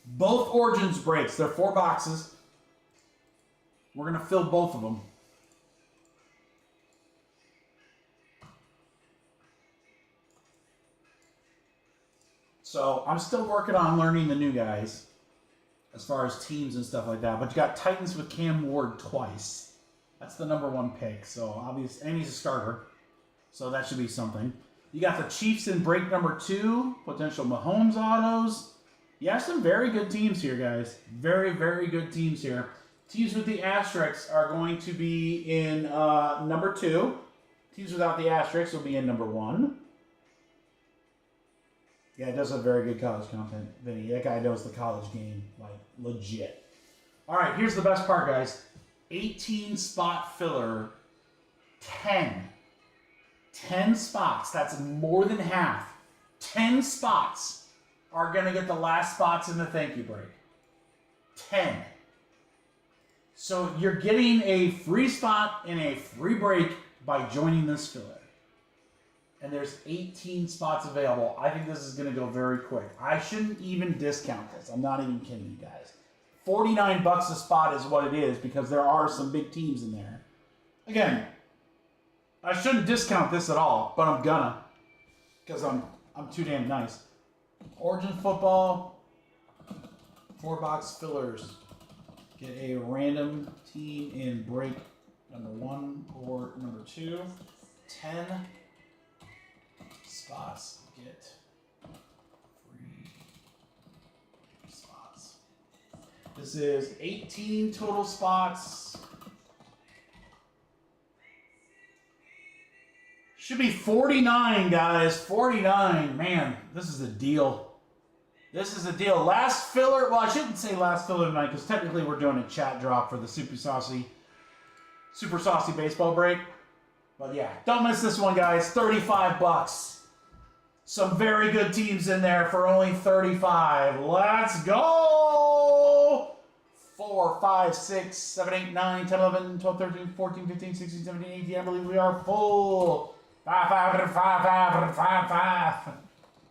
Both Origins breaks. They're 4 boxes. We're gonna fill both of them. So I'm still working on learning the new guys as far as teams and stuff like that. But you got Titans with Cam Ward twice. That's the #1 pick. So obviously, and he's a starter. So that should be something. You got the Chiefs in break #2. Potential Mahomes autos. You have some very good teams here, guys. Very, very good teams here. Teams with the asterisks are going to be in #2. Teams without the asterisks will be in #1. Yeah, it does have very good college content, Vinny. That guy knows the college game, like, legit. All right, here's the best part, guys. 18 spot filler, 10. 10 spots, that's more than half. 10 spots are going to get the last spots in the thank you break. 10. So you're getting a free spot and a free break by joining this filler. And there's 18 spots available. I think this is going to go very quick. I shouldn't even discount this. I'm not even kidding you guys. $49 a spot is what it is because there are some big teams in there. Again, I shouldn't discount this at all, but I'm gonna because I'm too damn nice. Origin football, 4-box fillers. Get a random team in break #1 or #2. 10 spots get free spots. This is 18 total spots. Should be 49, guys. 49. Man, this is a deal. This is a deal. Last filler. Well, I shouldn't say last filler tonight because technically we're doing a chat drop for the Super Saucy baseball break. But yeah, don't miss this one, guys. 35 bucks. Some very good teams in there for only 35. Let's go! 4, 5, 6, 7, 8, 9, 10, 11, 12, 13, 14, 15, 16, 17, 18. I believe we are full. 5, 5, 5, 5, 5, 5.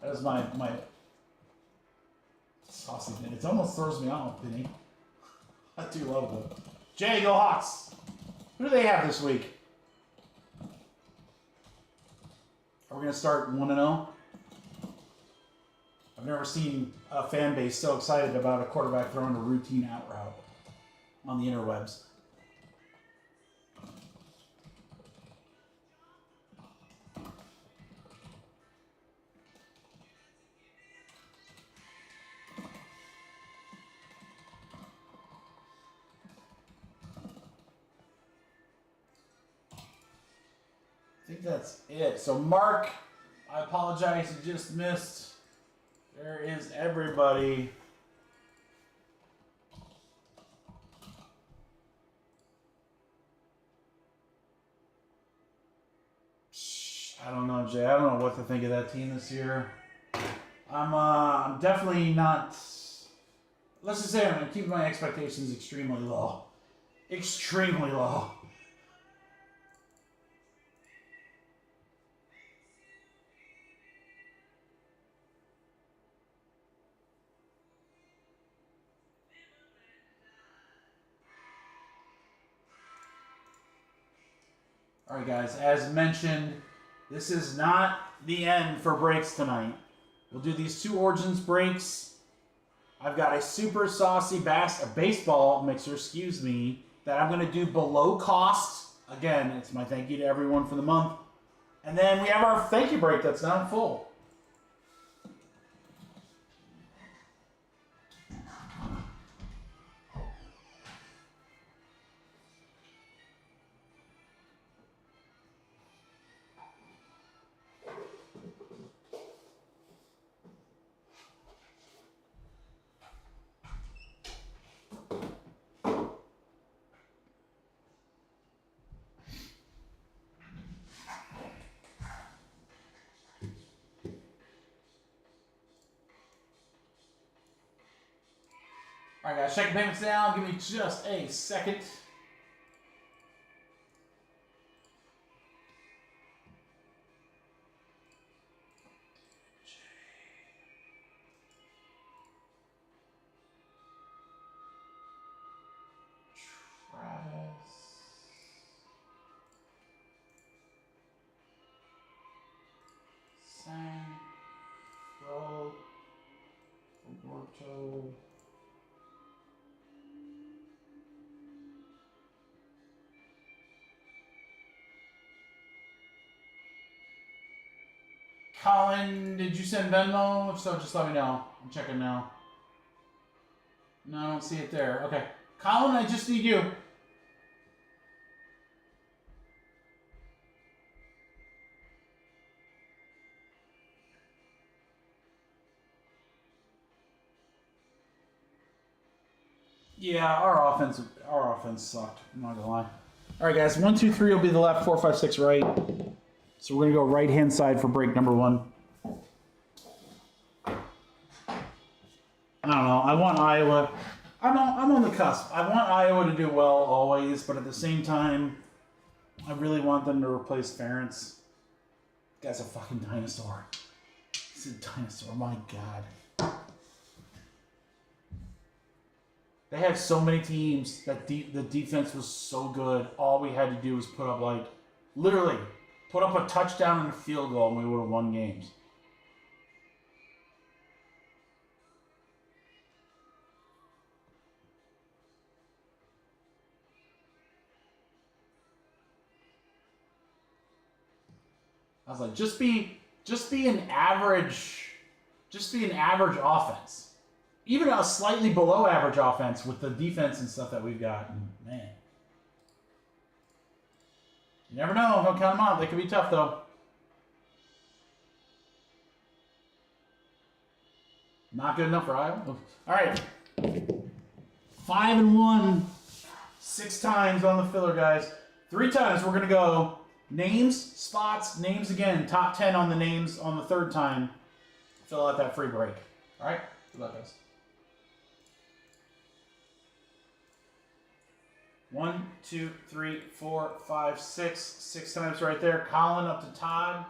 That is my saucy thing. It almost throws me off, Penny. I do love it. Jay, go Hawks. Who do they have this week? Are we going to start 1-0? I've never seen a fan base so excited about a quarterback throwing a routine out route on the interwebs. I think that's it. So Mark, I apologize, you just missed. There is everybody. I don't know, Jay. I don't know what to think of that team this year. I'm definitely not. Let's just say I'm gonna keep my expectations extremely low. Extremely low. All right, guys, as mentioned, this is not the end for breaks tonight. We'll do these 2 Origins breaks. I've got a super saucy baseball mixer, excuse me, that I'm going to do below cost. Again, it's my thank you to everyone for the month. And then we have our thank you break that's now full. All right, guys, check the payments down. Give me just a second. Colin, did you send Venmo? If so, just let me know. I'm checking now. No, I don't see it there. Okay. Colin, I just need you. Yeah, our offense sucked. I'm not gonna lie. All right, guys. 1, 2, 3 will be the left. 4, 5, 6 right. So we're gonna go right hand side for break number 1. I don't know. I want Iowa. I'm on the cusp. I want Iowa to do well always, but at the same time, I really want them to replace Ferentz. This guy's a fucking dinosaur. He's a dinosaur. My God. They have so many teams that the defense was so good. All we had to do was put up literally put up a touchdown and a field goal, and we would have won games. I was like, just be an average offense. Even a slightly below average offense with the defense and stuff that we've got. And man. You never know. Don't count them out. They could be tough, though. Not good enough for Iowa? All right. 5 and 1. 6 times on the filler, guys. 3 times we're going to go names, spots, names again. Top 10 on the names on the 3rd time. Fill out that free break. All right? Good luck, guys. 1, 2, 3, 4, 5, 6. 6 times right there. Colin up to Todd.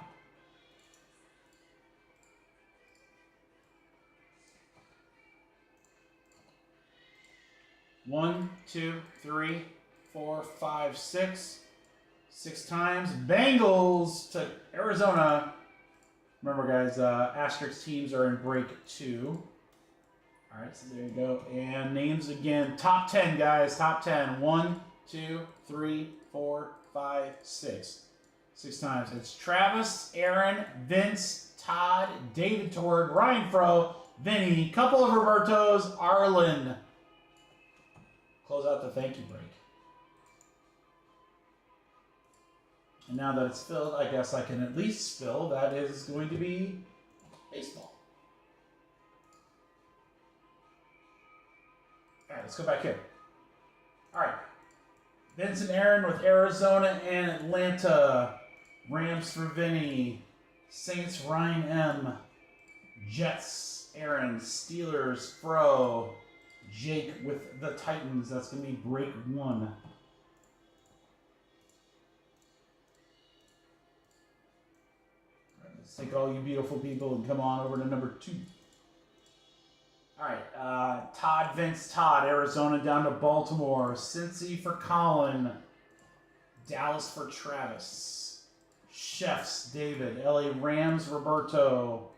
One, 2, 3, 4, 5, 6. 6 times. Bengals to Arizona. Remember, guys, asterisk teams are in break 2. All right, so there you go. And names again. Top 10, guys. Top 10. 1, 2, 3, 4, 5, 6. 6 times. It's Travis, Aaron, Vince, Todd, David Tord, Ryan Fro, Vinny, couple of Robertos, Arlen. Close out the thank you break. And now that it's filled, I guess I can at least spill that is going to be baseball. All right, let's go back here. All right. Vince and Aaron with Arizona and Atlanta. Rams for Vinny. Saints, Ryan M. Jets, Aaron. Steelers, Fro. Jake with the Titans. That's going to be break 1. Let's take all you beautiful people and come on over to number 2. All right. Todd, Vince, Todd. Arizona down to Baltimore. Cincy for Colin. Dallas for Travis. Chefs, David. LA Rams, Roberto.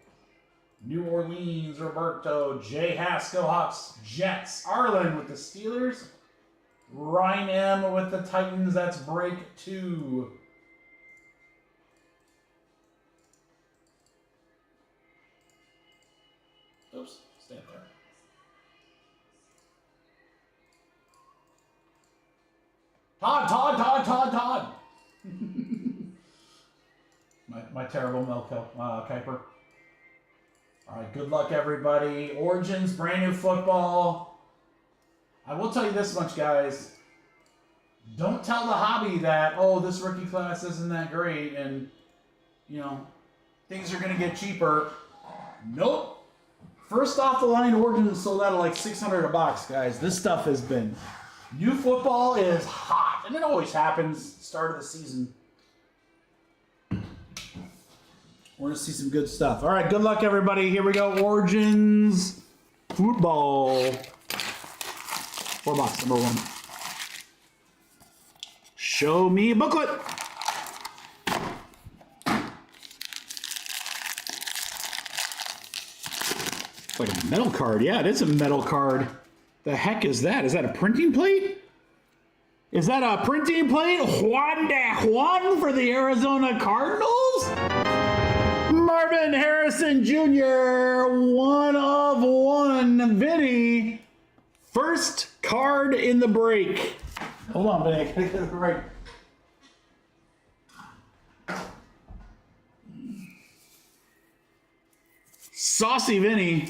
New Orleans, Roberto. Jay Haskell, Hawks, Jets. Arlen with the Steelers. Ryan M with the Titans. That's break 2. Oops, stay up there. Todd. my terrible Mel Kiper. All right, good luck, everybody. Origins, brand new football. I will tell you this much, guys. Don't tell the hobby that, oh, this rookie class isn't that great and, you know, things are going to get cheaper. Nope. First off the line, Origins sold out at like $600 a box, guys. This stuff has been... New football is hot, and it always happens start of the season. We're going to see some good stuff. All right, good luck, everybody. Here we go. Origins football. 4 box, number 1. Show me a booklet. It's like a metal card. Yeah, it is a metal card. The heck is that? Is that a printing plate? Is that a printing plate? Juan for the Arizona Cardinals? Marvin Harrison Jr., 1 of 1. Vinny, first card in the break. Hold on, Vinny. I gotta get it right. Saucy Vinny.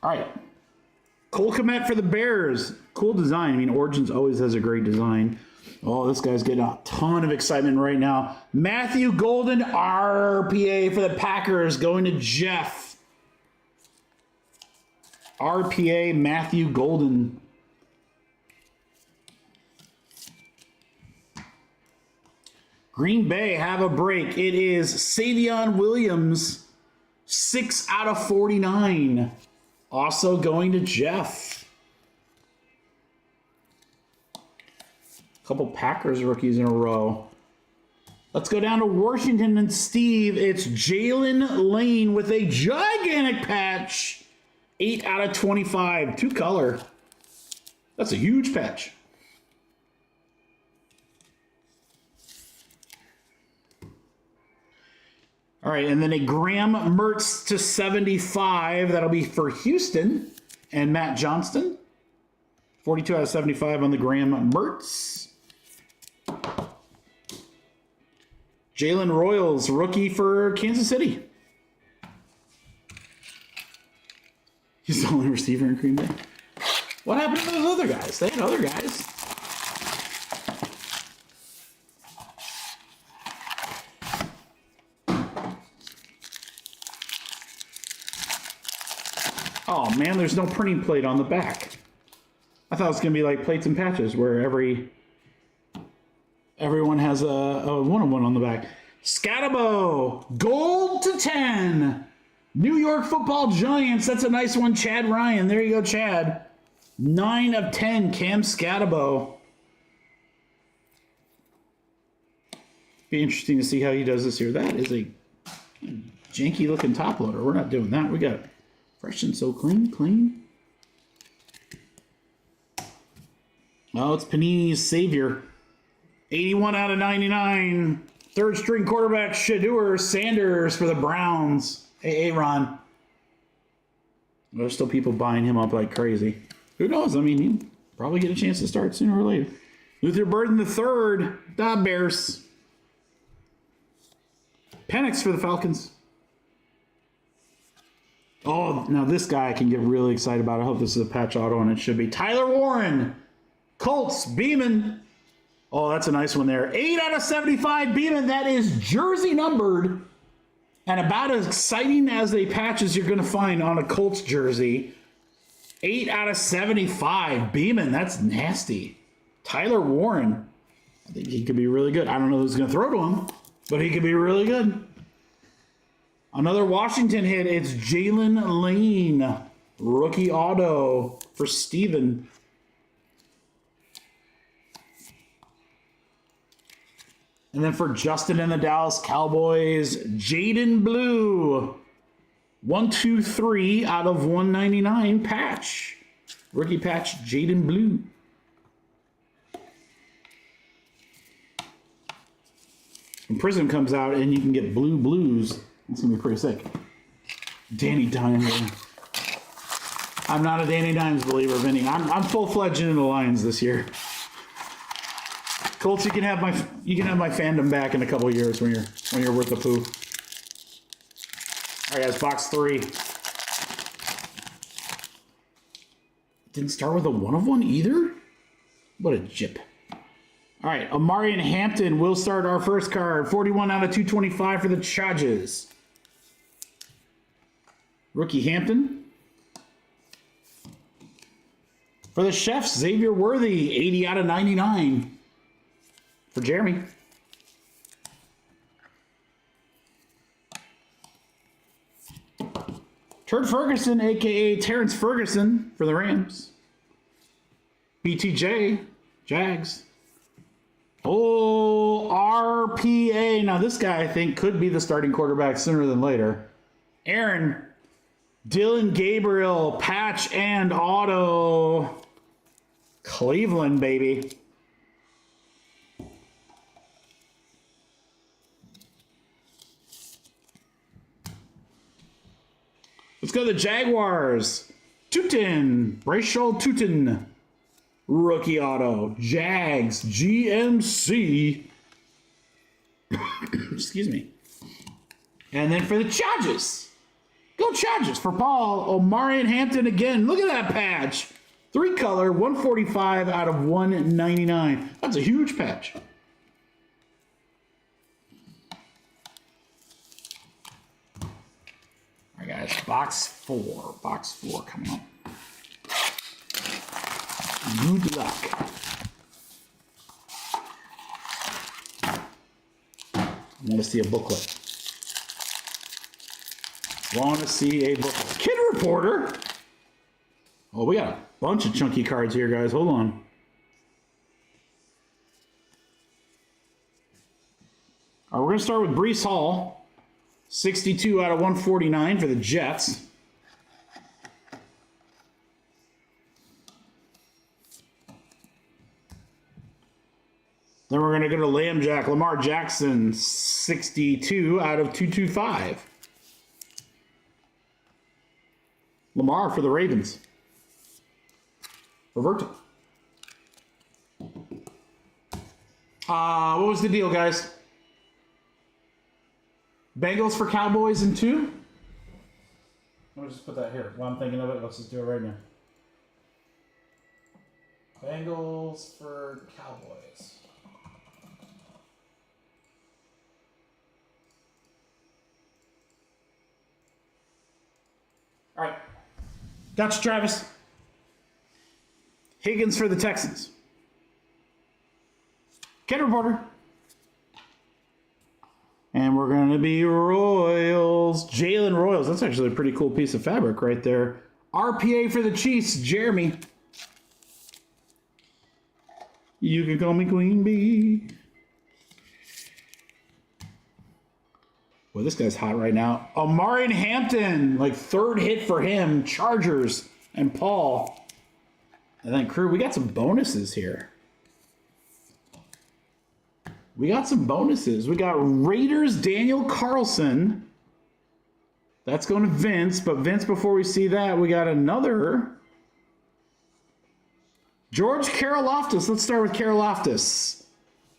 All right. Cole Kmet for the Bears. Cool design. I mean, Origins always has a great design. Oh, this guy's getting a ton of excitement right now. Matthew Golden, RPA for the Packers, going to Jeff. RPA, Matthew Golden. Green Bay have a break. It is Savion Williams, 6 out of 49. Also going to Jeff. A couple Packers rookies in a row. Let's go down to Washington and Steve. It's Jalen Lane with a gigantic patch. 8 out of 25. 2 color. That's a huge patch. All right, and then a Graham Mertz to 75. That'll be for Houston and Matt Johnston. 42 out of 75 on the Graham Mertz. Jalen Royals, rookie for Kansas City. He's the only receiver in Green Bay. What happened to those other guys? They had other guys. Oh man, there's no printing plate on the back. I thought it was gonna be like plates and patches where everyone has a one-on-one on the back. Scatabo, gold to 10. New York Football Giants. That's a nice one, Chad Ryan. There you go, Chad. 9 of 10, Cam Scatabo. Be interesting to see how he does this here. That is a janky looking top loader. We're not doing that. We got it fresh and so clean. Oh, it's Panini's Savior. 81 out of 99. Third string quarterback Shedeur Sanders for the Browns. Hey, Ron. There's still people buying him up like crazy. Who knows? I mean, he'll probably get a chance to start sooner or later. Luther Burden III, the Bears. Penix for the Falcons. Oh, now this guy I can get really excited about. I hope this is a patch auto, and it should be. Tyler Warren, Colts, Beeman. Oh, that's a nice one there. 8 out of 75, Beeman. That is jersey numbered. And about as exciting as a patch as you're going to find on a Colts jersey. 8 out of 75. Beeman, that's nasty. Tyler Warren. I think he could be really good. I don't know who's going to throw to him, but he could be really good. Another Washington hit. It's Jalen Lane. Rookie auto for Steven. And then for Justin and the Dallas Cowboys, Jaden Blue. 123 out of 199 patch. Rookie patch, Jaden Blue. When Prism comes out and you can get blue blues, it's going to be pretty sick. Danny Dimes. I'm not a Danny Dimes believer, Vinny. I'm full-fledged into the Lions this year. Colts, you can have my fandom back in a couple of years when you're worth the poo. All right, guys, box 3. Didn't start with a 1 of 1 either? What a jip. All right, Amari and Hampton will start our first card. 41 out of 225 for the Chargers. Rookie Hampton. For the Chefs, Xavier Worthy, 80 out of 99 for Jeremy. Turd Ferguson, a.k.a. Terrence Ferguson for the Rams. BTJ, Jags. Oh, RPA. Now, this guy, I think, could be the starting quarterback sooner than later. Aaron, Dylan Gabriel, patch and auto. Cleveland, baby. Let's go to the Jaguars. Tootin, Brayshaw Tootin. Rookie auto. Jags, GMC. Excuse me. And then for the Chargers. Go Chargers for Paul. Omari and Hampton again. Look at that patch. 3-color, 145 out of 199. That's a huge patch. All right, guys. Box 4. Box 4 coming up. Good luck. I want to see a booklet. Want to see a booklet. Kid Reporter. Oh, we got a bunch of chunky cards here, guys. Hold on. All right, we're going to start with Breece Hall. 62 out of 149 for the Jets. Then we're going to go to Lamb Lamar Jackson, 62 out of 225. Lamar for the Ravens. Roberto. What was the deal, guys? Bengals for Cowboys in 2. Let me just put that here. While I'm thinking of it, let's just do it right now. Bengals for Cowboys. All right. Gotcha, Travis. Higgins for the Texans. Kid Reporter. And we're going to be Royals. Jalen Royals. That's actually a pretty cool piece of fabric right there. RPA for the Chiefs. Jeremy. You can call me Queen Bee. Well, this guy's hot right now. Amari Hampton. Like third hit for him. Chargers and Paul. And then crew, we got some bonuses here. We got some bonuses. We got Raiders, Daniel Carlson. That's going to Vince. But Vince, before we see that, we got another. George Karlaftis. Let's start with Karlaftis.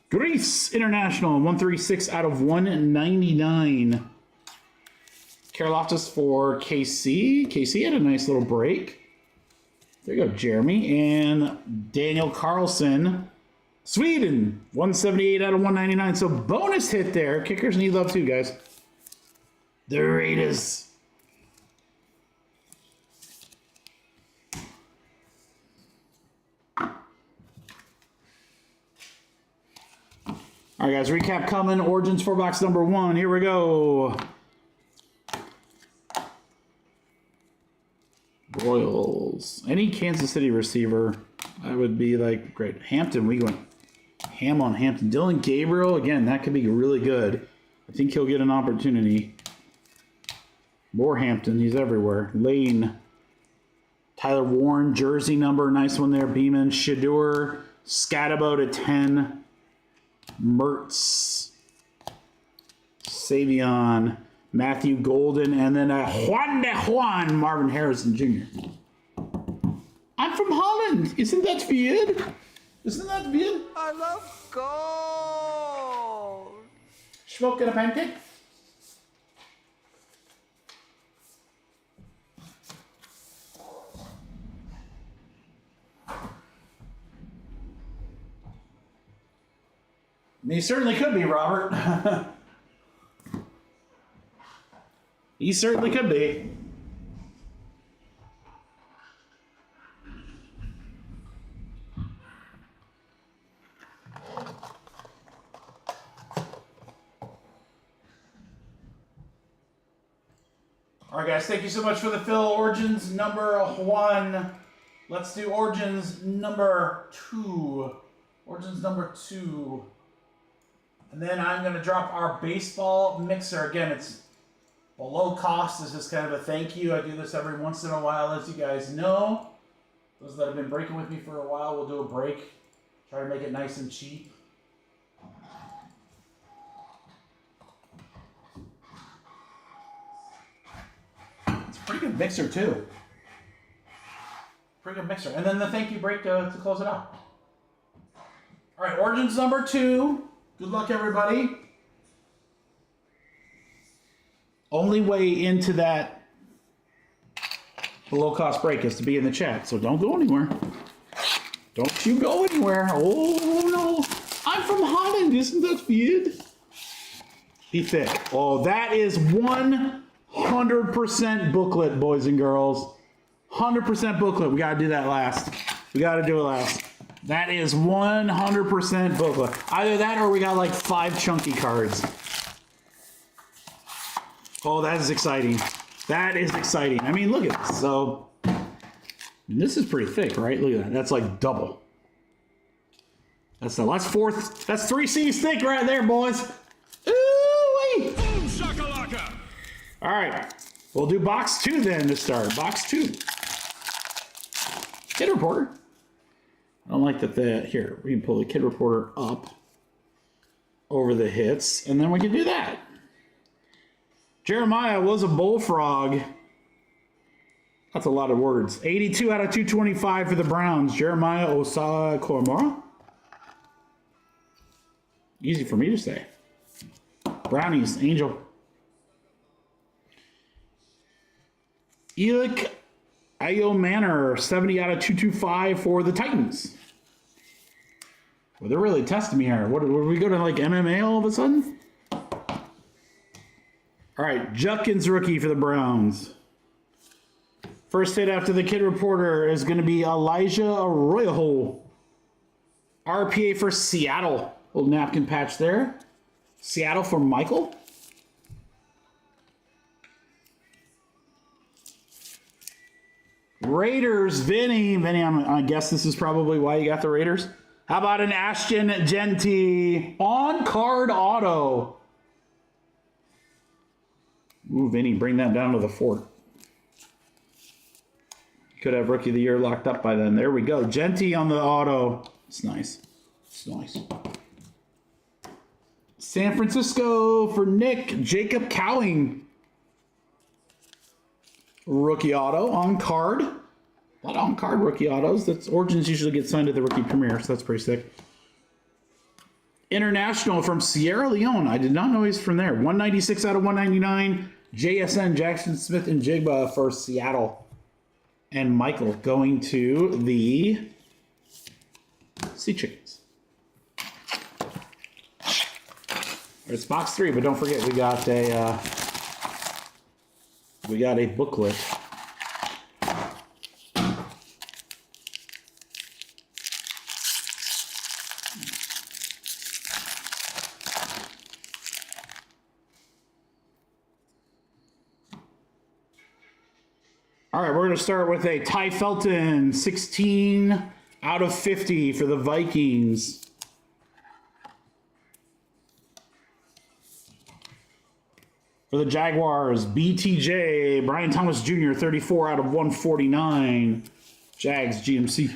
Greece International, 136 out of 199. Karlaftis for KC. KC had a nice little break. There you go, Jeremy. And Daniel Carlson. Sweden, 178 out of 199. So bonus hit there. Kickers need love too, guys. The Raiders. All right, guys, recap coming. Origins for box number 1. Here we go. Royals. Any Kansas City receiver, that would be like great. Hampton, we went ham on Hampton. Dylan Gabriel, again, that could be really good. I think he'll get an opportunity. More Hampton, he's everywhere. Lane. Tyler Warren, jersey number, nice one there. Beeman, Shador, Scatabo to 10. Mertz. Savion. Matthew Golden, and then Juan de Juan, Marvin Harrison Jr. I'm from Holland. Isn't that weird? Isn't that weird? I love gold. Smoking a pancake? He certainly could be, Robert. He certainly could be. All right, guys, thank you so much for the fill. Origins number 1. Let's do Origins number 2. Origins number 2. And then I'm going to drop our baseball mixer. Again, it's below cost. This is kind of a thank you. I do this every once in a while, as you guys know. Those that have been breaking with me for a while, we'll do a break. Try to make it nice and cheap. It's a pretty good mixer, too. Pretty good mixer. And then the thank you break to close it out. All right, Origins number 2. Good luck, everybody. Only way into that below cost break is to be in the chat, so don't go anywhere. Don't you go anywhere. Oh no, I'm from Holland, isn't that weird? Be thick. Oh, that is 100% booklet, boys and girls. 100% booklet. We gotta do that last. We gotta do it last. That is 100% booklet. Either that or we got like 5 chunky cards. Oh, that is exciting. That is exciting. I mean, look at this. So, this is pretty thick, right? Look at that. That's like double. That's 3 C's thick right there, boys. Ooh-wee. Boom shakalaka. All right. We'll do box 2 then to start. Box 2. Kid Reporter. I don't like that. Here, we can pull the Kid Reporter up over the hits, and then we can do that. Jeremiah was a bullfrog. That's a lot of words. 82 out of 225 for the Browns. Jeremiah Osayi Koromora. Easy for me to say. Brownies, Angel. Elic Ayo Manor, 70 out of 225 for the Titans. Well, they're really testing me here. What, we go to like MMA all of a sudden? All right, Judkins rookie for the Browns. First hit after the Kid Reporter is going to be Elijah Arroyo. RPA for Seattle. Little napkin patch there. Seattle for Michael. Raiders, Vinny. Vinny, I guess this is probably why you got the Raiders. How about an Ashton Genty on-card auto? Ooh, Vinny, bring that down to the fort. Could have Rookie of the Year locked up by then. There we go. Genty on the auto. It's nice. It's nice. San Francisco for Nick. Jacob Cowing. Rookie auto on card. A lot of on card rookie autos. That's Origins usually get signed at the rookie premiere, so that's pretty sick. International from Sierra Leone. I did not know he's from there. 196 out of 199. JSN, Jackson Smith and Jigba for Seattle. And Michael going to the Sea Chickens. It's box 3, but don't forget we got a booklet. All right, we're going to start with a Ty Felton, 16 out of 50 for the Vikings. For the Jaguars, BTJ, Brian Thomas Jr., 34 out of 149. Jags, GMC.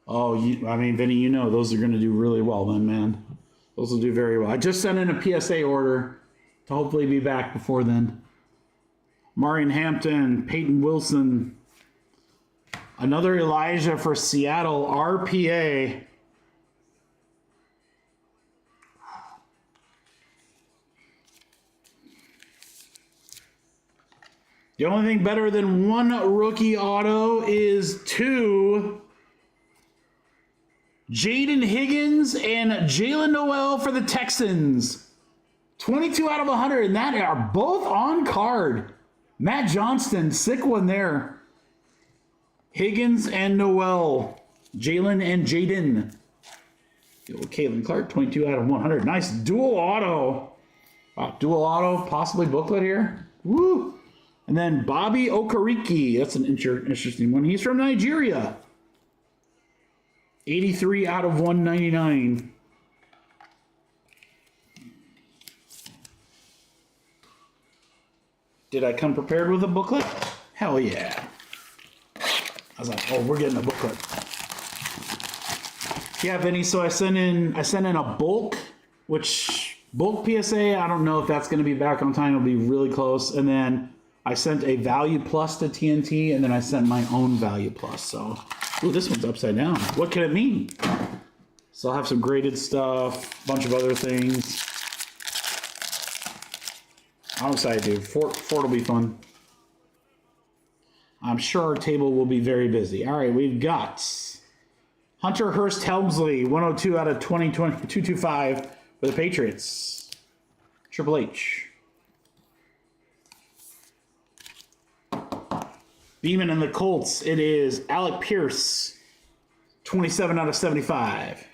Oh, I mean, Vinny, you know those are going to do really well then, man. Those will do very well. I just sent in a PSA order to hopefully be back before then. Marion Hampton, Peyton Wilson. Another Elijah for Seattle, RPA. The only thing better than one rookie auto is 2. Jaden Higgins and Jalen Noel for the Texans. 22 out of 100, and that are both on card. Matt Johnston, sick one there. Higgins and Noel. Jalen and Jaden. Caitlin Clark, 22 out of 100. Nice dual auto. Wow, dual auto, possibly booklet here. Woo! And then Bobby Okereke. That's an interesting one. He's from Nigeria. 83 out of 199. Did I come prepared with a booklet? Hell yeah. I was like, oh, we're getting a booklet. Yeah, Vinny, so I sent in a bulk, which bulk PSA, I don't know if that's going to be back on time. It'll be really close. And then I sent a value plus to TNT, and then I sent my own value plus. So, ooh, this one's upside down. What could it mean? So I'll have some graded stuff, a bunch of other things. I'm excited, dude. Fort will be fun. I'm sure our table will be very busy. All right, we've got Hunter Hurst Helmsley, 102 out of 225 for the Patriots. Triple H. Beeman and the Colts, it is Alec Pierce, 27 out of 75.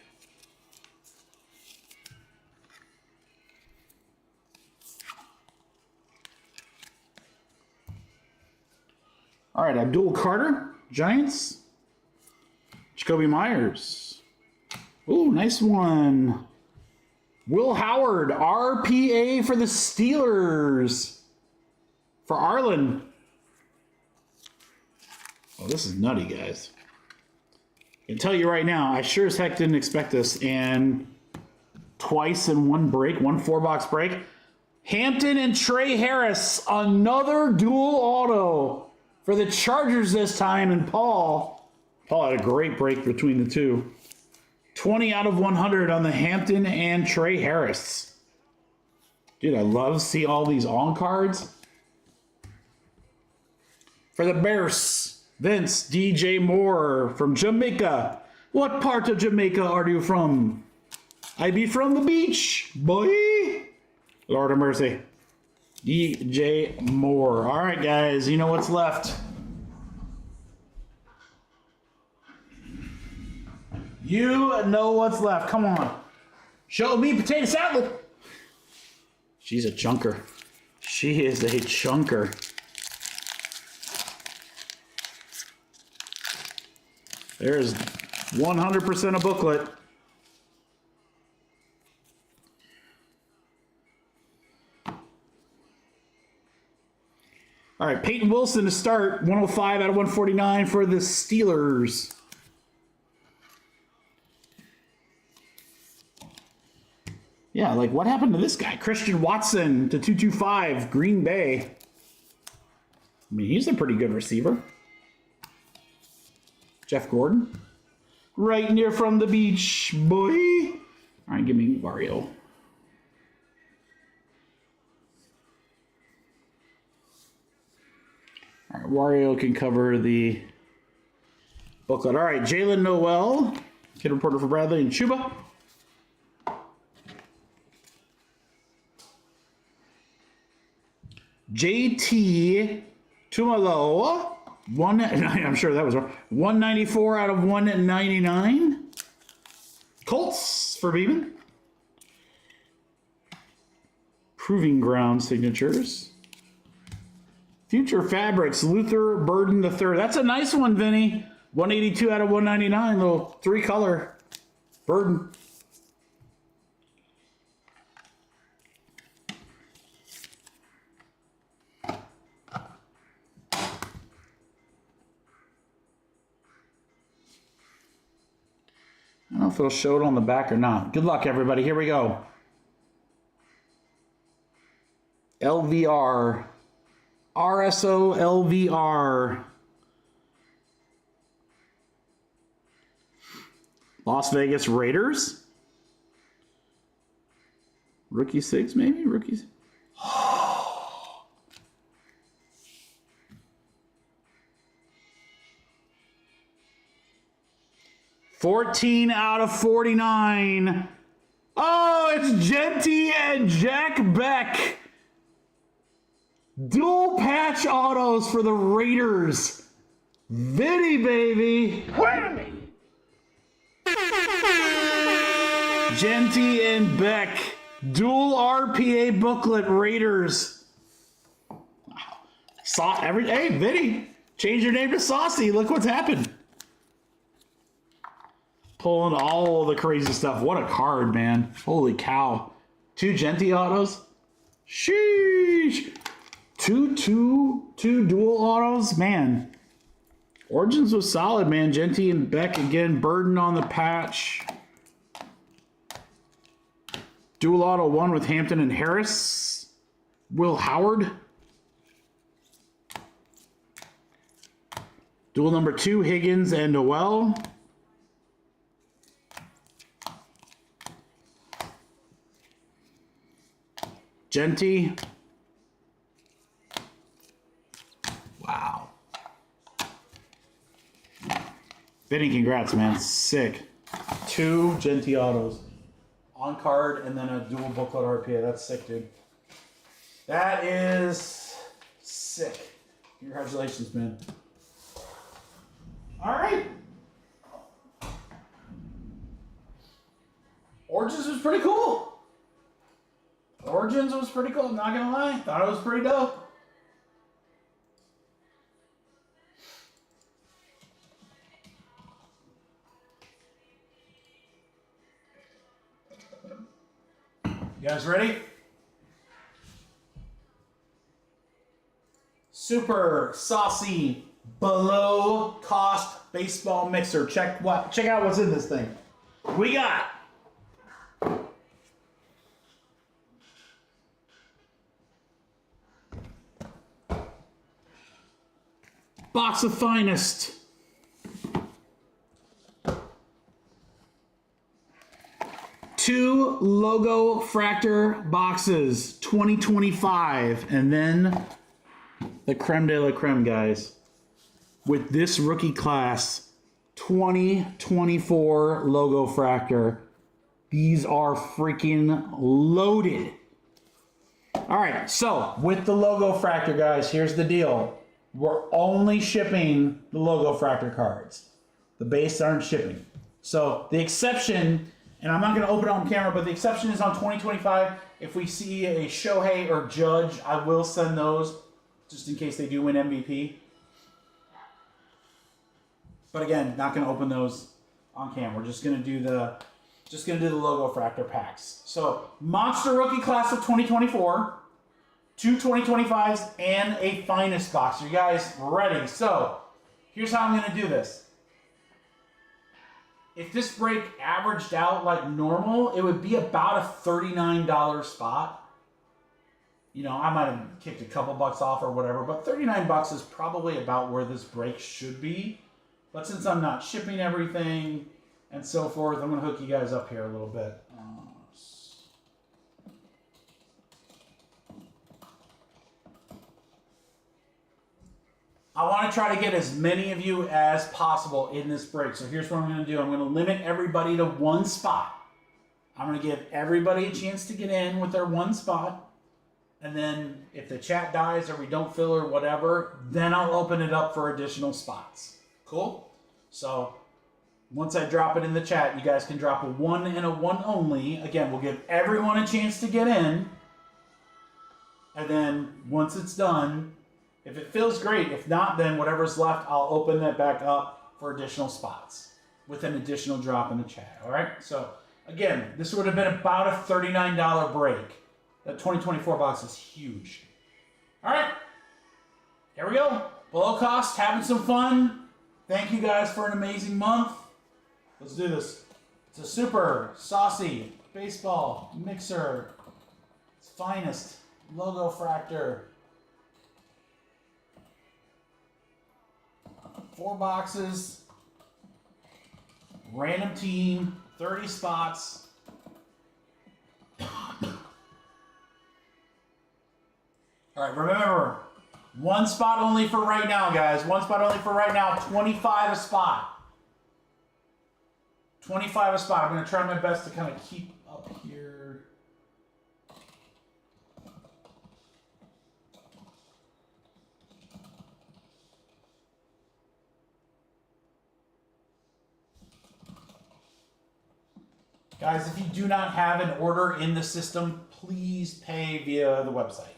All right, Abdul Carter, Giants. Jacoby Myers. Ooh, nice one. Will Howard, RPA for the Steelers. For Arlen. Oh, this is nutty, guys. I can tell you right now, I sure as heck didn't expect this. And twice in one break, one 4-box break. Hampton and Trey Harris, another dual auto for the Chargers this time. And Paul had a great break between the two. 20 out of 100 on the Hampton and Trey Harris. Dude, I love to see all these on cards. For the Bears, Vince DJ Moore from Jamaica. What part of Jamaica are you from? I be from the beach, boy. Lord of mercy. DJ Moore. All right, guys, you know what's left. You know what's left. Come on. Show me potato salad. She's a chunker. She is a chunker. There's 100% a booklet. All right, Peyton Wilson to start. 105 out of 149 for the Steelers. Yeah, like what happened to this guy? Christian Watson to 225, Green Bay. I mean, he's a pretty good receiver. Jeff Gordon. Right near from the beach, boy. All right, give me Wario. All right, Wario can cover the booklet. All right, Jalen Noel, kid reporter for Bradley and Chuba. JT Tumalo, I'm sure that was wrong. 194 out of 199. Colts for Beeman. Proving Ground signatures. Future Fabrics, Luther Burden III. That's a nice one, Vinny. 182 out of 199. Little 3-color Burden. I don't know if it'll show it on the back or not. Good luck, everybody. Here we go. LVR. RSO LVR. Las Vegas Raiders. Rookie 6, maybe? Rookies. 14 out of 49. Oh, it's Genty and Jack Beck. Dual patch autos for the Raiders. Vinny, baby. Wait a minute. Genty and Beck. Dual RPA booklet Raiders. Wow. Hey, Vinny. Change your name to Saucy. Look what's happened. Pulling all the crazy stuff. What a card, man. Holy cow. 2 Genty autos. Sheesh. Two dual autos. Man. Origins was solid, man. Genty and Beck again. Burden on the patch. Dual auto 1 with Hampton and Harris. Will Howard. Dual number 2, Higgins and Noel. Genty. Wow. Vinny, congrats, man. Sick. 2 Genty autos. On card and then a dual booklet RPA. That's sick, dude. That is sick. Congratulations, man. All right. Origins was pretty cool. Origins was pretty cool, I'm not gonna lie. Thought it was pretty dope. You guys ready? Super saucy below cost baseball mixer. Check out what's in this thing. We got box of finest. 2 logo fractor boxes, 2025, and then the creme de la creme, guys. With this rookie class, 2024 logo fractor. These are freaking loaded. All right, so with the logo fractor, guys, here's the deal. We're only shipping the logo fractor cards. The base aren't shipping. So the exception, and I'm not going to open it on camera, but the exception is on 2025. If we see a Shohei or Judge, I will send those just in case they do win MVP. But again, not going to open those on camera. We're just going to do the logo fractor packs. So Monster Rookie Class of 2024, 2 2025s, and a Finest box. Are you guys ready? So here's how I'm going to do this. If this break averaged out like normal, it would be about a $39 spot. You know, I might have kicked a couple bucks off or whatever, but 39 bucks is probably about where this break should be. But since I'm not shipping everything and so forth, I'm going to hook you guys up here a little bit. I want to try to get as many of you as possible in this break. So here's what I'm going to do. I'm going to limit everybody to one spot. I'm going to give everybody a chance to get in with their one spot. And then if the chat dies or we don't fill or whatever, then I'll open it up for additional spots. Cool? So once I drop it in the chat, you guys can drop a 1 and a 1 only. Again, we'll give everyone a chance to get in. And then once it's done, if it feels great, if not, then whatever's left, I'll open that back up for additional spots with an additional drop in the chat. All right? So again, this would have been about a $39 break. That 2024 box is huge. All right. Here we go. Below cost, having some fun. Thank you guys for an amazing month. Let's do this. It's a super saucy baseball mixer. It's Finest logo fractor. 4 boxes. Random team. 30 spots. All right, remember, one spot only for right now, guys. One spot only for right now. 25 a spot. 25 a spot. I'm going to try my best to kind of keep up here. Guys, if you do not have an order in the system, please pay via the website.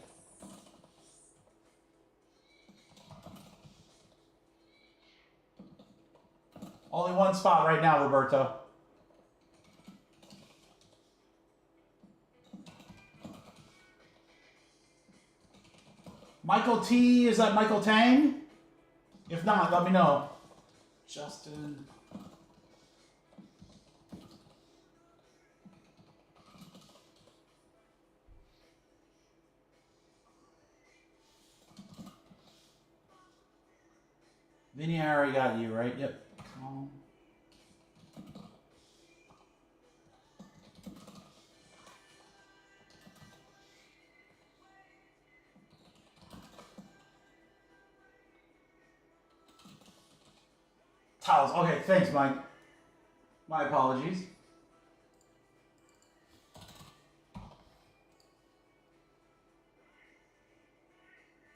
Only one spot right now, Roberto. Michael T, is that Michael Tang? If not, let me know. Justin. Vinny, I already got you, right? Yep. Towels. Okay, thanks, Mike. My apologies.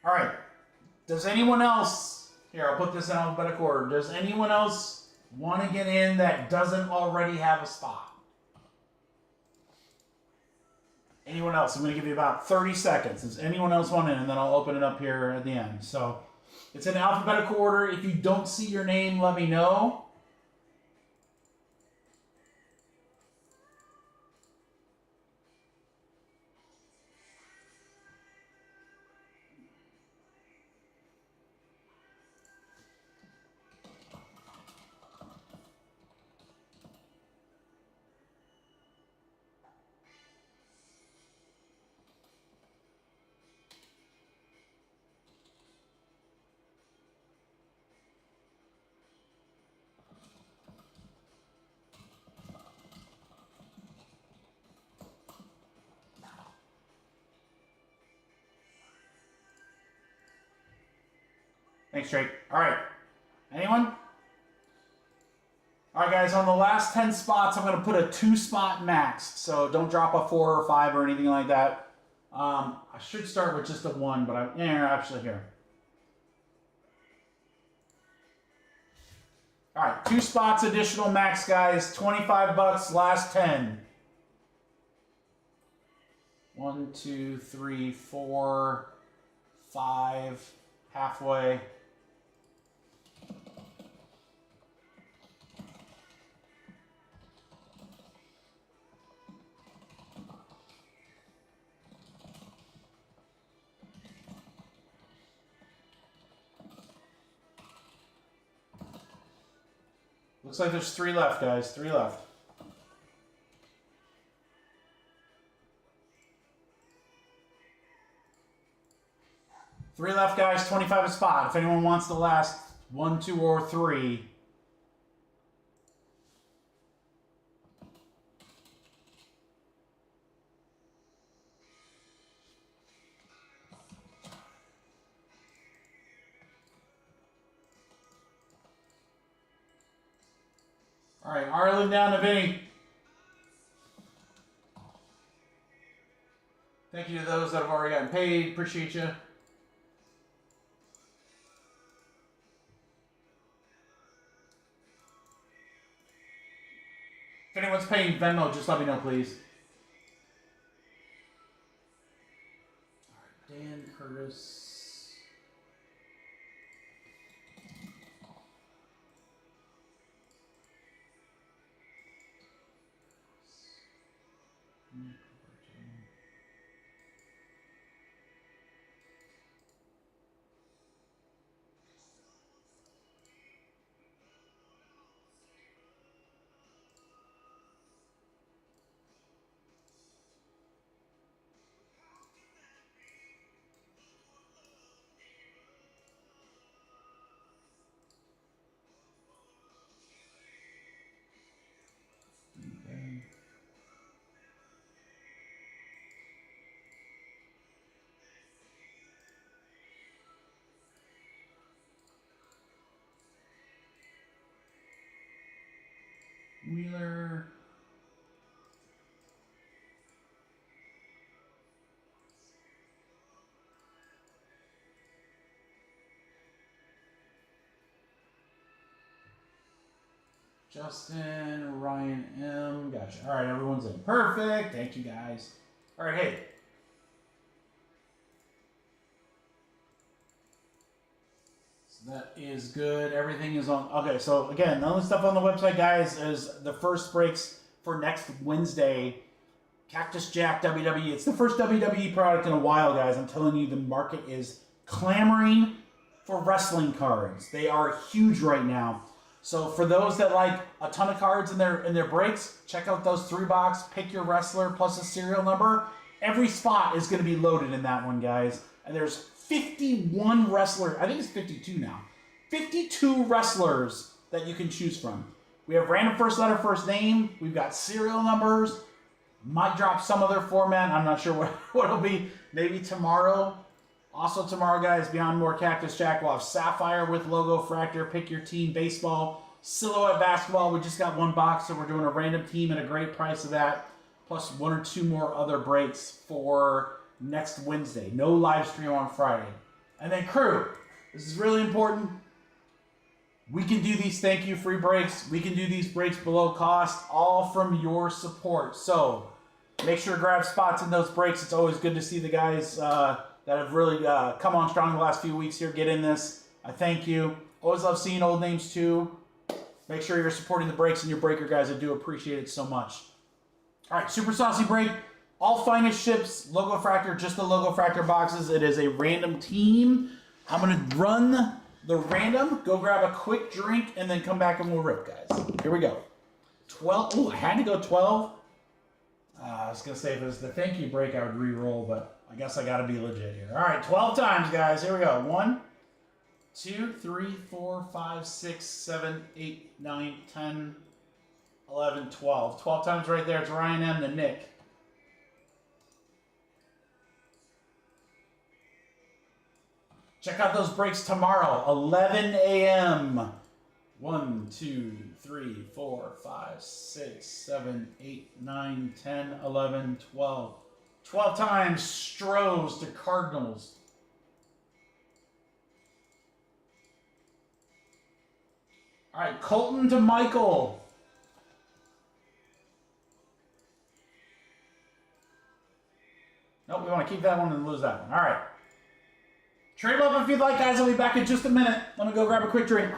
All right. Does anyone else... Here, I'll put this in alphabetical order. Does anyone else want to get in that doesn't already have a spot? Anyone else? I'm going to give you about 30 seconds. Does anyone else want in? And then I'll open it up here at the end. So it's in alphabetical order. If you don't see your name, let me know. Thanks, Drake. All right. Anyone? All right, guys. On the last 10 spots, I'm going to put a 2-spot max. So don't drop a 4 or 5 or anything like that. I should start with just a 1, but actually here. All right, 2 spots additional max, guys. 25 bucks, last 10. 1, 2, 3, 4, 5, halfway. Looks like there's 3 left, guys. 3 left. Three left, guys. 25 a spot. If anyone wants the last 1, 2, or 3. All right, Arlen down to Vinny. Thank you to those that have already gotten paid. Appreciate you. If anyone's paying Venmo, just let me know, please. All right, Dan Curtis. Wheeler. Justin, Ryan M. Gotcha. All right, everyone's in. Perfect. Thank you, guys. All right, hey. So that is good. Everything is on. Okay, so again, the only stuff on the website, guys, is the first breaks for next Wednesday. Cactus Jack WWE. It's the first WWE product in a while, guys. I'm telling you, the market is clamoring for wrestling cards. They are huge right now. So for those that like a ton of cards in their breaks, check out those 3-box. Pick your wrestler plus a serial number. Every spot is going to be loaded in that one, guys. And there's 51 wrestlers. I think it's 52 now. 52 wrestlers that you can choose from. We have random first letter, first name. We've got serial numbers. Might drop some other format. I'm not sure what it'll be. Maybe tomorrow. Also tomorrow, guys, beyond more Cactus Jack, we'll have Sapphire with Logo Fractor, Pick Your Team Baseball, Silhouette Basketball. We just got 1 box, so we're doing a random team at a great price of that, plus 1 or 2 more other breaks for next Wednesday. No live stream on Friday. And then crew, this is really important. We can do these thank you free breaks. We can do these breaks below cost, all from your support. So make sure to grab spots in those breaks. It's always good to see the guys that have really come on strong the last few weeks here get in this. I thank you. Always love seeing old names too. Make sure you're supporting the breaks and your breaker, guys. I do appreciate it so much. All right, super saucy break. All finest ships, Logo Fractor, just the Logo Fractor boxes. It is a random team. I'm going to run the random, go grab a quick drink, and then come back and we'll rip, guys. Here we go. 12. Oh, I had to go 12. I was going to say if it was the thank you break, I would re-roll, but I guess I got to be legit here. All right, 12 times, guys. Here we go. 1, 2, 3, 4, 5, 6, 7, 8, 9, 10, 11, 12. 12 times right there. It's Ryan M. to Nick. Check out those breaks tomorrow, 11 a.m. 1, 2, 3, 4, 5, 6, 7, 8, 9, 10, 11, 12. 12 times Stros to Cardinals. All right, Colton to Michael. Nope, we want to keep that one and lose that one. All right. Trade up if you'd like, guys. I'll be back in just a minute. Let me go grab a quick drink.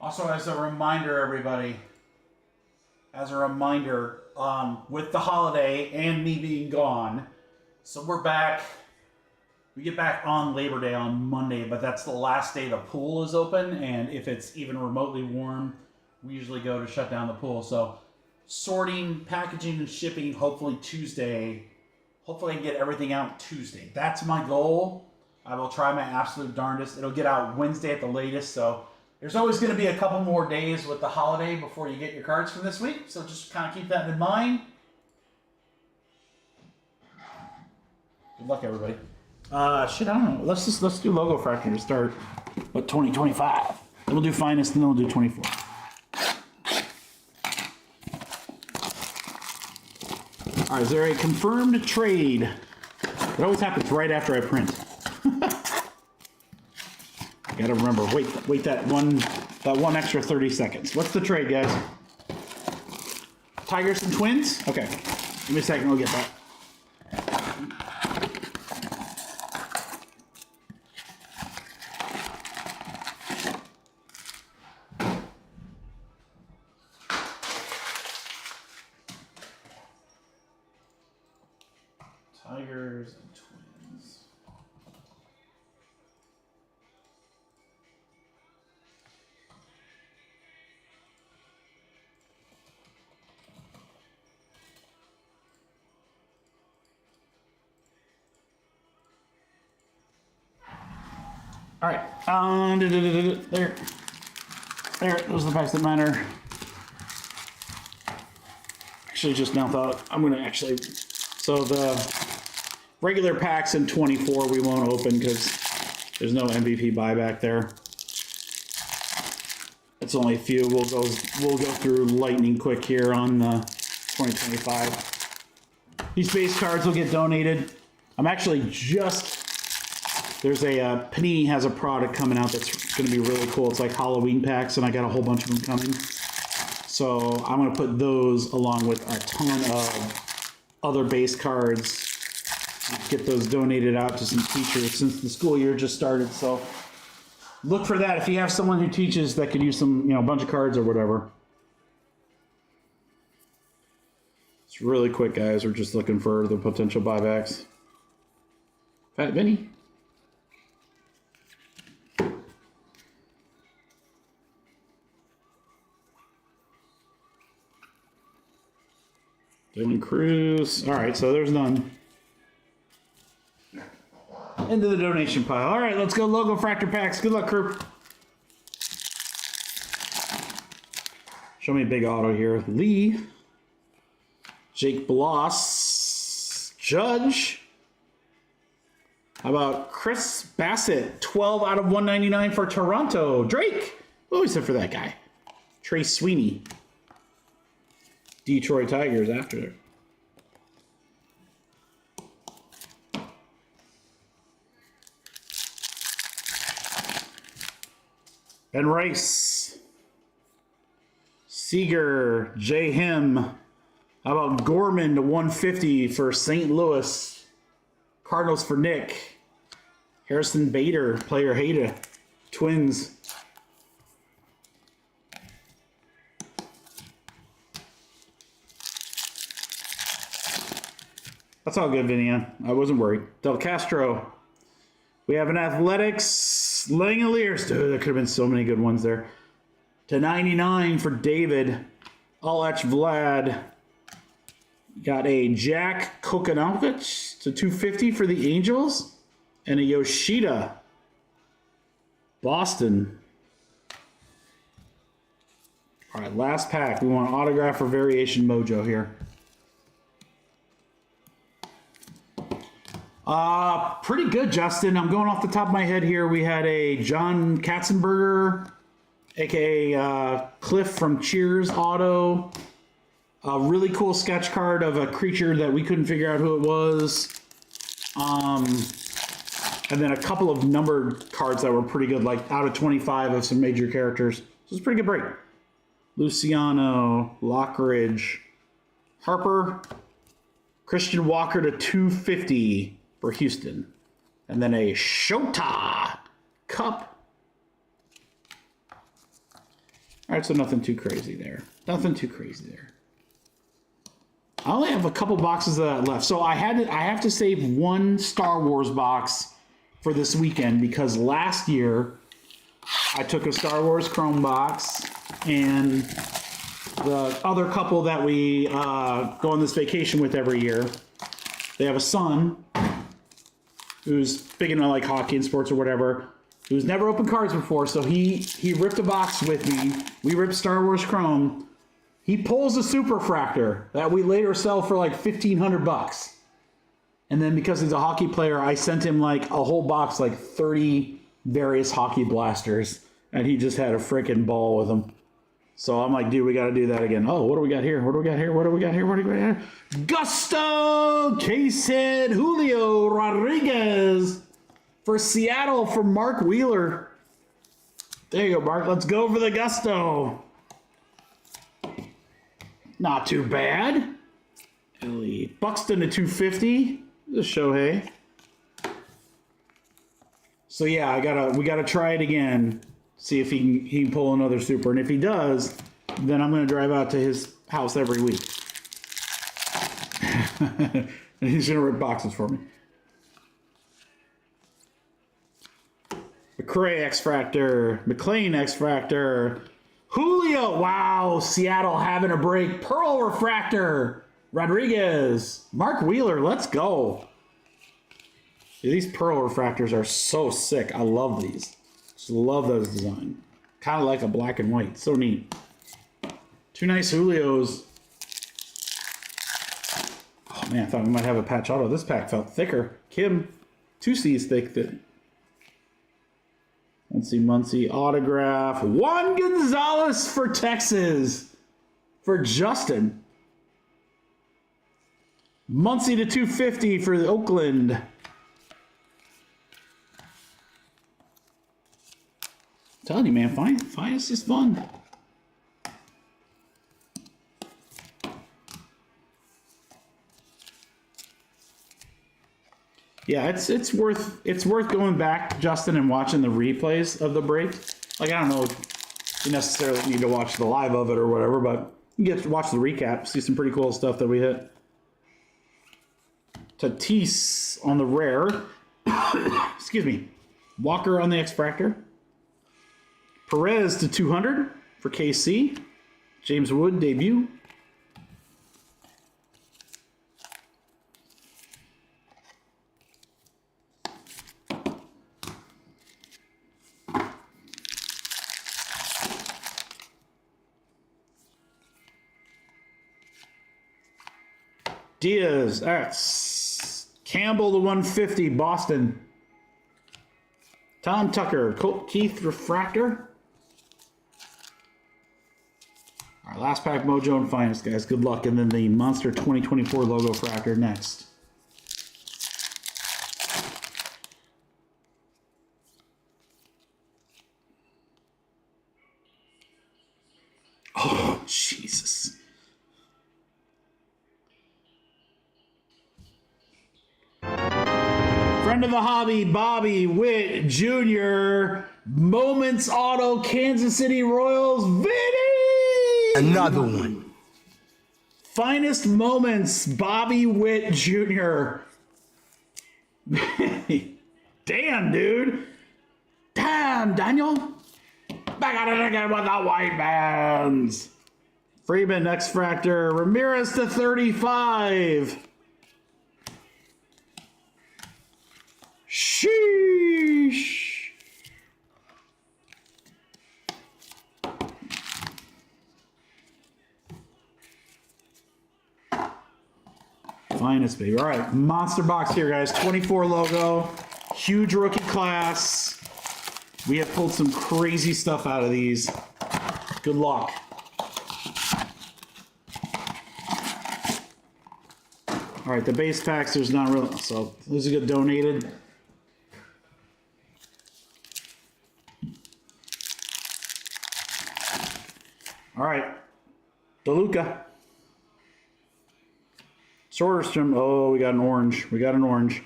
Also, as a reminder, everybody, with the holiday and me being gone, so we're back. We get back on Labor Day on Monday, but that's the last day the pool is open, and if it's even remotely warm, we usually go to shut down the pool. So sorting, packaging, and shipping, hopefully Tuesday. Hopefully I can get everything out Tuesday. That's my goal. I will try my absolute darndest. It'll get out Wednesday at the latest, so there's always going to be a couple more days with the holiday before you get your cards from this week, so just kind of keep that in mind. Good luck, everybody. Shit, I don't know. Let's do Logo Fractor to start with 2025. Then we'll do Finest, and then we'll do 24. All right, is there a confirmed trade? It always happens right after I print. Gotta remember, wait that one extra 30 seconds. What's the trade, guys? Tigers and Twins? Okay. Give me a second, we'll get that. Tigers and Twins. All right, there, those are the packs that matter. Actually, just now thought I'm gonna actually, so the regular packs in 24 we won't open because there's no MVP buyback there. It's only a few. We'll go through lightning quick here on the 2025. These base cards will get donated. I'm actually there's a Panini has a product coming out that's going to be really cool. It's like Halloween packs, and I got a whole bunch of them coming. So I'm going to put those along with a ton of other base cards. Get those donated out to some teachers since the school year just started. So look for that if you have someone who teaches that could use some, a bunch of cards or whatever. It's really quick, guys. We're just looking for the potential buybacks. Fat Vinny. Dylan Cruz. All right, so there's none. Into the donation pile. All right, let's go Logo Fractor packs. Good luck, crew. Show me a big auto here. Lee. Jake Bloss. Judge. How about Chris Bassett? 12 out of 199 for Toronto. Drake. What was it for that guy? Trey Sweeney. Detroit Tigers after. Ben Rice. Seager. J. Him. How about Gorman to 150 for St. Louis. Cardinals for Nick. Harrison Bader, player hater. Twins. That's all good, Vinny. I wasn't worried. Del Castro. We have an Athletics. Langoliers. Dude, there could have been so many good ones there. To 99 for David. All-Etch Vlad. Got a Jack Kokonowicz to 250 for the Angels. And a Yoshida. Boston. All right, last pack. We want autograph or variation mojo here. Pretty good, Justin. I'm going off the top of my head here. We had a John Katzenberger, a.k.a. Cliff from Cheers Auto. A really cool sketch card of a creature that we couldn't figure out who it was. And then a couple of numbered cards that were pretty good, like out of 25 of some major characters. So it's a pretty good break. Luciano, Lockridge, Harper, Christian Walker to 250 for Houston. And then a Shota Cup. All right, so nothing too crazy there. Nothing too crazy there. I only have a couple boxes of that left. So I have to save one Star Wars box for this weekend because last year I took a Star Wars Chrome box and the other couple that we go on this vacation with every year, they have a son who's big into like hockey and sports or whatever, who's never opened cards before, so he ripped a box with me. We ripped Star Wars Chrome. He pulls a Super Fractor that we later sell for like $1,500. And then because he's a hockey player, I sent him like a whole box, like 30 various hockey blasters, and he just had a freaking ball with them. So I'm like, dude, we got to do that again. Oh, what do we got here? What do we got here? What do we got here? What do we got here? Gusto Case-Hit Julio Rodriguez for Seattle for Mark Wheeler. There you go, Mark. Let's go for the Gusto. Not too bad. Ellie Buxton to 250. This is Shohei. So yeah, we gotta try it again. See if he can pull another super, and if he does, then I'm gonna drive out to his house every week, and he's gonna rip boxes for me. McCray X-Fractor, McLean X-Fractor, Julio. Wow, Seattle having a break. Pearl Refractor. Rodriguez. Mark Wheeler. Let's go. Dude, these Pearl Refractors are so sick. I love these. Just love those designs. Kind of like a black and white. So neat. Two nice Julios. Oh man, I thought we might have a patch auto. This pack felt thicker. Kim. 2 C's thick. Muncie autograph. Juan Gonzalez for Texas. For Justin. Muncie to 250 for Oakland. I'm telling you, man, finance is fun. Yeah, it's worth going back, Justin, and watching the replays of the break. Like, I don't know if you necessarily need to watch the live of it or whatever, but you get to watch the recap, see some pretty cool stuff that we hit. Tatis on the rare. Excuse me. Walker on the X-Fractor. Perez to 200 for KC. James Wood debut. Diaz. That's Campbell to 150, Boston. Tom Tucker, Colt Keith Refractor. All right, last pack, Mojo and Finest, guys. Good luck. And then the Monster 2024 logo Fractor next. Oh, Jesus. Friend of the hobby, Bobby Witt Jr. Moments Auto, Kansas City Royals, Vinny! Another one. Finest Moments, Bobby Witt Jr. Damn, dude. Damn, Daniel. Back at it again with the white bands. Freeman, X Fractor, Ramirez to 35. Sheesh. Finest, baby. All right, monster box here, guys. 24 logo, huge rookie class. We have pulled some crazy stuff out of these. Good luck. All right, the base packs, there's not really, so those get donated. All right, DeLuca. Soderstrom, oh, we got an orange. We got an orange.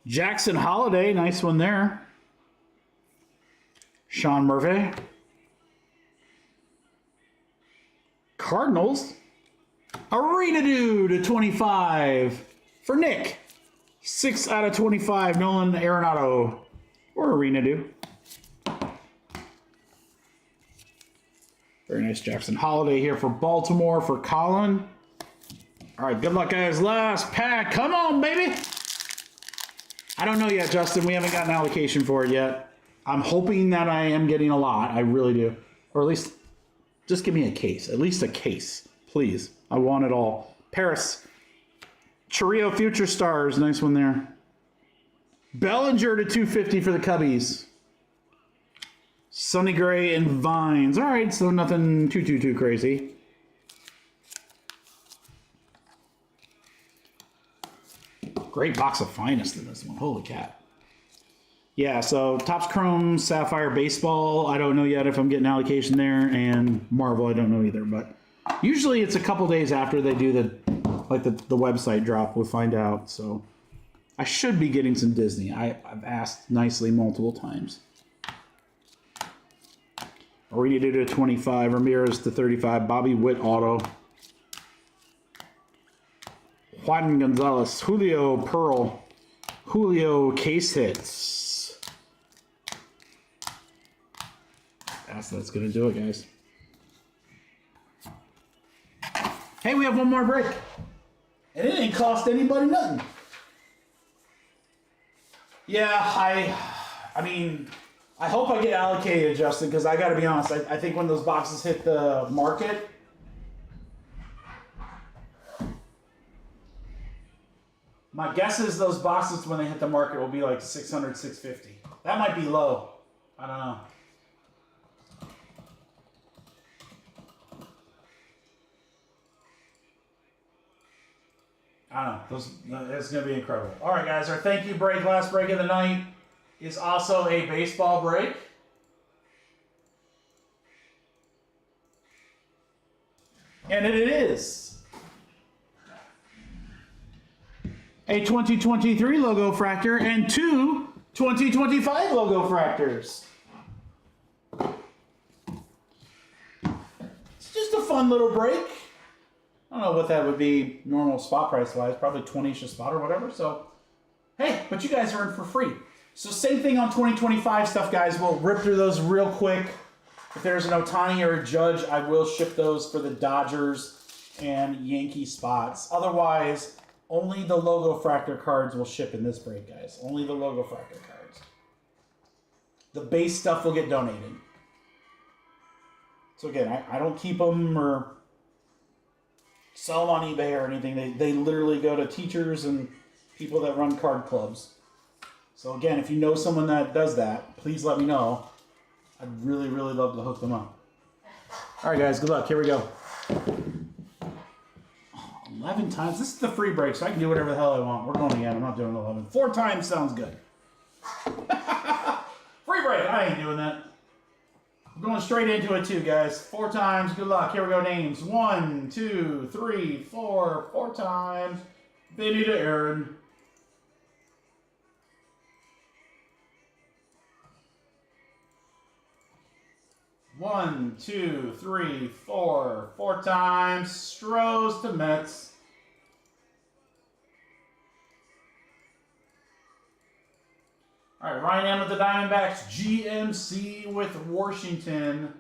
Jackson Holiday, nice one there. Sean Murphy. Cardinals. Arena Dude to 25 for Nick. 6 out of 25, Nolan Arenado. Or Arena Dude. Very nice Jackson Holiday here for Baltimore for Colin. All right, good luck, guys. Last pack. Come on, baby. I don't know yet, Justin. We haven't gotten an allocation for it yet. I'm hoping that I am getting a lot. I really do. Or at least, just give me a case. At least a case, please. I want it all. Paris. Chirrio Future Stars. Nice one there. Bellinger to 250 for the Cubbies. Sonny Gray and Vines. All right, so nothing too crazy. Great box of Finest in this one. Holy cat. Yeah, so Topps Chrome, Sapphire Baseball. I don't know yet if I'm getting allocation there. And Marvel, I don't know either. But usually it's a couple days after they do the website drop. We'll find out. So I should be getting some Disney. I've asked nicely multiple times. Arena to 25. Ramirez to 35. Bobby Witt Auto. Juan Gonzalez, Julio Pearl, Julio Case Hits. That's going to do it, guys. Hey, we have one more break. And it didn't cost anybody nothing. Yeah, I mean, I hope I get allocated, Justin, because I got to be honest. I think when those boxes hit the market, my guess is those boxes, when they hit the market, will be like 600, 650. That might be low. I don't know. I don't know. It's going to be incredible. All right, guys. Our thank you break, last break of the night, is also a baseball break. And it is a 2023 logo fractor and 2 2025 logo fractors. It's just a fun little break. I don't know what that would be normal spot price wise, probably 20-ish a spot or whatever. So, hey, but you guys are in for free. So same thing on 2025 stuff, guys. We'll rip through those real quick. If there's an Ohtani or a Judge, I will ship those for the Dodgers and Yankee spots. Otherwise, only the logo fractor cards will ship in this break, guys. Only the logo fractor cards. The base stuff will get donated. So again, I don't keep them or sell them on eBay or anything. They literally go to teachers and people that run card clubs. So again, if you know someone that does that, please let me know. I'd really, really love to hook them up. All right, guys, good luck. Here we go. 11 times. This is the free break, so I can do whatever the hell I want. We're going again. I'm not doing 11. 4 times sounds good. Free break. I ain't doing that. I'm going straight into it too, guys. 4 times. Good luck. Here we go. Names. 1, 2, 3, 4. 4 times. Vinny to Aaron. One, 2, 3, 4. 4 times. Strohs to Mets. All right, Ryan M with the Diamondbacks. GMC with Washington.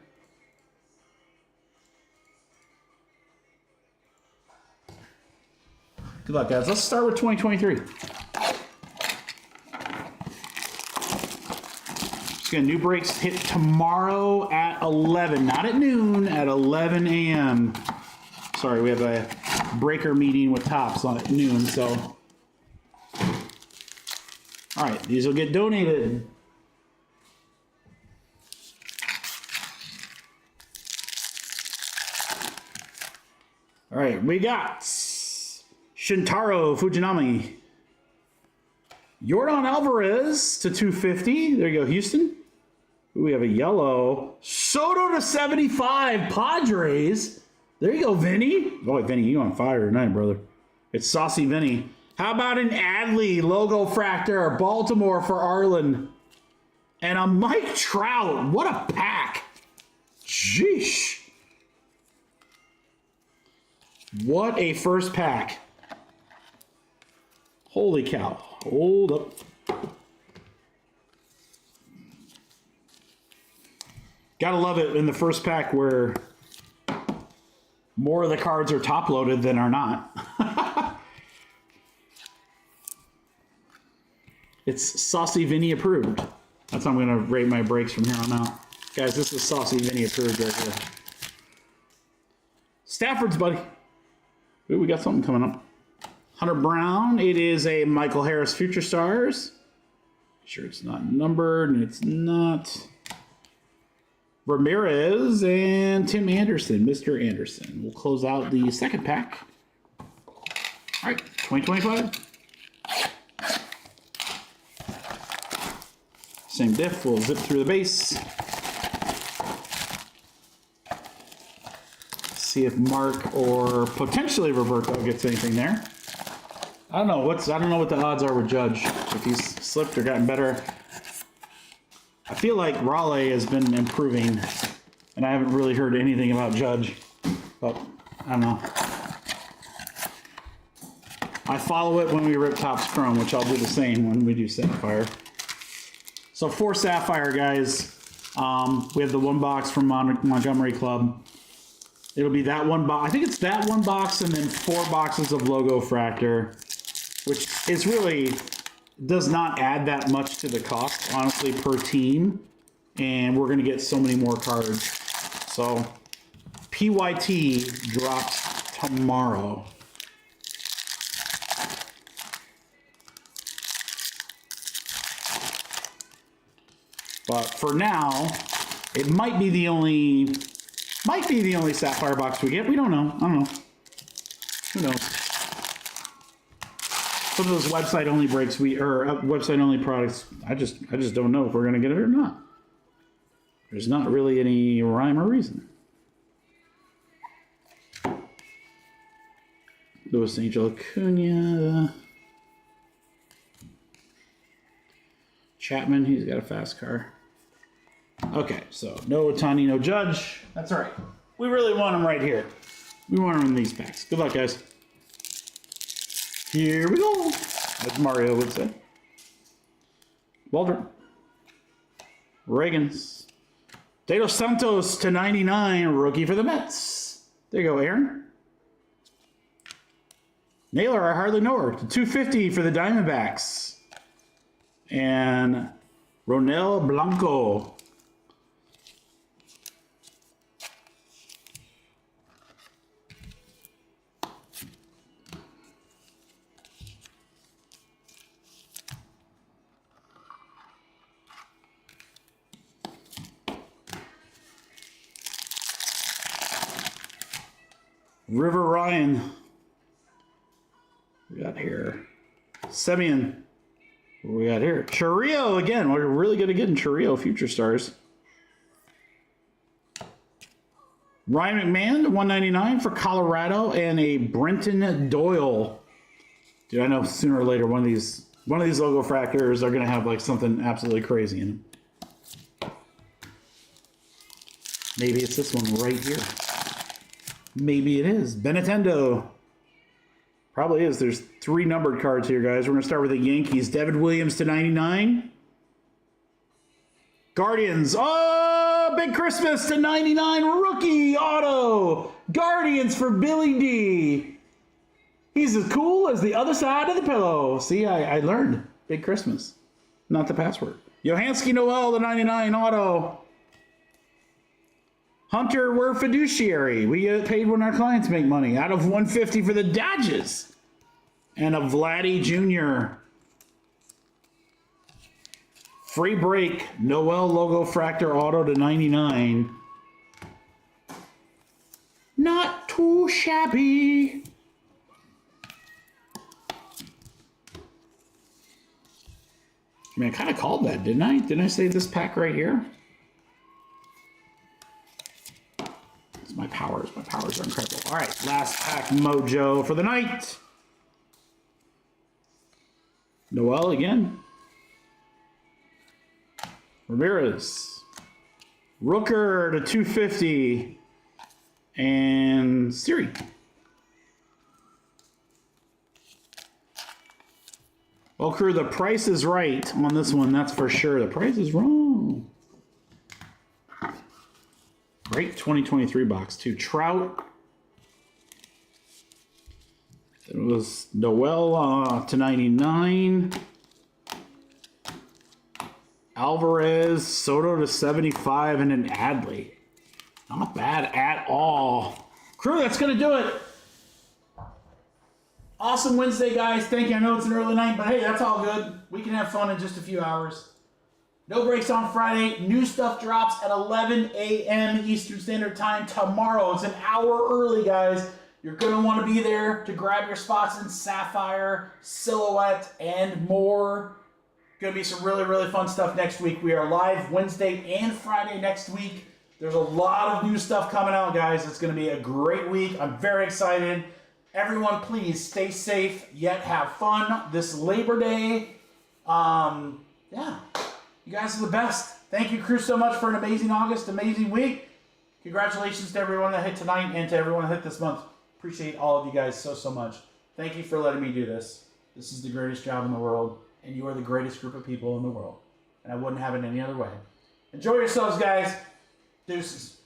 Good luck, guys. Let's start with 2023. New breaks hit tomorrow at 11, not at noon, at 11 a.m. Sorry, we have a breaker meeting with Tops on at noon, so. All right, these will get donated. All right, we got Shintaro Fujinami. Yordan Alvarez to 250. There you go, Houston. We have a yellow. Soto to 75. Padres. There you go, Vinny. Oh, Vinny, you on fire tonight, brother. It's Saucy Vinny. How about an Adley logo fractor, Baltimore for Arlen. And a Mike Trout. What a pack. Sheesh. What a first pack. Holy cow. Hold up. Gotta love it in the first pack where more of the cards are top loaded than are not. It's Saucy Vinny approved. That's how I'm gonna rate my breaks from here on out. Guys, this is Saucy Vinny approved right here. Stafford's, buddy. Ooh, we got something coming up. Hunter Brown. It is a Michael Harris Future Stars. Sure, it's not numbered, and it's not. Ramirez and Tim Anderson, Mr. Anderson. We'll close out the second pack. All right, 2025. Same diff, we'll zip through the base. See if Mark or potentially Roberto gets anything there. I don't know what the odds are with Judge. If he's slipped or gotten better. I feel like Raleigh has been improving, and I haven't really heard anything about Judge. But I don't know. I follow it when we rip Topps Chrome, which I'll do the same when we do Sapphire. So 4 Sapphire, guys. We have the 1 box from Montgomery Club. It'll be that 1 box. I think it's that 1 box and then 4 boxes of Logo Fractor, which is really does not add that much to the cost, honestly, per team. And we're going to get so many more cards. So PYT drops tomorrow. But for now, it might be the only Sapphire box we get. We don't know. I don't know. Who knows? Some of those website only breaks website only products. I just don't know if we're gonna get it or not. There's not really any rhyme or reason. Luis Angel Acuna. Chapman, he's got a fast car. Okay, so no Ohtani, no Judge. That's all right. We really want him right here. We want him in these packs. Good luck, guys. Here we go. As Mario would say. Waldron. Reagans. De Los Santos to 99, rookie for the Mets. There you go, Aaron. Naylor, I hardly know her. To 250 for the Diamondbacks. And Ronel Blanco. River Ryan. We got here. Semyon. What we got here? Churrio again. We're really good at getting Churrio future stars. Ryan McMahon, $199 for Colorado, and a Brenton Doyle. Dude, I know sooner or later one of these logo fractors are gonna have like something absolutely crazy in them. Maybe it's this one right here. Maybe it is. Benetendo. Probably is. There's 3 numbered cards here, guys. We're gonna start with the Yankees. David Williams /99. Guardians. Oh, big Christmas /99 rookie auto. Guardians for Billy D. He's as cool as the other side of the pillow. See, I learned. Big Christmas. Not the password. Johanski Noel /99 auto. Hunter, we're fiduciary. We get paid when our clients make money. Out of 150 for the Dodgers. And a Vladdy Jr. Free break. Noel logo fractor auto /99. Not too shabby. I mean, I kind of called that, didn't I? Didn't I say this pack right here? It's my powers. My powers are incredible. All right, last pack mojo for the night. Noel again. Ramirez. Rooker /250. And Siri. Well, crew, the price is right on this one, that's for sure. The price is wrong. Great 2023 box, too. Trout. It was Noel /99. Alvarez, Soto /75, and an Adley. Not bad at all. Crew, that's going to do it. Awesome Wednesday, guys. Thank you. I know it's an early night, but hey, that's all good. We can have fun in just a few hours. No breaks on Friday. New stuff drops at 11 a.m. Eastern Standard Time tomorrow. It's an hour early, guys. You're going to want to be there to grab your spots in Sapphire, Silhouette, and more. Going to be some really, really fun stuff next week. We are live Wednesday and Friday next week. There's a lot of new stuff coming out, guys. It's going to be a great week. I'm very excited. Everyone, please stay safe, yet have fun this Labor Day. Yeah, you guys are the best. Thank you, crew, so much for an amazing August, amazing week. Congratulations to everyone that hit tonight and to everyone that hit this month. Appreciate all of you guys so, so much. Thank you for letting me do this. This is the greatest job in the world, and you are the greatest group of people in the world. And I wouldn't have it any other way. Enjoy yourselves, guys. Deuces.